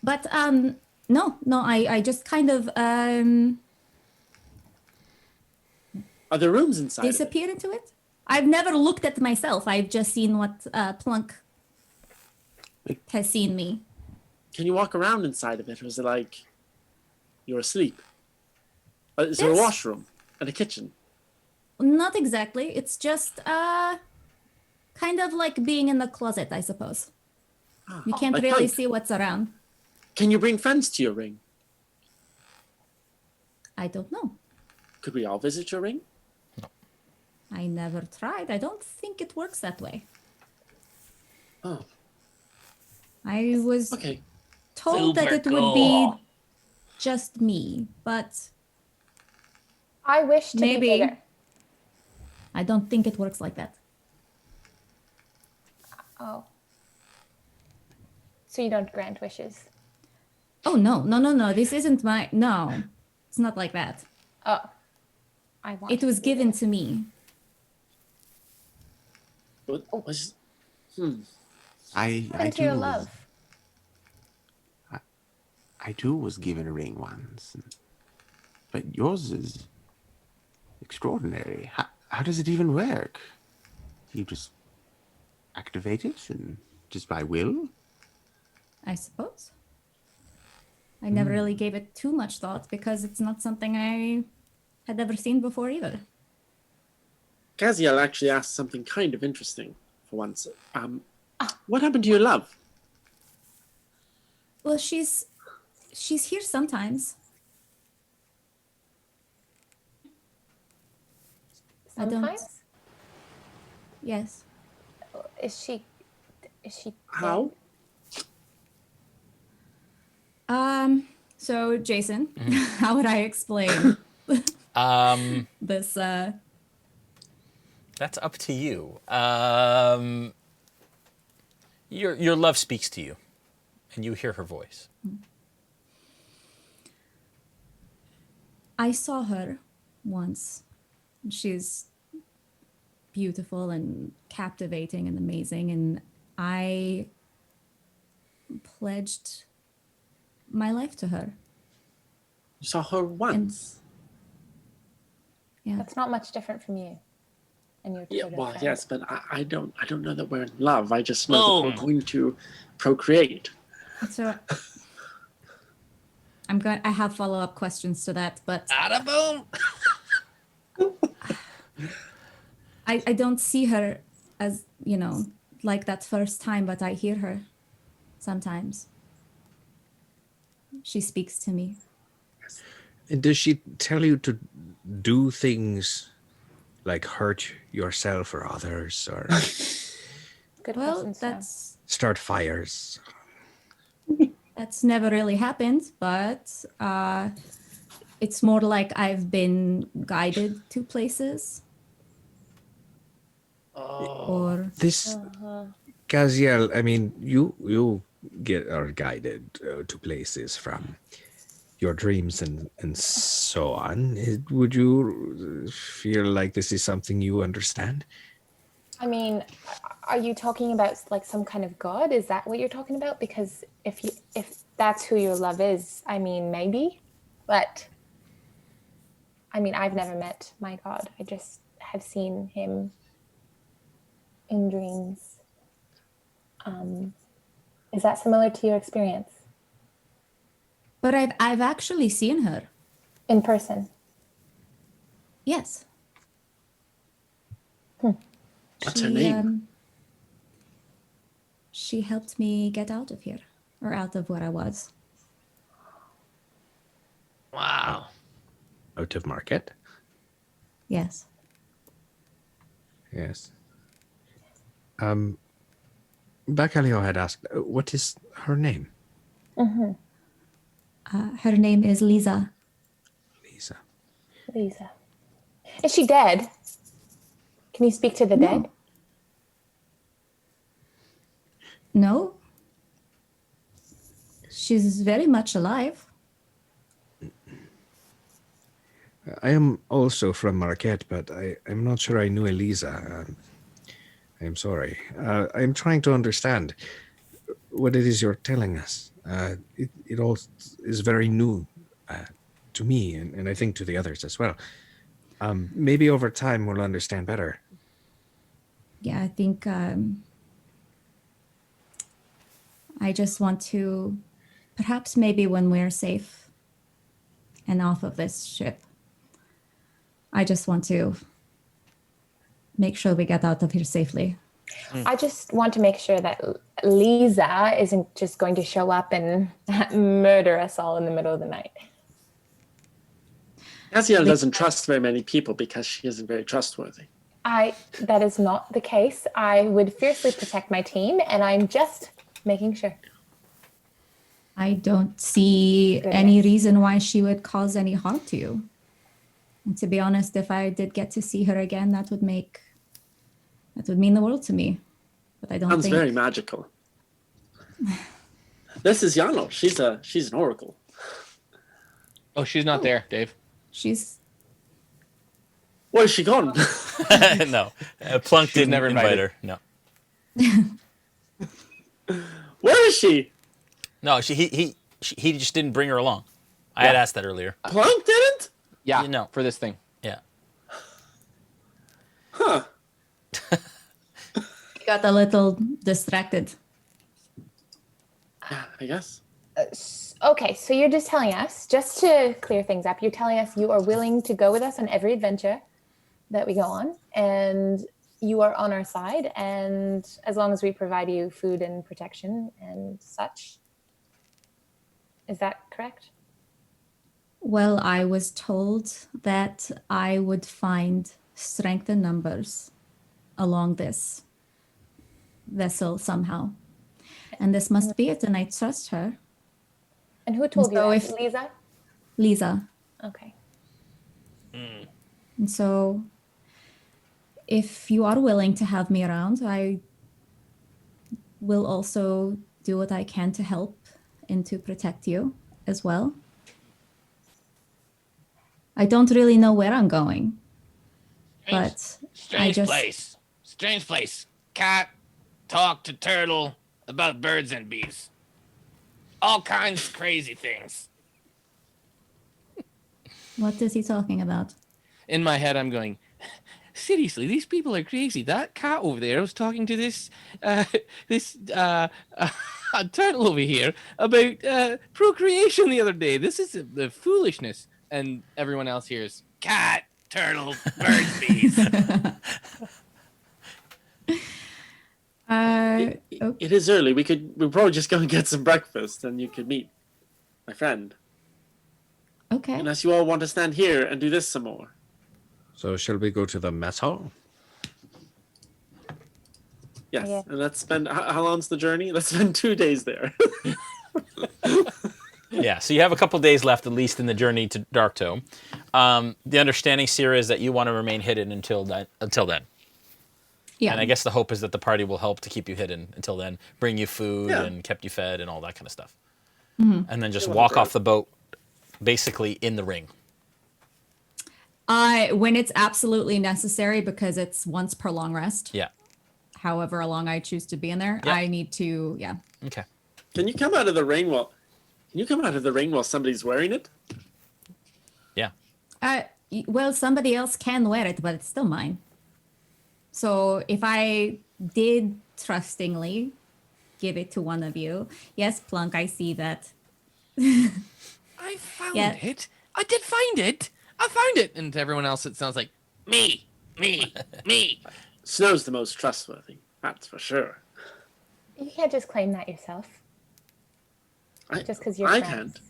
But no, I just kind of Are there rooms inside of it? disappear into it. I've never looked at myself. I've just seen what Plunk has seen me. Can you walk around inside of it, or is it like you're asleep? Is there a Yes. washroom and a kitchen? Not exactly. It's just kind of like being in the closet, I suppose. You can't like really Plunk. see what's around. Can you bring friends to your ring? I don't know. Could we all visit your ring? I never tried. I don't think it works that way. Oh, I was okay. told that Super it would be cool. just me, but I wish to Maybe. be bigger. I don't think it works like that. Oh. So you don't grant wishes? Oh, no. This isn't my. No, it's not like that. Oh. I want It to was be given bigger. to me. What was? I What too your was, love? I too was given a ring once, but yours is extraordinary. How does it even work? You just activate it and just by will? I suppose. I never really gave it too much thought because it's not something I had ever seen before either. Gaziel actually asked something kind of interesting for once. What happened to your love? Well, she's here sometimes. I don't- Sometimes? Yes. Is she How? So Jason, how would I explain this? That's up to you. Your love speaks to you, and you hear her voice. I saw her once. She's beautiful and captivating and amazing, and I pledged my life to her. You saw her once. Yeah. That's not much different from you. And your Yeah, Twitter well, friend. yes, but I don't know that we're in love. I just know that Boom. we're going to procreate. So I have follow-up questions to that, but Bada boom. I don't see her as, like that first time, but I hear her sometimes. She speaks to me. And does she tell you to do things like hurt yourself or others, or Good Well, question, Sam. start fires? That's never really happened, but it's more like I've been guided to places. Or This Gaziel, I mean, you are guided to places from your dreams and so on. Would you feel like this is something you understand? I mean, are you talking about like some kind of god? Is that what you're talking about? Because if that's who your love is, I mean, maybe, but I mean, I've never met my god. I just have seen him in dreams. Is that similar to your experience But I've actually seen her. in person? Yes. What's her name? She helped me get out of here, or out of where I was. Wow. Out of market? Yes. Yes. Bacalhau had asked, what is her name? Her name is Lisa. Lisa. Lisa. Is she dead? Can you speak to the dead? No. She's very much alive. I am also from Marquette, but I'm not sure I knew Elisa. I'm sorry. I'm trying to understand what it is you're telling us. It all is very new to me, and I think to the others as well. Maybe over time we'll understand better. Yeah, I think I just want to, perhaps maybe when we're safe and off of this ship, I just want to make sure we get out of here safely. I just want to make sure that Lisa isn't just going to show up and murder us all in the middle of the night. Gaziel doesn't trust very many people because she isn't very trustworthy. That is not the case. I would fiercely protect my team, and I'm just making sure. I don't see any reason why she would cause any harm to you. And to be honest, if I did get to see her again, that would mean the world to me. But I don't Sounds think very magical. This is Yano. She's an oracle. Oh, she's not there, Dave. she's Where's she gone? No, Plunk She was didn't never invite invited. her. No, Where is she? no, he just didn't bring her along. I had asked that earlier. Plunk didn't? Yeah, You know. for this thing. Yeah. Huh. got a little distracted. Yeah, I guess. Okay, so you're just telling us, just to clear things up, you're telling us you are willing to go with us on every adventure that we go on, and you are on our side, and as long as we provide you food and protection and such. Is that correct? Well, I was told that I would find strength in numbers along this vessel somehow. And this must be it, and I trust her. And who told you So that? if- Lisa? Lisa. Okay. And so if you are willing to have me around, I will also do what I can to help and to protect you as well. I don't really know where I'm going, but Strange just- place. Strange place. Cat, talk to turtle about birds and bees. All kinds of crazy things. what is he talking about? In my head, I'm going, seriously, these people are crazy. That cat over there was talking to this turtle over here about procreation the other day. This is the foolishness. And everyone else hears, Cat, turtle, birds, bees. Okay. It is early. We'll probably just go and get some breakfast, and you could meet my friend. Okay. Unless you all want to stand here and do this some more. So shall we go to the mess hall? Yes, Yeah. and let's spend. How long's the journey? Let's spend 2 days there. Yeah, so you have a couple days left, at least, in the journey to Darktow. The understanding, Cyra, is that you want to remain hidden until then. Yeah. And I guess the hope is that the party will help to keep you hidden until then, bring you food Yeah. and kept you fed and all that kind of stuff. Mm-hmm. And then just Yeah, walk whatever. off the boat, basically in the ring. When it's absolutely necessary, because it's once per long rest. Yeah. however long I choose to be in there. Yep. I need to, yeah. Okay. Can you come out of the ring while somebody's wearing it? Yeah. Well, somebody else can wear it, but it's still mine. So if I did trustingly give it to one of you, yes, Plunk, I see that. I found Yeah. it. I did find it. I found it. And to everyone else, it sounds like, Me. Snow's the most trustworthy, that's for sure. You can't just claim that yourself. Just because you're I friends. can't.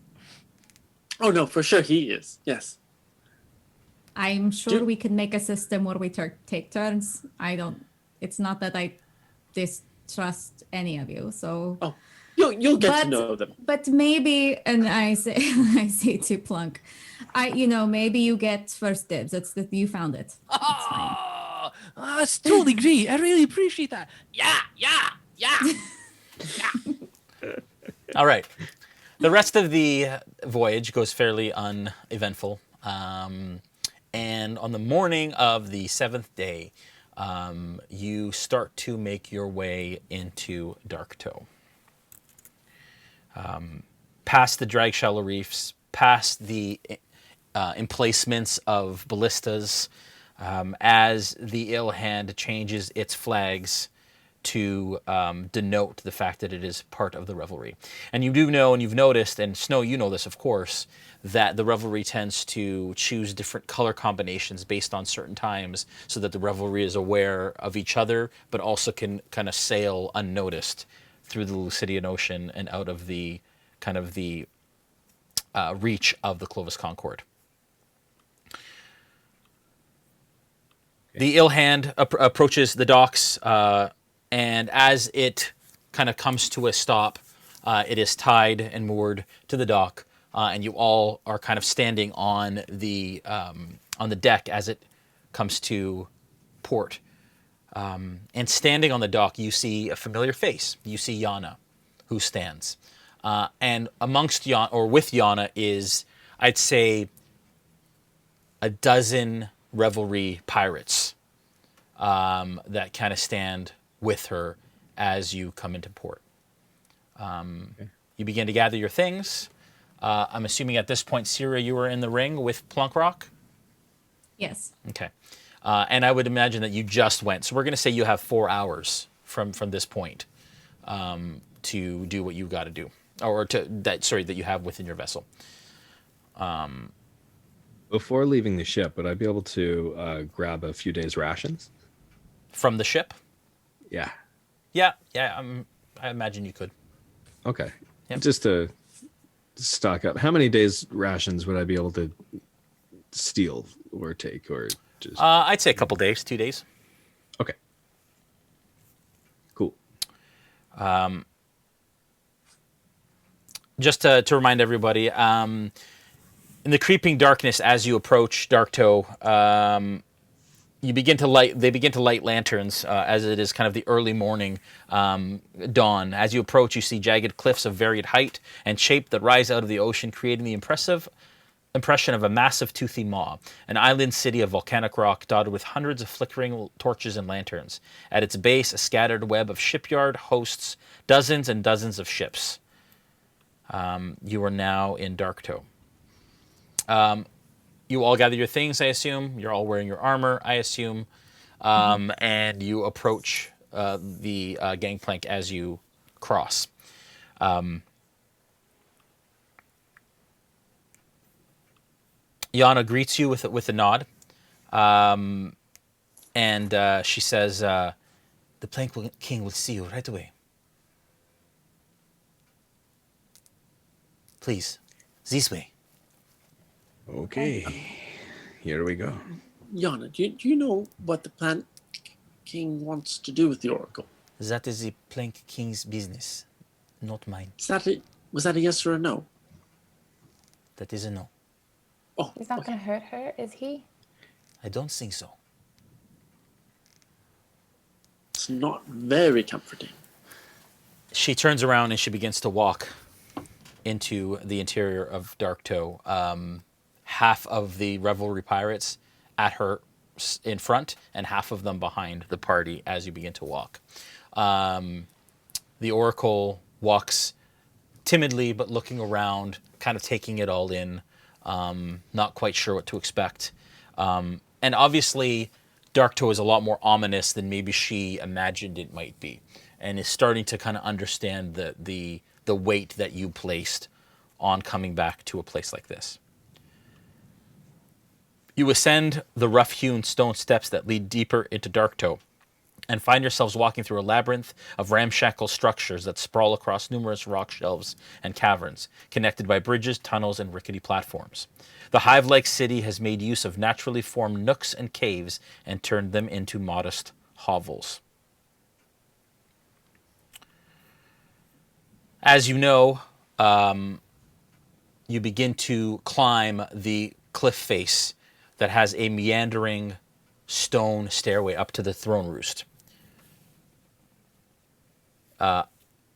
Oh no, for sure he is. Yes. I'm sure we can make a system where we take turns. It's not that I distrust any of you, so. Oh, you'll get to know them. But maybe, and I say to Plunk, maybe you get first dibs. It's that you found it. It's fine. Oh, that's totally great. I really appreciate that. Yeah. All right. The rest of the voyage goes fairly uneventful. And on the morning of the 7th day, you start to make your way into Darktow. Past the drag shallow reefs, past the emplacements of ballistas, as the ill hand changes its flags to denote the fact that it is part of the revelry. And you do know, and you've noticed, and Snow, you know this, of course, that the revelry tends to choose different color combinations based on certain times so that the revelry is aware of each other, but also can kind of sail unnoticed through the Lucidian Ocean and out of the kind of the reach of the Clovis Concord. The ill hand approaches the docks, and as it kind of comes to a stop, it is tied and moored to the dock, and you all are kind of standing on the deck as it comes to port. And standing on the dock, you see a familiar face. You see Yana, who stands. And amongst Yana, or with Yana, is, I'd say, a dozen revelry pirates that kind of stand with her as you come into port. Okay. You begin to gather your things. I'm assuming at this point, Cyra, you were in the ring with Plunkrawk? Yes. Okay. And I would imagine that you just went. So we're going to say you have 4 hours from this point to do what you got to do. Or that you have within your vessel. Before leaving the ship, would I be able to grab a few days' rations? From the ship? Yeah. Yeah. I imagine you could. Okay. Yep. Just to stock up. How many days' rations would I be able to steal or take, or just? I'd say a couple days, 2 days. Okay. Cool. Just to remind everybody, in the creeping darkness as you approach Darktow, they begin to light lanterns as it is kind of the early morning dawn. As you approach, you see jagged cliffs of varied height and shape that rise out of the ocean, creating the impression of a massive toothy maw, an island city of volcanic rock dotted with hundreds of flickering torches and lanterns. At its base, a scattered web of shipyard hosts dozens and dozens of ships. You are now in Darktow. You all gather your things, I assume. You're all wearing your armor, I assume. And you approach the gangplank as you cross. Yana greets you with a nod. And she says, the Plank King will see you right away. Please, this way. Okay. Here we go. Yana, do you know what the Plant King wants to do with the Oracle? That is the Plank King's business, not mine. Was that a yes or a no? That is a no. Oh, He's not okay. going to hurt her, is he? I don't think so. It's not very comforting. She turns around and she begins to walk into the interior of Darktow. Half of the revelry pirates at her in front and half of them behind the party as you begin to walk. The Oracle walks timidly, but looking around, kind of taking it all in, not quite sure what to expect. And obviously, Darktow is a lot more ominous than maybe she imagined it might be, and is starting to kind of understand the weight that you placed on coming back to a place like this. You ascend the rough-hewn stone steps that lead deeper into Darktow, and find yourselves walking through a labyrinth of ramshackle structures that sprawl across numerous rock shelves and caverns, connected by bridges, tunnels, and rickety platforms. The hive-like city has made use of naturally formed nooks and caves and turned them into modest hovels. As you know, you begin to climb the cliff face that has a meandering stone stairway up to the throne roost.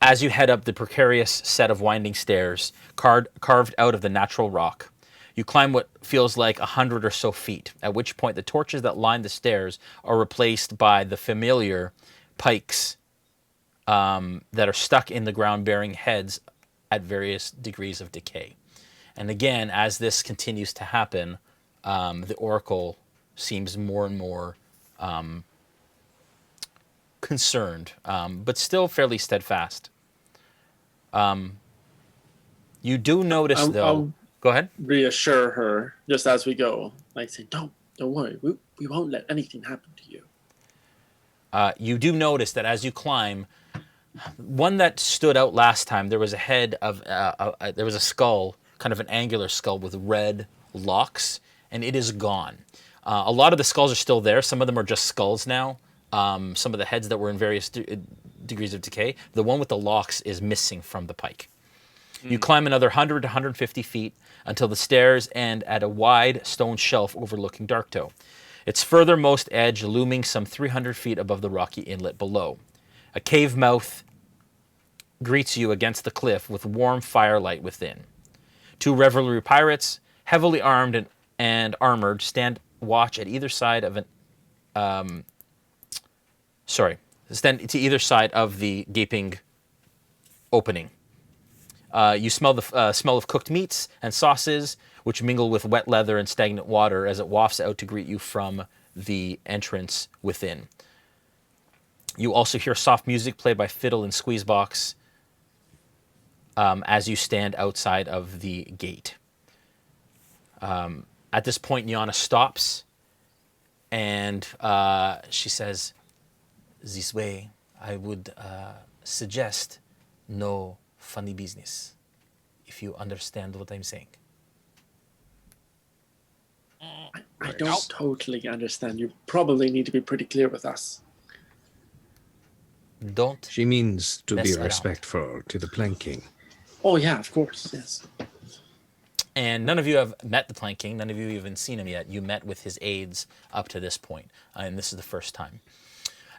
As you head up the precarious set of winding stairs carved out of the natural rock, you climb what feels like 100 or so feet, at which point the torches that line the stairs are replaced by the familiar pikes that are stuck in the ground, bearing heads at various degrees of decay. And again, as this continues to happen, the Oracle seems more and more concerned, but still fairly steadfast. You do notice, though... Go ahead. Reassure her just as we go. Like, say, don't worry. We won't let anything happen to you. You do notice that as you climb, one that stood out last time, there was a head of... there was a skull, kind of an angular skull with red locks, and it is gone. A lot of the skulls are still there. Some of them are just skulls now. Some of the heads that were in various degrees of decay. The one with the locks is missing from the pike. You climb another 100 to 150 feet until the stairs end at a wide stone shelf overlooking Darktow, its furthermost edge looming some 300 feet above the rocky inlet below. A cave mouth greets you against the cliff with warm firelight within. 2 revelry pirates, heavily armed and armored, stand watch at either side of stand to either side of the gaping opening. You smell the smell of cooked meats and sauces, which mingle with wet leather and stagnant water as it wafts out to greet you from the entrance within. You also hear soft music played by fiddle and squeezebox as you stand outside of the gate. At this point, Nyana stops, and she says, "This way, I would suggest no funny business, if you understand what I'm saying." I don't totally understand. You probably need to be pretty clear with us. Don't. She means to Mess be around. respectful to the planking. Oh, yeah, of course, yes. And none of you have met the Plank King. None of you have even seen him yet. You met with his aides up to this point, and this is the first time.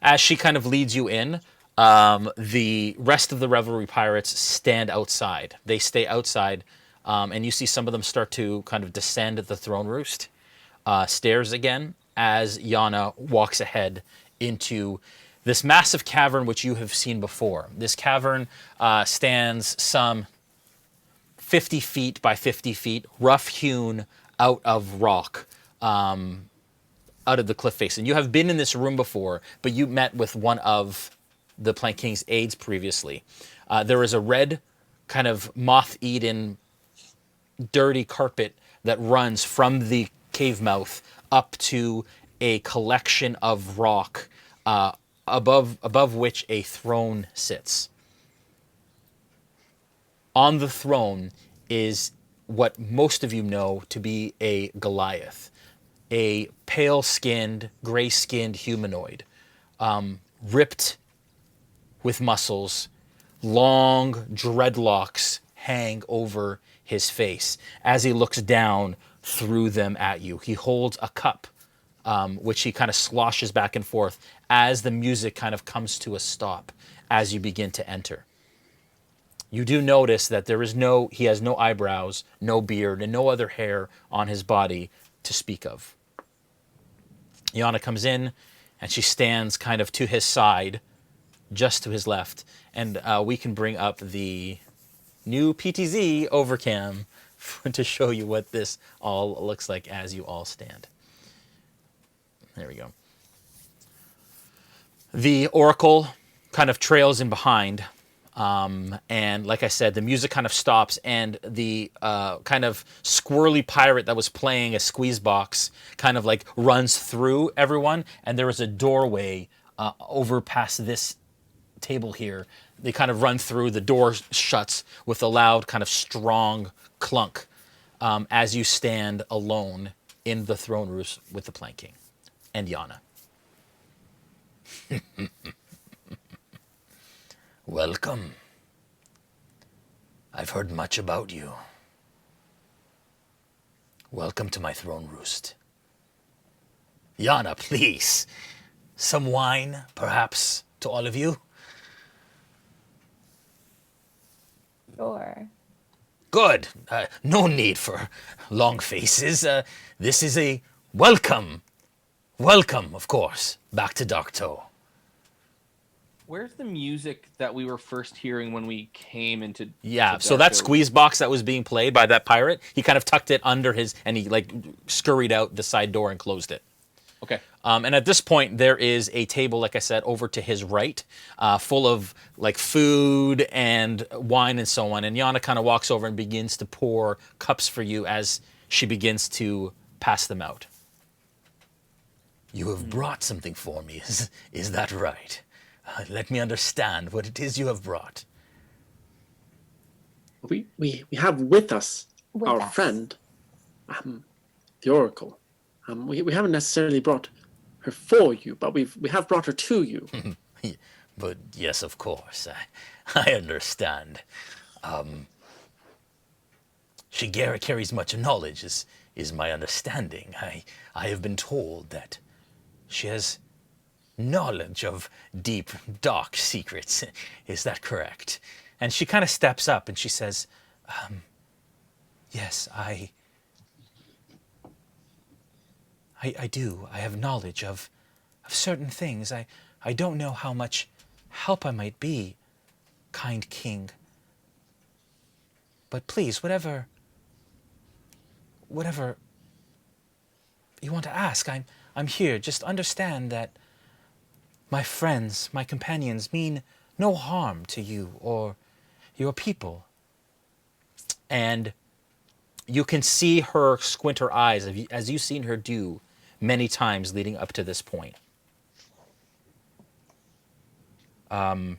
As she kind of leads you in, the rest of the Revelry Pirates stand outside. They stay outside, and you see some of them start to kind of descend the throne roost stairs again as Yana walks ahead into this massive cavern which you have seen before. This cavern stands some 50 feet by 50 feet, rough-hewn out of rock, out of the cliff face. And you have been in this room before, but you met with one of the Plank King's aides previously. There is a red, kind of moth-eaten, dirty carpet that runs from the cave mouth up to a collection of rock above which a throne sits. On the throne is what most of you know to be a Goliath, a pale-skinned, gray-skinned humanoid, ripped with muscles, long dreadlocks hang over his face as he looks down through them at you. He holds a cup, which he kind of sloshes back and forth as the music kind of comes to a stop as you begin to enter. You do notice that he has no eyebrows, no beard, and no other hair on his body to speak of. Yana comes in, and she stands kind of to his side, just to his left, and we can bring up the new PTZ overcam to show you what this all looks like as you all stand. There we go. The Oracle kind of trails in behind, and like I said, the music kind of stops, and the kind of squirrely pirate that was playing a squeeze box kind of like runs through everyone, and there is a doorway over past this table here. They kind of run through, the door shuts with a loud kind of strong clunk as you stand alone in the throne room with the planking and Yana. Welcome. I've heard much about you. Welcome to my throne roost. Yana, please. Some wine, perhaps, to all of you? Sure. Good. No need for long faces. This is a welcome. Welcome, of course, back to Darktow. Where's the music that we were first hearing when we came into? Yeah, to so that Darktow? squeeze box that was being played by that pirate, he kind of tucked it under his, and he like scurried out the side door and closed it. Okay. And at this point, there is a table, like I said, over to his right, full of like food and wine and so on. And Yana kind of walks over and begins to pour cups for you as she begins to pass them out. You have brought something for me, is that right? Let me understand what it is you have brought. We have with us our With us. friend, the Oracle. We haven't necessarily brought her for you, but we have brought her to you. But yes, of course, I understand. She carries much knowledge, is my understanding. I have been told that she has knowledge of deep, dark secrets. Is that correct? And she kind of steps up and she says, yes, I do. I have knowledge of certain things. I don't know how much help I might be, kind king. But please, whatever you want to ask, I'm here. Just understand that my friends, my companions mean no harm to you or your people. And you can see her squint her eyes as you've seen her do many times leading up to this point. And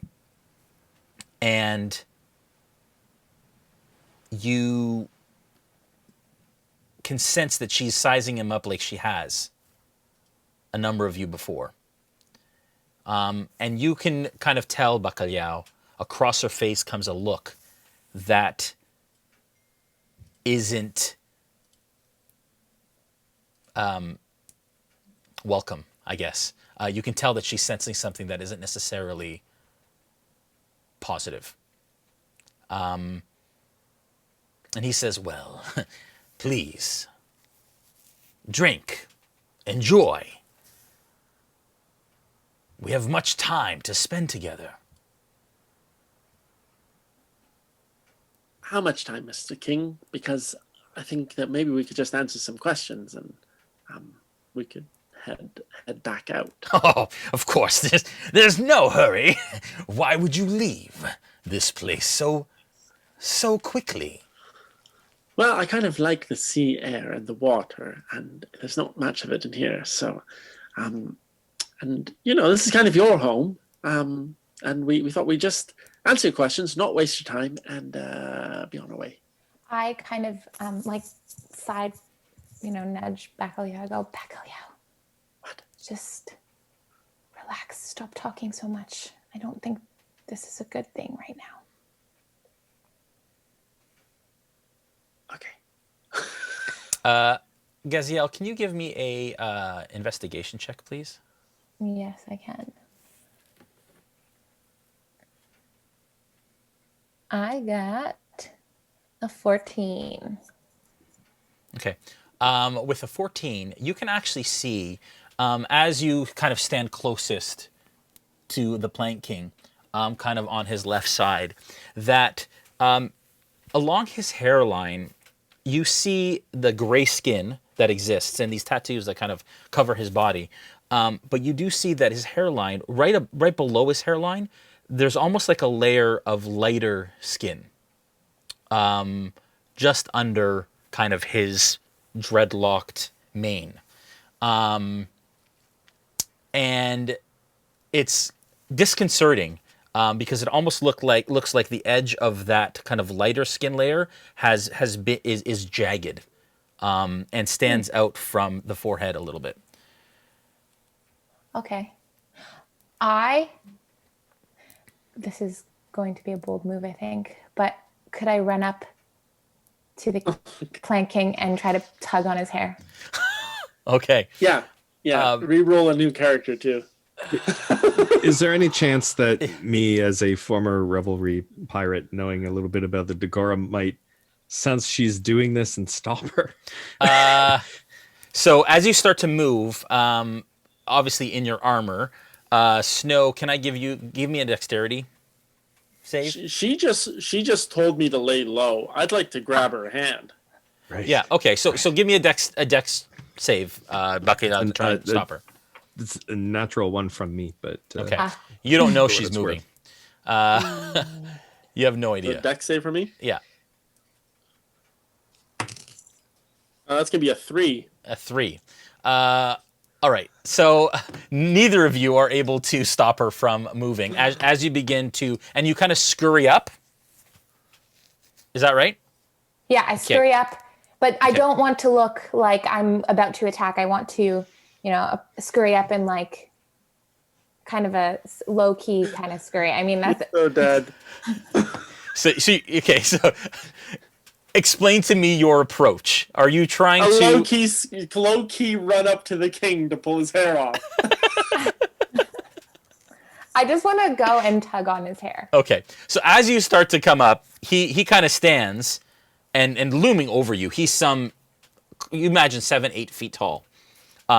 you can sense that she's sizing him up like she has a number of you before. And you can kind of tell, Bacalhau, across her face comes a look that isn't welcome, I guess. You can tell that she's sensing something that isn't necessarily positive. And he says, well, please, drink, enjoy. We have much time to spend together. How much time, Mr. King? Because I think that maybe we could just answer some questions and we could head back out. Oh, of course, there's no hurry. Why would you leave this place so quickly? Well, I kind of like the sea air and the water, and there's not much of it in here. So, and you know, this is kind of your home, and we thought we'd just answer your questions, not waste your time, and be on our way. I kind of like side, nudge Bacalhau. I go, Bacalhau. What? Just relax. Stop talking so much. I don't think this is a good thing right now. Okay. Gaziel, can you give me a investigation check, please? Yes, I can. I got a 14. Okay. With a 14, you can actually see as you kind of stand closest to the Plank King, kind of on his left side, that along his hairline, you see the gray skin that exists and these tattoos that kind of cover his body. But you do see that his hairline, right below his hairline, there's almost like a layer of lighter skin, just under kind of his dreadlocked mane. And it's disconcerting because it almost looks like the edge of that kind of lighter skin layer is jagged and stands out from the forehead a little bit. Okay. This is going to be a bold move, I think, but could I run up to the Plank King and try to tug on his hair? Okay. Yeah. Re-roll a new character too. Is there any chance that me, as a former revelry pirate, knowing a little bit about the Dagora, might sense she's doing this and stop her? So as you start to move, obviously in your armor, Snow, can I give me a dexterity save? She just told me to lay low. I'd like to grab her hand. Right. Yeah. Okay. So give me a dex save, Bacalhau, to try to stop her. It's a natural one from me, but Okay. You don't know for what she's it's moving. You have no idea. A dex save for me? Yeah. That's gonna be a 3. A 3. All right. So neither of you are able to stop her from moving as you begin to, and you kind of scurry up. Is that right? Yeah, I scurry up, but I don't want to look like I'm about to attack. I want to, scurry up in like kind of a low key kind of scurry. I mean, that's so dead. So explain to me your approach. Are you trying to low key run up to the king to pull his hair off? I just want to go and tug on his hair. Okay. So as you start to come up, he kind of stands and looming over you. He's you imagine 7-8 feet tall.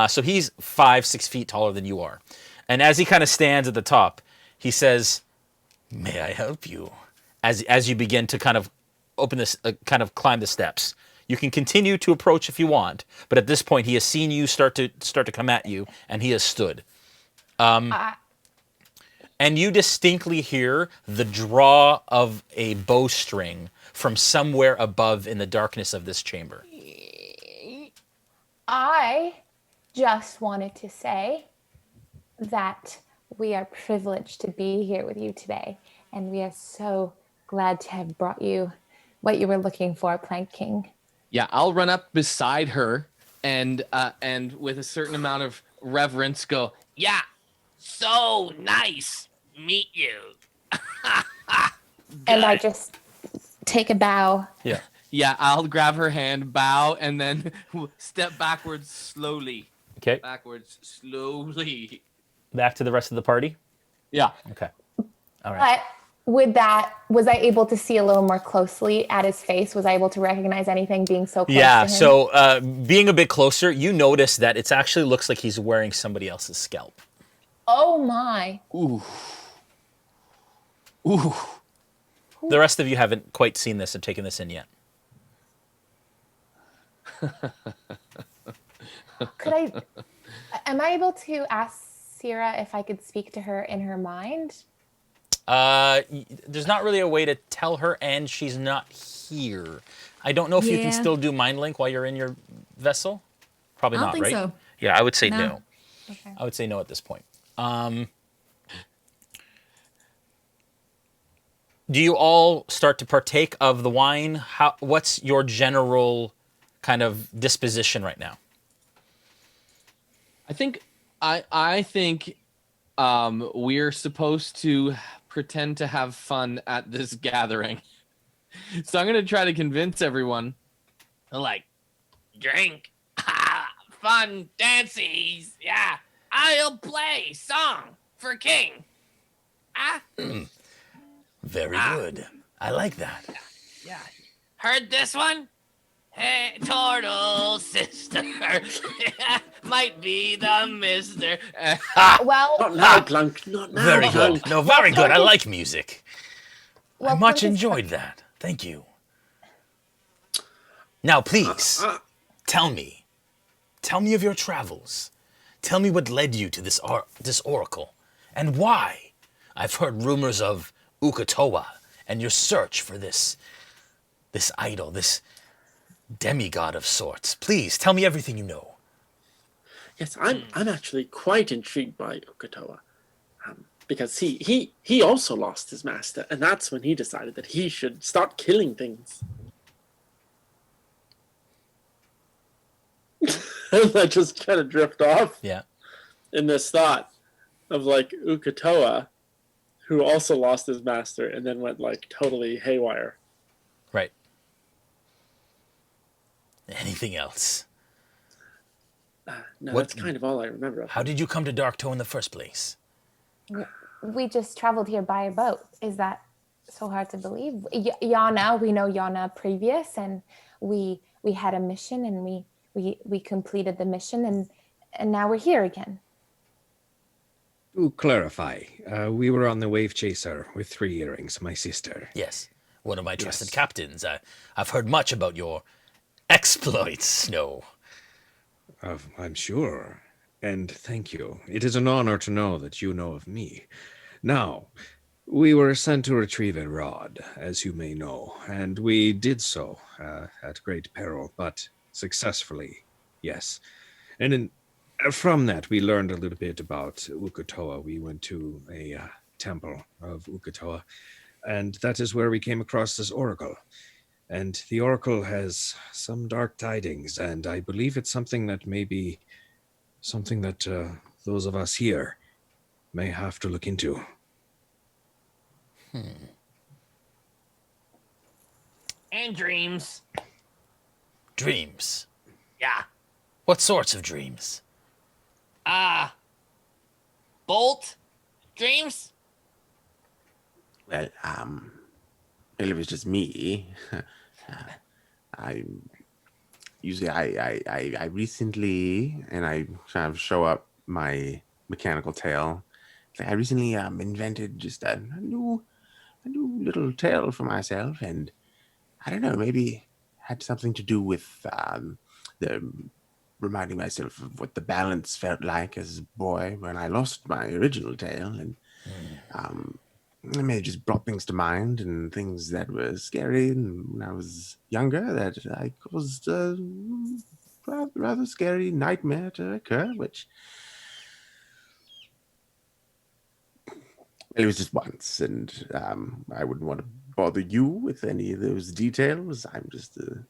So he's 5-6 feet taller than you are. And as he kind of stands at the top, he says, "May I help you?" As you begin to kind of open this, kind of climb the steps. You can continue to approach if you want, but at this point, he has seen you start to come at you, and he has stood. And you distinctly hear the draw of a bowstring from somewhere above in the darkness of this chamber. I just wanted to say that we are privileged to be here with you today, and we are so glad to have brought you what you were looking for, Plank King. Yeah, I'll run up beside her and with a certain amount of reverence go, Yeah, so nice meet you. And I just take a bow. Yeah. yeah, I'll grab her hand, bow, and then step backwards slowly. Okay. Backwards slowly. Back to the rest of the party. Yeah. Okay. All right. But with that, was I able to see a little more closely at his face? Was I able to recognize anything being so close to him? So being a bit closer, you notice that it actually looks like he's wearing somebody else's scalp. Oh my. Ooh. The rest of you haven't quite seen this and taken this in yet. Am I able to ask Cyra if I could speak to her in her mind? There's not really a way to tell her, and she's not here. I don't know if you can still do mind link while you're in your vessel. Probably I don't not, think right? so. Yeah, I would say No. no. Okay. I would say no at this point. Do you all start to partake of the wine? What's your general kind of disposition right now? I think we're supposed to pretend to have fun at this gathering. So I'm going to try to convince everyone. Like, drink, fun, dances, yeah. I'll play song for king. Very good. I like that. Yeah. Heard this one? Hey, turtle sister. might be the mister. Well, Not now, Plunk. Not now, Very Plunk. good. No, very good. I like music. I well, much Plunk is enjoyed that. Thank you. Now, please, tell me. Tell me of your travels. Tell me what led you to this oracle, and why. I've heard rumors of Uk'otoa and your search for this idol, this demigod of sorts. Please, tell me everything you know. Yes, I'm actually quite intrigued by Uk'otoa. Because he also lost his master, and that's when he decided that he should start killing things. And I just kind of drift off Yeah. in this thought of like Uk'otoa, who also lost his master and then went like totally haywire. Right. Anything else? No, What- that's kind of all I remember. Of How did you come to Darktow in the first place? we just traveled here by a boat. Is that so hard to believe? Yana, we know Yana previous, and we had a mission, and we completed the mission, and now we're here again. To clarify, we were on the Wave Chaser with 3 earrings, my sister. Yes. One of my trusted Yes. captains. I've heard much about your exploits, Snow. I'm sure. And thank you. It is an honor to know that you know of me. Now, we were sent to retrieve a rod, as you may know, and we did so at great peril, but successfully, yes. And from that, we learned a little bit about Uk'otoa. We went to a temple of Uk'otoa, and that is where we came across this oracle. And the oracle has some dark tidings, and I believe it's something that may be something that those of us here may have to look into. And dreams. Dreams. Yeah. What sorts of dreams? Bolt dreams. Well, it was just me. I recently, and I kind of show up my mechanical tail. I recently invented just a new little tail for myself, and I don't know, maybe had something to do with the reminding myself of what the balance felt like as a boy when I lost my original tail, and I may have just brought things to mind and things that were scary when I was younger that I caused a rather scary nightmare to occur, which it was just once, and I wouldn't want to bother you with any of those details. I'm just Is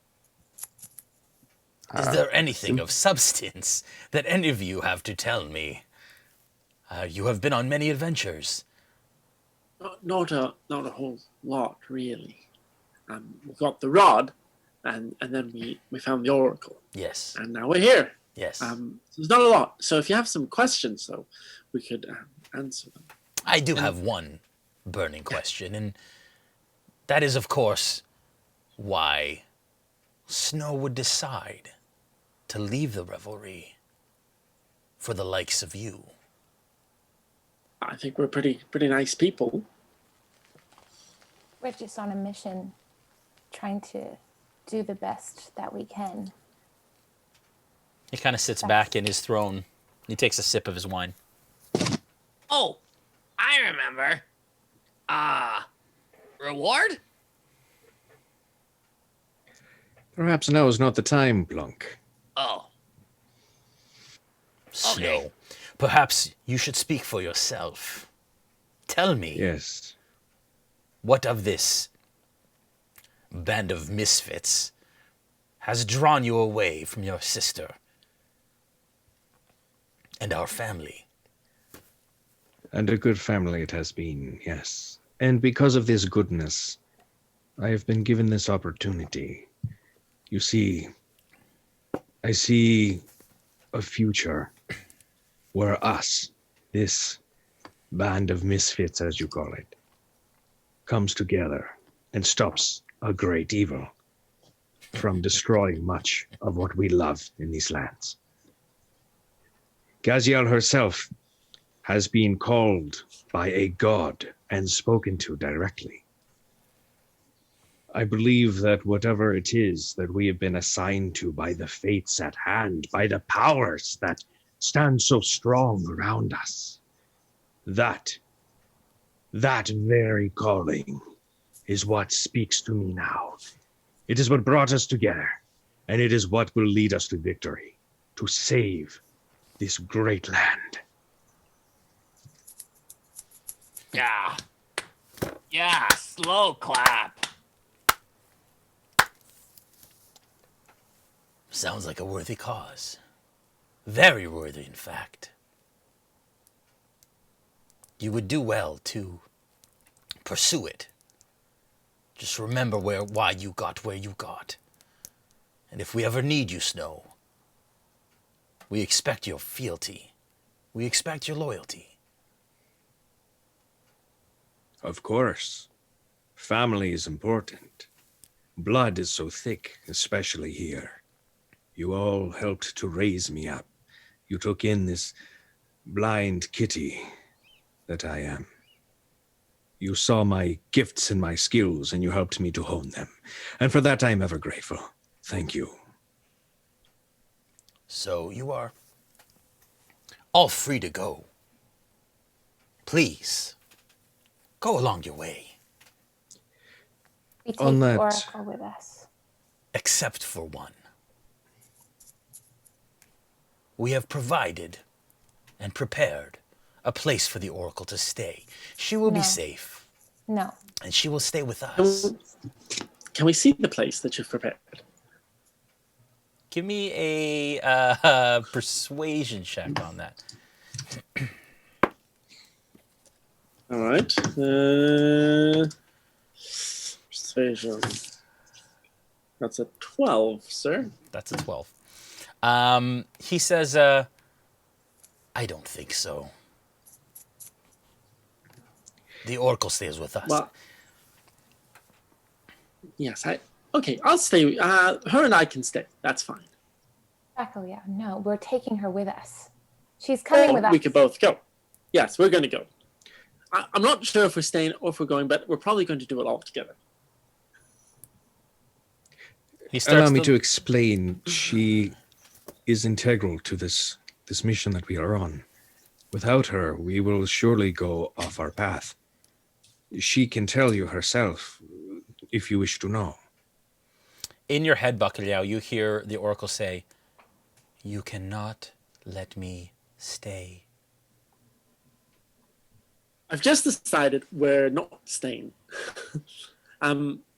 there anything of substance that any of you have to tell me? You have been on many adventures. Not a whole lot, really. We got the rod, and then we found the oracle, Yes. and now we're here. Yes. There's not a lot. So if you have some questions, though, we could answer them. I do have one burning question, and that is, of course, why Snow would decide to leave the revelry for the likes of you. I think we're pretty nice people. We're just on a mission, trying to do the best that we can. He kind of sits back in his throne. He takes a sip of his wine. Oh, I remember. Reward? Perhaps now is not the time, Plunk. Oh. Snow, perhaps you should speak for yourself. Tell me, Yes. what of this band of misfits has drawn you away from your sister and our family? And a good family it has been, yes. And because of this goodness, I have been given this opportunity. You see, I see a future where us, this band of misfits, as you call it, comes together and stops a great evil from destroying much of what we love in these lands. Gaziel herself has been called by a god and spoken to directly. I believe that whatever it is that we have been assigned to by the fates at hand, by the powers that stand so strong around us, that very calling is what speaks to me now. It is what brought us together, and it is what will lead us to victory, to save this great land. Yeah. Yeah, slow clap. Sounds like a worthy cause. Very worthy, in fact. You would do well to pursue it. Just remember why you got where you got. And if we ever need you, Snow, we expect your fealty. We expect your loyalty. Of course. Family is important. Blood is so thick, especially here. You all helped to raise me up. You took in this blind kitty that I am. You saw my gifts and my skills, and you helped me to hone them. And for that, I am ever grateful. Thank you. So you are all free to go. Please, go along your way. We take On the that- oracle with us. Except for one. We have provided and prepared a place for the Oracle to stay. She will No. be safe, No. and she will stay with us. Can we see the place that you've prepared? Give me a persuasion check on that. All right. Persuasion. That's a 12, sir. That's a 12. He says, I don't think so. The Oracle stays with us. Well, yes, okay, I'll stay. Her and I can stay. That's fine. Bacalhau, no, we're taking her with us. She's coming with us. We could both go. Yes, we're going to go. I'm not sure if we're staying or if we're going, but we're probably going to do it all together. He starts Allow me to explain. She is integral to this mission that we are on. Without her, we will surely go off our path. She can tell you herself, if you wish to know. In your head, Bacalhau, you hear the Oracle say, "You cannot let me stay." I've just decided we're not staying.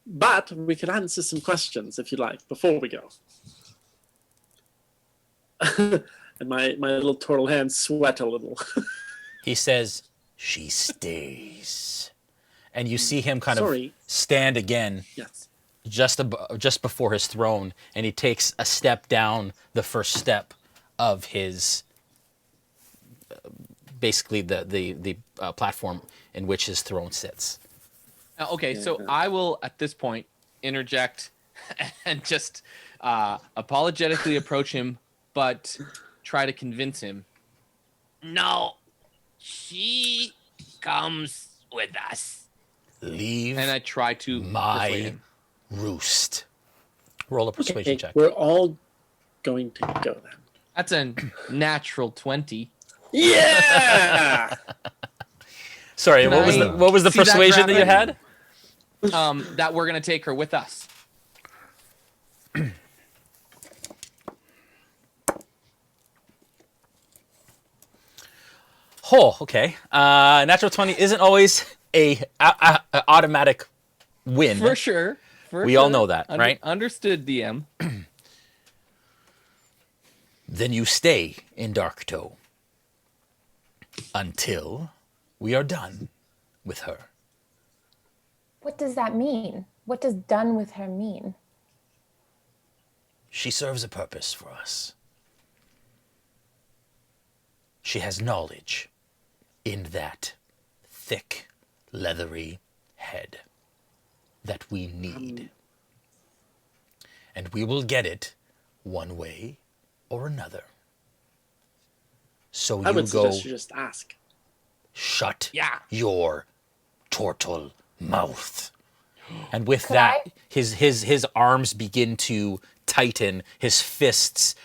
But we can answer some questions if you like before we go. And my little turtle hands sweat a little. He says, "She stays." And you see him kind Sorry. of stand again Yes. just before his throne, and he takes a step down the first step of his, basically the platform in which his throne sits. Okay, so I will at this point interject and just apologetically approach him, but try to convince him. No, she comes with us. Leave And I try to persuade my him. roost. Roll a persuasion Okay, check. we're all going to go then. That's a natural 20. Yeah! Sorry, Can what I was the see that persuasion that you graphic? had? That we're gonna take her with us. Oh, okay. Natural 20 isn't always a automatic win. For sure. We all know that, right? Understood, DM. Then you stay in Darktow until we are done with her. What does that mean? What does done with her mean? She serves a purpose for us. She has knowledge in that thick, leathery head that we need. And we will get it one way or another. So I you would go suggest you just ask. shut Yeah. your turtle mouth. And with Could that, I? his arms begin to tighten, his fists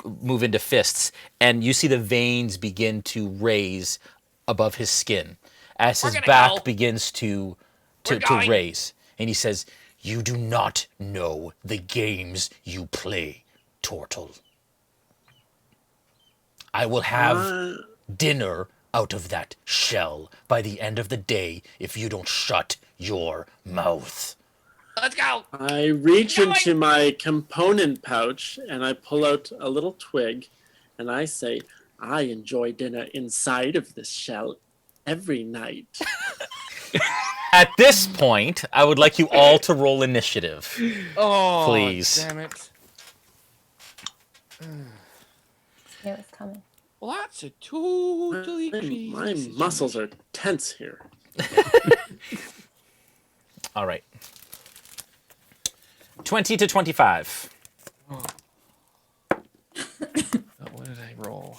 move into fists, and you see the veins begin to raise above his skin as his We're gonna back go. begins to We're going. raise. And he says, "You do not know the games you play, turtle. I will have dinner out of that shell by the end of the day if you don't shut your mouth." Let's go. I reach Going. into my component pouch and I pull out a little twig and I say, I enjoy dinner inside of this shell every night. At this point, I would like you all to roll initiative. Oh, Please. Damn it. Knew it was coming. Well, that's a totally crazy My situation. muscles are tense here. All right. 20 to 25. What did I roll?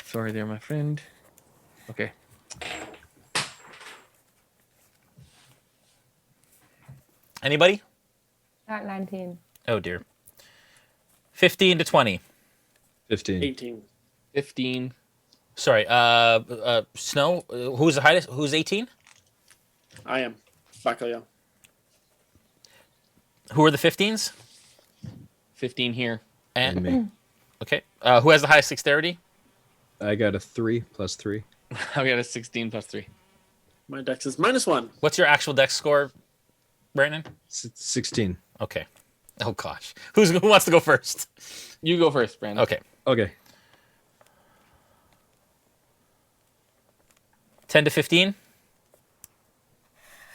Sorry there, my friend. Okay. Anybody? Not 19. Oh dear. 15 to 20. 15. 18. 15. Sorry, Snow, who's the highest? Who's 18? I am. Bacalhau. Who are the 15s? 15 here. And And me. okay. Who has the highest dexterity? I got a 3 plus 3. I got a 16 plus 3. My dex is -1. What's your actual dex score, Brandon? 16. Okay. Oh gosh. Who wants to go first? You go first, Brandon. Okay. Okay. 10 to 15.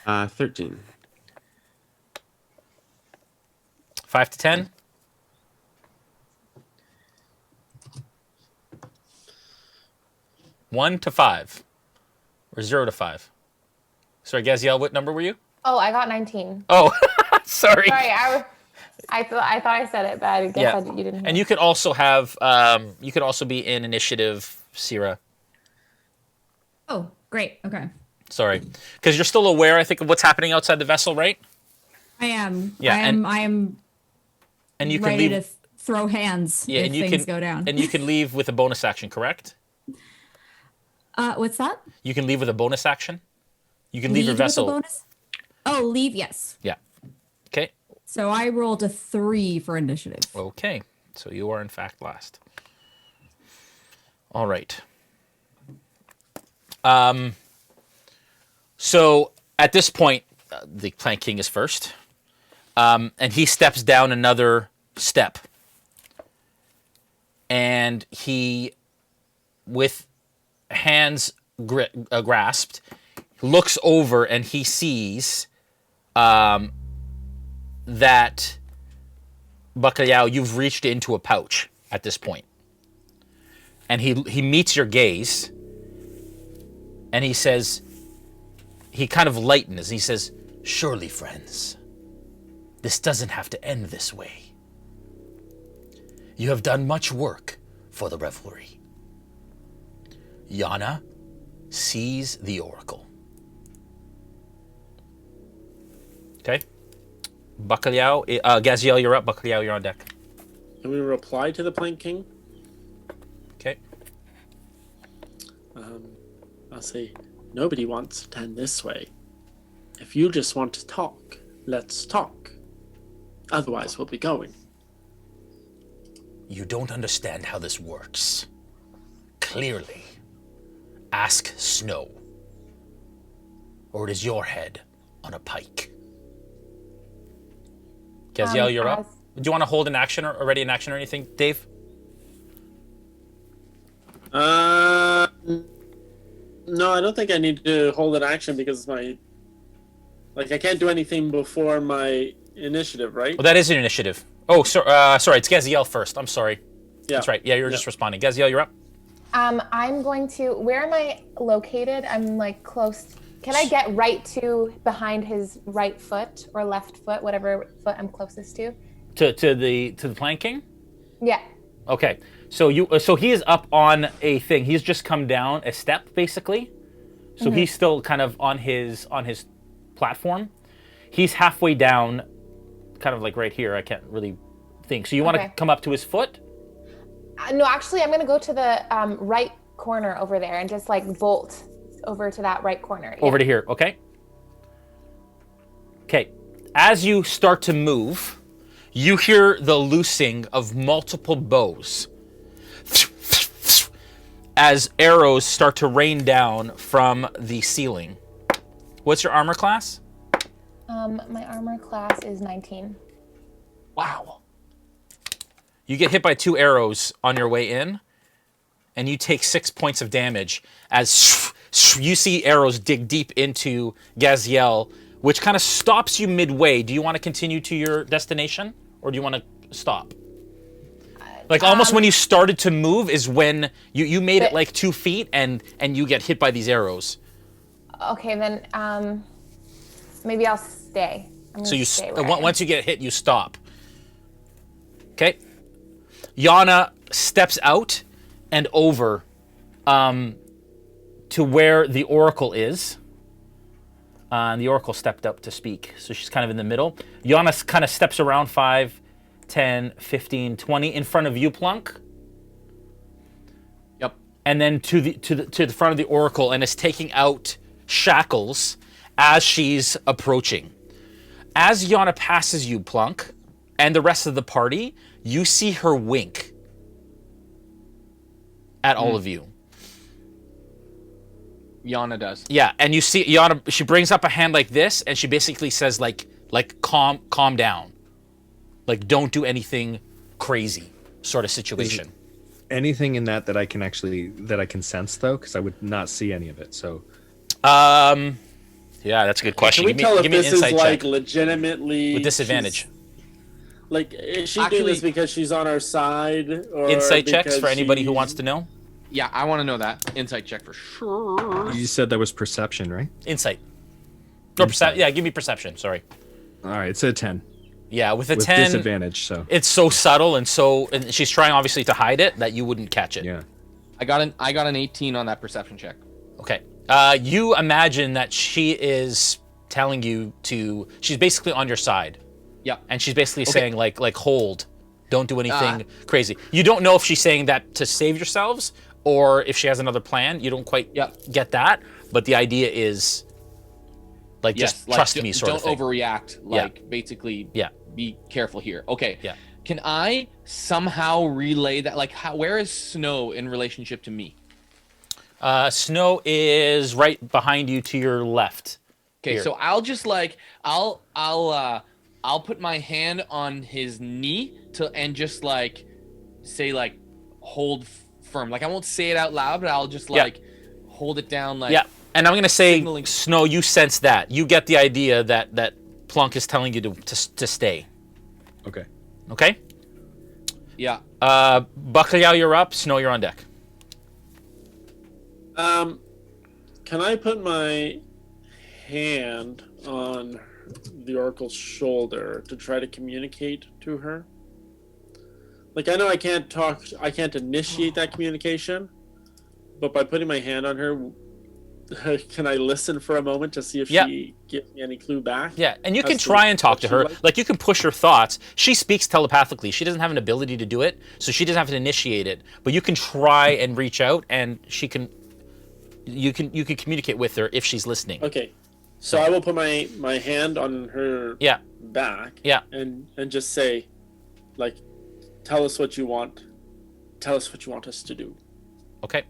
13. 5 to 10. One to 5. Or 0 to 5. Sorry, Gaziel, what number were you? Oh, I got 19. Oh, sorry. Sorry, I thought I said it, but I guess Yeah. you didn't hear. And you could also have, you could also be in initiative, Cyra. Oh, great. Okay. Sorry. Because you're still aware, I think, of what's happening outside the vessel, right? I am. Yeah, I am And you can ready leave. to throw hands Yeah, if and you things can go down. And you can leave with a bonus action, correct? What's that? You can leave with a bonus action. You can leave your Lead with a vessel. bonus? Oh, leave, yes. Yeah. Okay. So I rolled a 3 for initiative. Okay. So you are in fact last. All right. So at this point, the Plank King is first, and he steps down another step, and he, with hands grasped, looks over and he sees that Bacalhau, you've reached into a pouch at this point, and he meets your gaze, and he says, he kind of lightens, and he says, "Surely, friends, this doesn't have to end this way. You have done much work for the revelry. Yana sees the oracle." Okay. Bacalhau, Gaziel, you're up. Bacalhau, you're on deck. Can we reply to the Plank King? Okay. I'll say, nobody wants to end this way. If you just want to talk, let's talk. Otherwise, we'll be going. You don't understand how this works. Clearly. Ask Snow. Or it is your head on a pike. Gaziel, you're up. Do you want to hold an action or ready an action or anything, Dave? No, I don't think I need to hold an action because I can't do anything before my initiative, right? Well, that is an initiative. Oh, sorry, it's Gaziel first. I'm sorry. Yeah. That's right. Yeah, you're just responding. Gaziel, you're up. I'm going to. Where am I located? I'm like close. Can I get right to behind his right foot or left foot, whatever foot I'm closest to? To the Plank King? Yeah. Okay. So he is up on a thing. He's just come down a step, basically. So he's still kind of on his platform. He's halfway down, kind of like right here. I can't really think. So you want to come up to his foot? No, actually, I'm gonna go to the right corner over there and just like bolt over to that right corner. Over to here, okay? Okay. As you start to move, you hear the loosing of multiple bows as arrows start to rain down from the ceiling. What's your armor class? My armor class is 19. Wow. You get hit by 2 arrows on your way in, and you take 6 points of damage as you see arrows dig deep into Gaziel, which kind of stops you midway. Do you want to continue to your destination, or do you want to stop? Like almost when you started to move is when you made it like 2 feet, and you get hit by these arrows. Okay, then maybe I'll stay. So you once you get hit, you stop. Okay. Yana steps out and over to where the Oracle is. And the Oracle stepped up to speak, so she's kind of in the middle. Yana kind of steps around 5, 10, 15, 20 in front of you, Plunk. Yep. And then to the front of the Oracle, and is taking out shackles as she's approaching. As Yana passes you, Plunk, and the rest of the party, you see her wink at all of you. Yana does. Yeah, and you see Yana, she brings up a hand like this, and she basically says like calm down. Like don't do anything crazy sort of situation. Anything in that I can sense though, because I would not see any of it. So yeah, that's a good question. Can we tell if this is like check legitimately with disadvantage? Like, is she doing this because she's on our side? Or insight checks for anybody who wants to know? Yeah, I want to know that. Insight check for sure. You said that was perception, right? Insight. Or yeah, give me perception, sorry. All right, it's a 10. Yeah, with a with 10, disadvantage, so. It's so subtle and she's trying obviously to hide it that you wouldn't catch it. Yeah. I got an 18 on that perception check. Okay. You imagine that she is telling you she's basically on your side. Yeah. And she's basically saying like hold, don't do anything crazy. You don't know if she's saying that to save yourselves or if she has another plan. You don't quite get that, but the idea is like just trust me sort of thing. Don't overreact. Like basically be careful here. Okay. Yeah. Can I somehow relay that? Like where is Snow in relationship to me? Snow is right behind you to your left. Okay, Here. so I'll just like I'll put my hand on his knee and just like say like hold firm. Like I won't say it out loud, but I'll just like hold it down like And I'm gonna say signaling. Snow, you sense that. You get the idea that Plunk is telling you to stay. Okay. Okay? Yeah. Bacalhau, you're up. Snow, you're on deck. Can I put my hand on the Oracle's shoulder to try to communicate to her? Like, I know I can't initiate that communication, but by putting my hand on her, can I listen for a moment to see if she gives me any clue back? Yeah, and you can try and talk to her. Like, you can push her thoughts. She speaks telepathically. She doesn't have an ability to do it, so she doesn't have to initiate it. But you can try and reach out, and you can communicate with her if she's listening. Okay. So I will put my hand on her back and just say, like, tell us what you want. Tell us what you want us to do. Okay.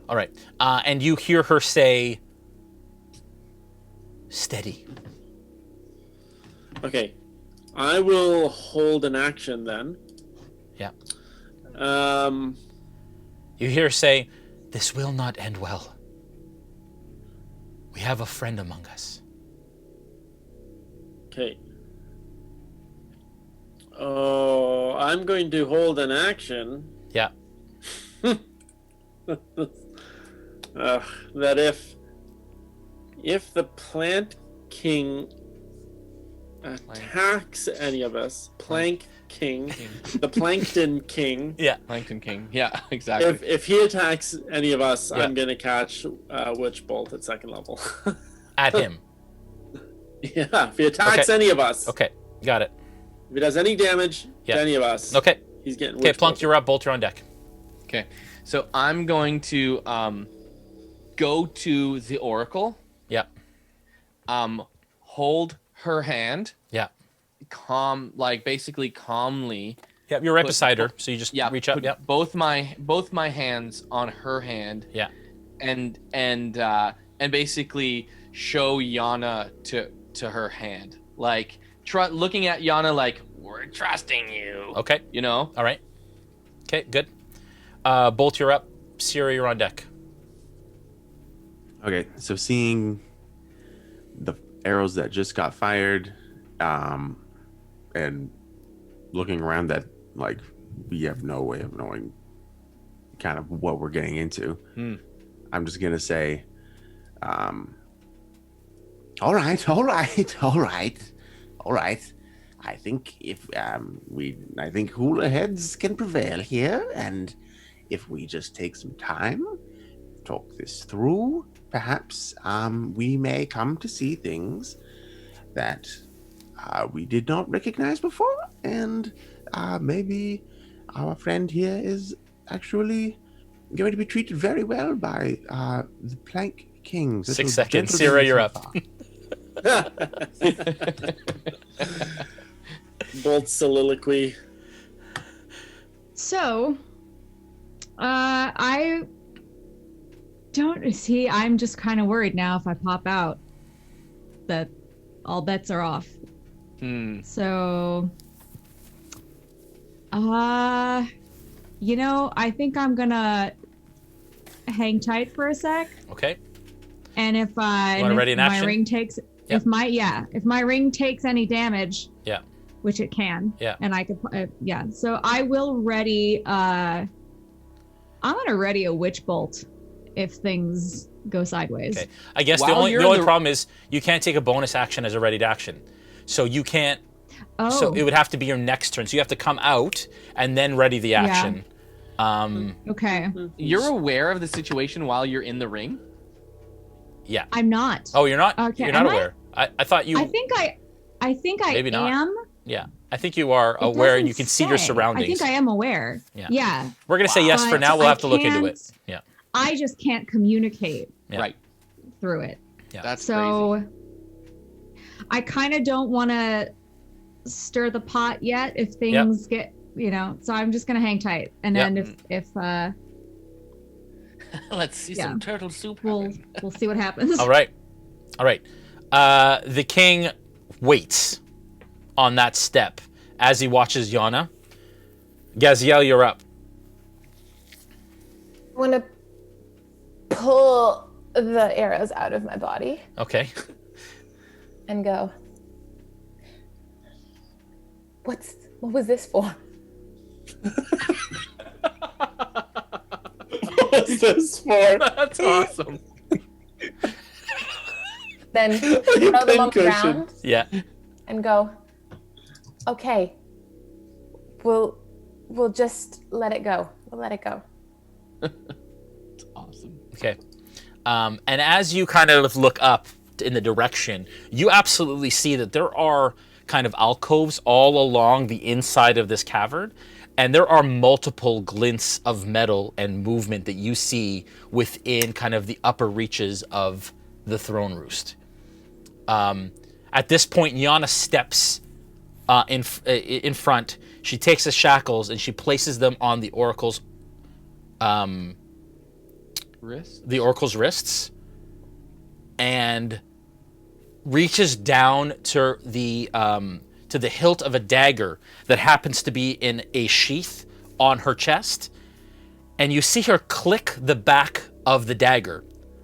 All right. And you hear her say, steady. Okay. I will hold an action then. Yeah. You hear her say, this will not end well. We have a friend among us. Okay. Oh, I'm going to hold an action. Yeah. That if the Plant King attacks any of us, Plank king, the Plankton King. Yeah. Plankton King. Yeah, exactly. If he attacks any of us, Yeah. I'm gonna catch Witch Bolt at 2nd level. At him. Yeah, if he attacks Okay. any of us. Okay. Got it. If he does any damage Yeah. to any of us, Okay. he's getting Okay, Witch Plunk, Bolt. you're up. Bolt, you're on deck. Okay, so I'm going to go to the Oracle, Yeah. hold her hand, Yeah. basically calmly. Yeah, you're right Put- beside her, so you just reach up. put Yeah. both my hands on her hand. Yeah. And basically show Yana to her hand, like looking at Yana like we're trusting you. Okay. You know. All right. Okay, good. Bolt, you're up. Cyra, you're on deck. Okay, so seeing the arrows that just got fired, and looking around that, like, we have no way of knowing kind of what we're getting into. I'm just gonna say, all right. I think I think cooler heads can prevail here, and if we just take some time, talk this through, perhaps we may come to see things that we did not recognize before, and maybe our friend here is actually going to be treated very well by the Plank Kings. 6 seconds. Cyra, you're up. Bolt soliloquy. So, I don't see. I'm just kind of worried now if I pop out that all bets are off. So, I think I'm gonna hang tight for a sec. Okay. And if ready in my action? ring takes, Yep. if my ring takes any damage, Yeah. which it can, Yeah. and I could, so I will ready. I'm gonna ready a witch bolt if things go sideways. Okay. I guess the While only you're the in the- problem is you can't take a bonus action as a readied action. So you can't. Oh, So it would have to be your next turn. So you have to come out and then ready the action. okay. You're aware of the situation while you're in the ring. Yeah. I'm not. Oh, you're not. Okay, You're not am I? aware. I thought you. I think I Maybe not. am. Yeah. I think you are It aware and doesn't you can see your say. surroundings. I think I am aware. Yeah. Yeah. We're gonna say yes for But now. We'll I have to look into it. can't- Yeah. I just can't communicate Yeah. Right. through it. Yeah. That's So crazy. I kind of don't want to stir the pot yet if things get, so I'm just going to hang tight. And Yep. then if Let's see yeah. some turtle soup. we'll see what happens. All right. All right. The king waits on that step as he watches Yana. Gaziel, you're up. I want to pull the arrows out of my body Okay. and go, what was this for? What's this for? That's awesome. Then throw them on the ground Yeah. and go, okay, we'll just let it go. We'll let it go. That's awesome. Okay. And as you kind of look up in the direction, you absolutely see that there are kind of alcoves all along the inside of this cavern, and there are multiple glints of metal and movement that you see within kind of the upper reaches of the throne roost. At this point, Yana steps in front. She takes the shackles and she places them on the oracle's wrists, and reaches down to the hilt of a dagger that happens to be in a sheath on her chest, and you see her click the back of the dagger,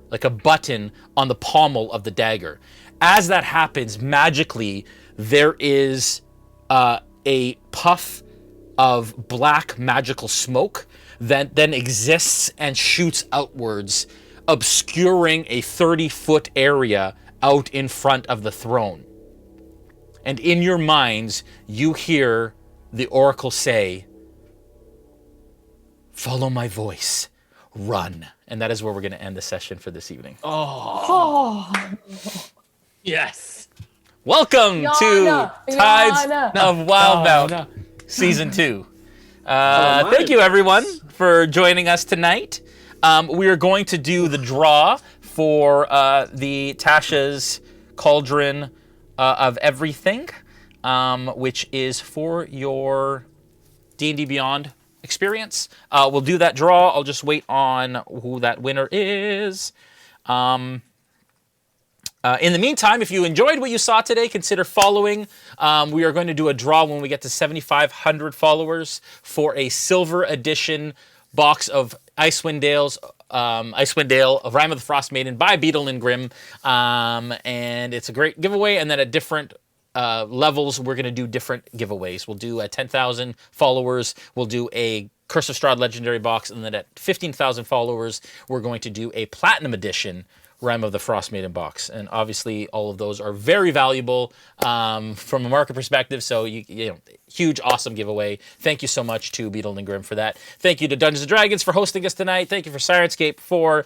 like a button on the pommel of the dagger. As that happens, magically, there is a puff of black magical smoke that then exists and shoots outwards, obscuring a 30-foot area out in front of the throne. And in your minds, you hear the oracle say, "Follow my voice, run." And that is where we're going to end the session for this evening. Oh. Yes. Welcome to Tides of Wildemount, Season 2. Thank you, everyone, for joining us tonight. We are going to do the draw for the Tasha's Cauldron of Everything, which is for your D&D Beyond experience. We'll do that draw. I'll just wait on who that winner is. In the meantime, if you enjoyed what you saw today, consider following. We are going to do a draw when we get to 7,500 followers for a silver edition box of Icewind Dale of Rime of the Frost Maiden by Beetle and Grimm. And it's a great giveaway. And then at different levels, we're going to do different giveaways. We'll do at 10,000 followers, we'll do a Curse of Strahd Legendary box. And then at 15,000 followers, we're going to do a Platinum Edition Rime of the Frost Maiden box. And obviously, all of those are very valuable from a market perspective. So, you know, huge, awesome giveaway. Thank you so much to Beetle and Grimm for that. Thank you to Dungeons & Dragons for hosting us tonight. Thank you for Sirenscape for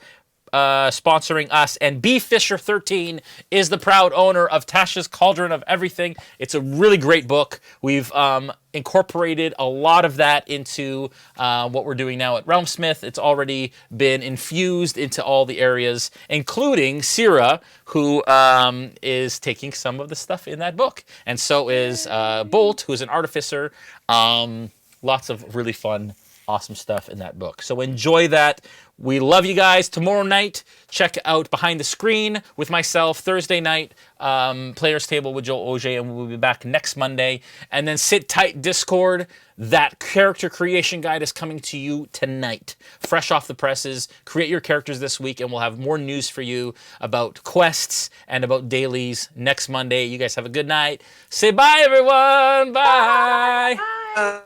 sponsoring us. And B. Fisher 13 is the proud owner of Tasha's Cauldron of Everything. It's a really great book. We've incorporated a lot of that into what we're doing now at RealmSmith. It's already been infused into all the areas, including Cyra, who is taking some of the stuff in that book. And so is Bolt, who's an artificer. Lots of really fun, awesome stuff in that book. So enjoy that. We love you guys. Tomorrow night, check out Behind the Screen with myself. Thursday night, Players Table with Joel Auge, and we'll be back next Monday. And then sit tight, Discord. That character creation guide is coming to you tonight. Fresh off the presses. Create your characters this week, and we'll have more news for you about quests and about dailies next Monday. You guys have a good night. Say bye, everyone. Bye. Bye.